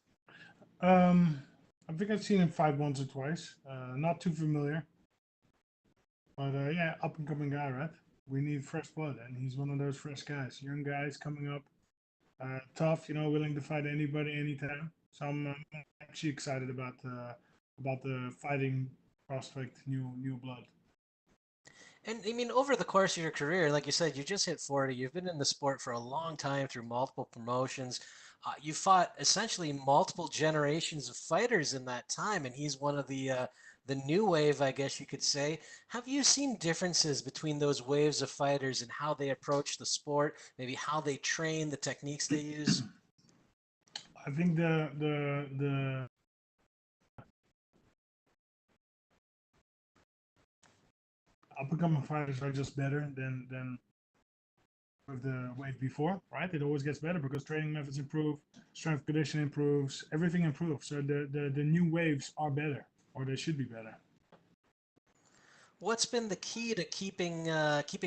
I think I've seen him fight once or twice. Not too familiar, but yeah, up and coming guy, right? We need fresh blood, and he's one of those fresh guys, young guys coming up. Tough, willing to fight anybody, anytime. So I'm actually excited about the fighting prospect, new blood. And over the course of your career, like you said, you just hit 40. You've been in the sport for a long time through multiple promotions. You fought essentially multiple generations of fighters in that time, and he's one of the new wave, I guess you could say. Have you seen differences between those waves of fighters and how they approach the sport, maybe how they train, the techniques they use? I think the up and coming fighters are just better than with the wave before, right? It always gets better because training methods improve, strength condition improves, everything improves. So the new waves are better, or they should be better. What's been the key to keeping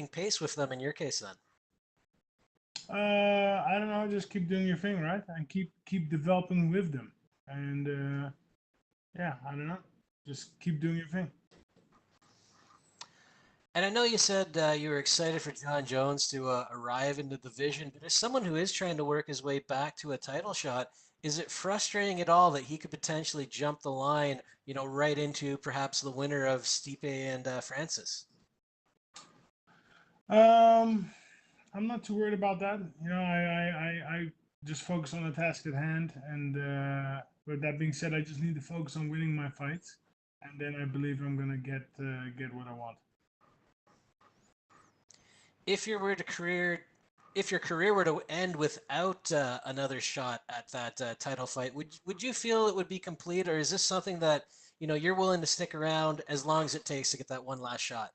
pace with them in your case then? I don't know. Just keep doing your thing, right? And keep developing with them. And yeah, I don't know. Just keep doing your thing. And I know you said you were excited for John Jones to arrive in the division, but as someone who is trying to work his way back to a title shot, is it frustrating at all that he could potentially jump the line, right into perhaps the winner of Stipe and Francis? I'm not too worried about that. I just focus on the task at hand, and with that being said, I just need to focus on winning my fights, and then I believe I'm gonna get what I want. If your career were to end without another shot at that title fight, would you feel it would be complete, or is this something that you're willing to stick around as long as it takes to get that one last shot?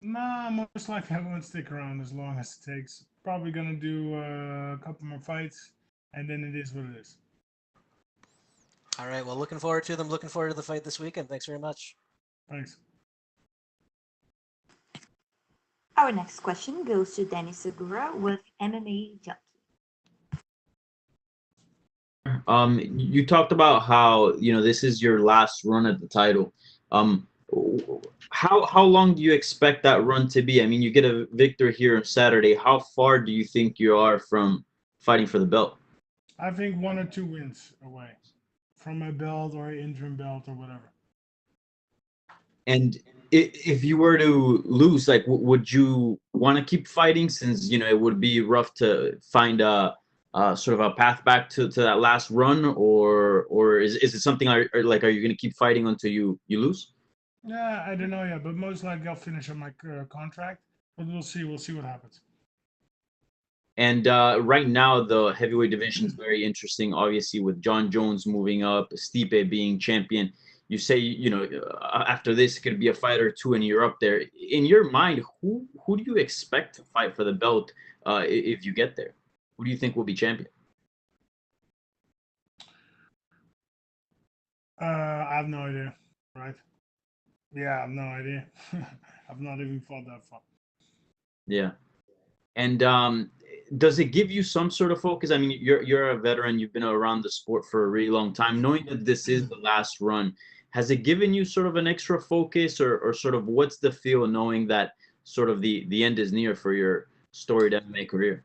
Nah, most likely I won't stick around as long as it takes. Probably gonna do a couple more fights, and then it is what it is. All right. Well, looking forward to them. Looking forward to the fight this weekend. Thanks very much. Thanks. Our next question goes to Dennis Segura with MMA Junkie. You talked about how this is your last run at the title. How long do you expect that run to be? I mean, you get a victory here on Saturday. How far do you think you are from fighting for the belt? I think 1 or 2 wins away from a belt or an interim belt or whatever. And if you were to lose, like, would you want to keep fighting since it would be rough to find a sort of a path back to that last run, or is it something are you going to keep fighting until you lose? Yeah, I don't know yet, but most likely I'll finish on my contract. But we'll see. We'll see what happens. And right now, the heavyweight division is very interesting. Obviously, with John Jones moving up, Stipe being champion. You say, after this, it could be a fight or two, and you're up there. In your mind, who do you expect to fight for the belt if you get there? Who do you think will be champion? I have no idea. Right? Yeah, I have no idea. I've not even thought that far. Yeah. And does it give you some sort of focus? I mean, you're a veteran. You've been around the sport for a really long time. Knowing that this is the last run, has it given you sort of an extra focus, or sort of what's the feel knowing that sort of the end is near for your storied MMA career?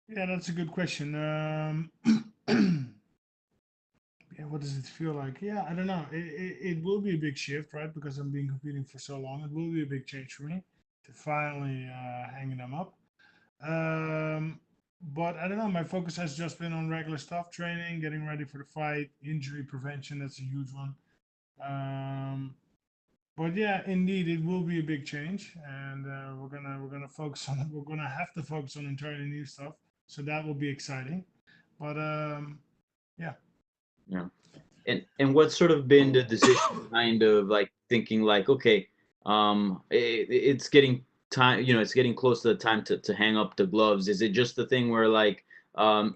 Yeah, that's a good question. Yeah, what does it feel like? Yeah, I don't know. It will be a big shift, right? Because I've been competing for so long. It will be a big change for me to finally hanging them up. But I don't know. My focus has just been on regular stuff, training, getting ready for the fight, injury prevention. That's a huge one. But yeah, indeed, it will be a big change, and we're gonna focus on. We're gonna have to focus on entirely new stuff. So that will be exciting. But yeah. Yeah. And what's sort of been the decision kind of like thinking like, okay, it's getting time, it's getting close to the time to hang up the gloves. Is it just the thing where like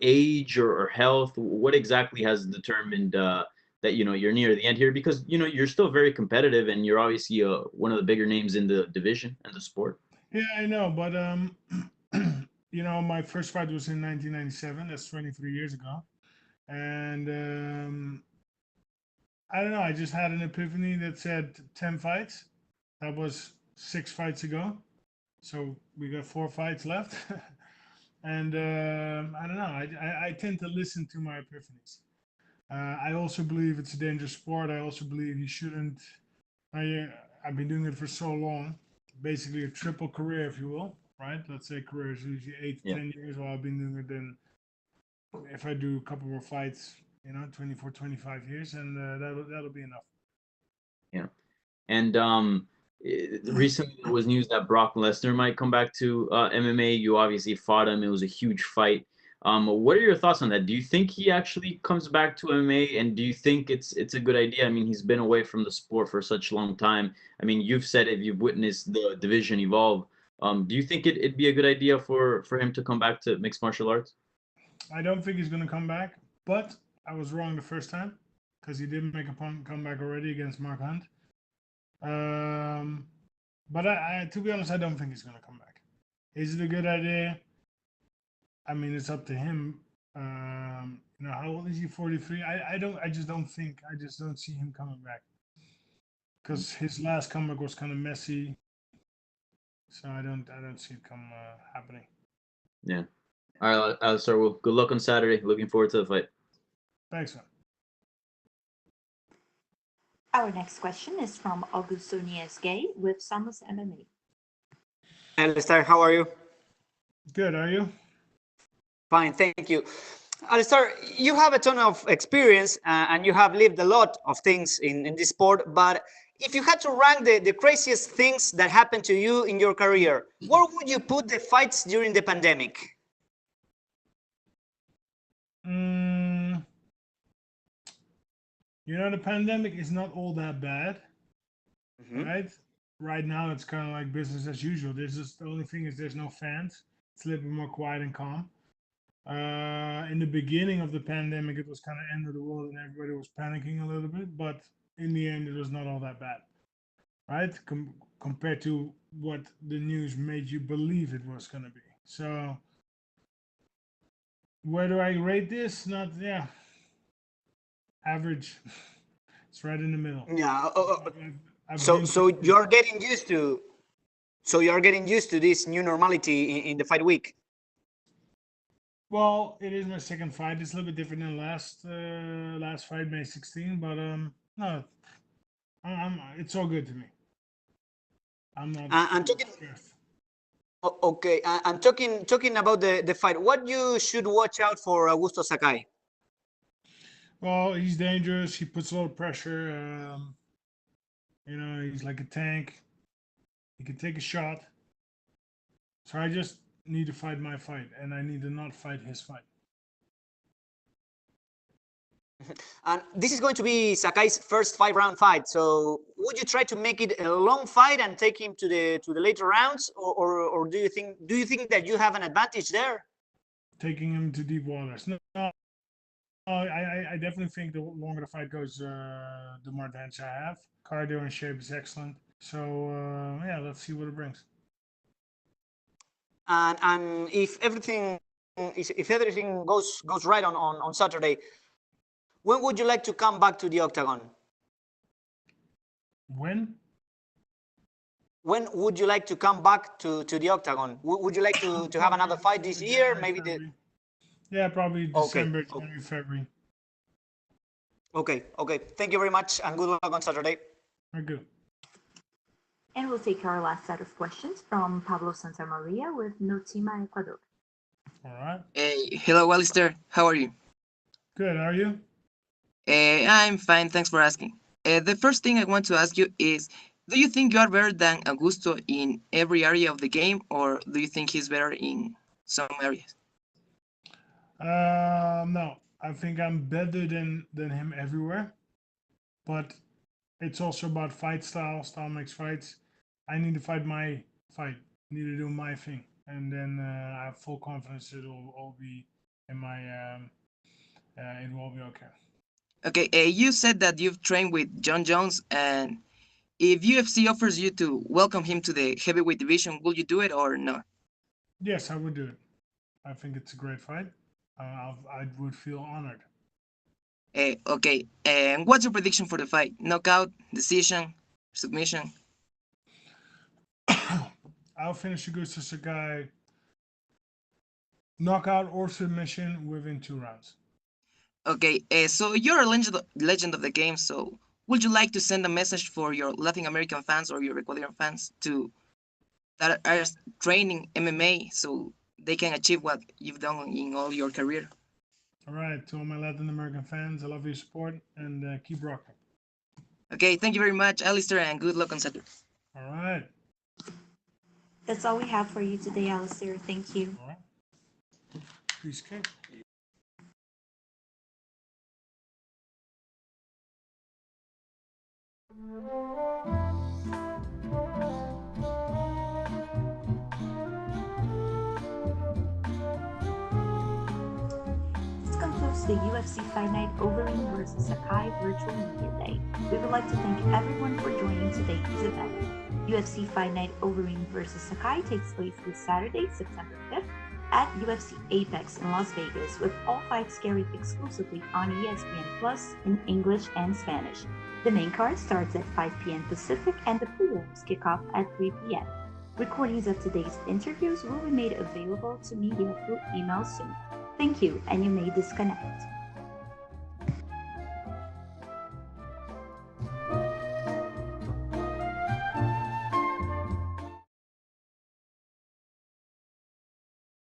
age or health? What exactly has determined that you're near the end here? Because you're still very competitive and you're obviously one of the bigger names in the division and the sport. Yeah, I know, but my first fight was in 1997. That's 23 years ago, and I don't know. I just had an epiphany that said 10 fights. That was 6 fights ago, so we got 4 fights left, and I don't know. I tend to listen to my epiphanies. I also believe it's a dangerous sport. I also believe you shouldn't. I've been doing it for so long, basically a triple career, if you will, right? Let's say career is usually 8 to 10 years while I've been doing it. Then if I do a couple more fights, 24, 25 years, and that'll be enough. Yeah. And recently there was news that Brock Lesnar might come back to MMA. You obviously fought him. It was a huge fight. What are your thoughts on that? Do you think he actually comes back to MMA, and do you think it's a good idea? I mean, he's been away from the sport for such a long time. I mean, you've said it, you've witnessed the division evolve. Do you think it'd be a good idea for him to come back to mixed martial arts? I don't think he's going to come back, but I was wrong the first time because he did make a comeback already against Mark Hunt. But to be honest, I don't think he's going to come back. Is it a good idea? I mean, it's up to him. You know, how old is he? 43. I just don't see him coming back because his last comeback was kind of messy. So I don't see it happening. Yeah. All right, Alistair. Well, good luck on Saturday. Looking forward to the fight. Thanks, man. Our next question is from Augusto Sakai with Samus MMA. Alistair, how are you? Good, are you? Fine, thank you. Alistair, you have a ton of experience and you have lived a lot of things in this sport, but if you had to rank the craziest things that happened to you in your career, where would you put the fights during the pandemic? You know, the pandemic is not all that bad, right? Right now, it's kind of like business as usual. There's just the only thing is there's no fans. It's a little bit more quiet and calm. In the beginning of the pandemic, it was kind of end of the world and everybody was panicking a little bit, but in the end, it was not all that bad, right? Compared to what the news made you believe it was going to be. So, where do I rate this? Average. It's right in the middle. Yeah. So you're getting used to. So you're getting used to this new normality in the fight week. Well, it is my second fight. It's a little bit different than last fight, May 16. But no, it's all good to me. I'm not. I'm talking. Okay, and talking about the fight, what you should watch out for Augusto Sakai? Well, he's dangerous. He puts a lot of pressure. You know, he's like a tank. He can take a shot. So I just need to fight my fight, and I need to not fight his fight. And this is going to be Sakai's first 5-round fight. So would you try to make it a long fight and take him to the later rounds, or do you think that you have an advantage there? Taking him to deep waters. No, I definitely think the longer the fight goes, the more advantage I have. Cardio and shape is excellent. So yeah, let's see what it brings. And if everything goes right on Saturday, when would you like to come back to the octagon? When? When would you like to come back to the octagon? Would you like to have another fight this year? Maybe Yeah, probably December, January, February. Okay. Thank you very much, and good luck on Saturday. Very good. And we'll take our last set of questions from Pablo Santamaria with Notima, Ecuador. All right. Hey, hello, Alistair. How are you? Good. Are you? I'm fine. Thanks for asking. The first thing I want to ask you is, do you think you are better than Augusto in every area of the game, or do you think he's better in some areas? No. I think I'm better than him everywhere. But it's also about fight style. Style makes fights. I need to fight my fight. I need to do my thing. And then I have full confidence it will all be in my it will all be okay. Okay, you said that you've trained with John Jones, and if UFC offers you to welcome him to the heavyweight division, will you do it or not? Yes, I would do it. I think it's a great fight. I would feel honored. Okay, and what's your prediction for the fight? Knockout, decision, submission? I'll finish Augusto Sakai knockout or submission within 2 rounds. Okay, so you're a legend of the game, so would you like to send a message for your Latin American fans or your Ecuadorian fans that are training MMA so they can achieve what you've done in all your career? All right, to all my Latin American fans, I love your support and keep rocking. Okay, thank you very much, Alistair, and good luck on Saturday. All right. That's all we have for you today, Alistair. Thank you. All right. Piece of cake. This concludes the UFC Fight Night Overeem vs. Sakai Virtual Media Day. We would like to thank everyone for joining today's event. UFC Fight Night Overeem vs. Sakai takes place this Saturday, September 5th at UFC Apex in Las Vegas, with all fights carried exclusively on ESPN Plus in English and Spanish. The main card starts at 5 p.m. Pacific and the prelims kick off at 3 p.m. Recordings of today's interviews will be made available to media through email soon. Thank you, and you may disconnect.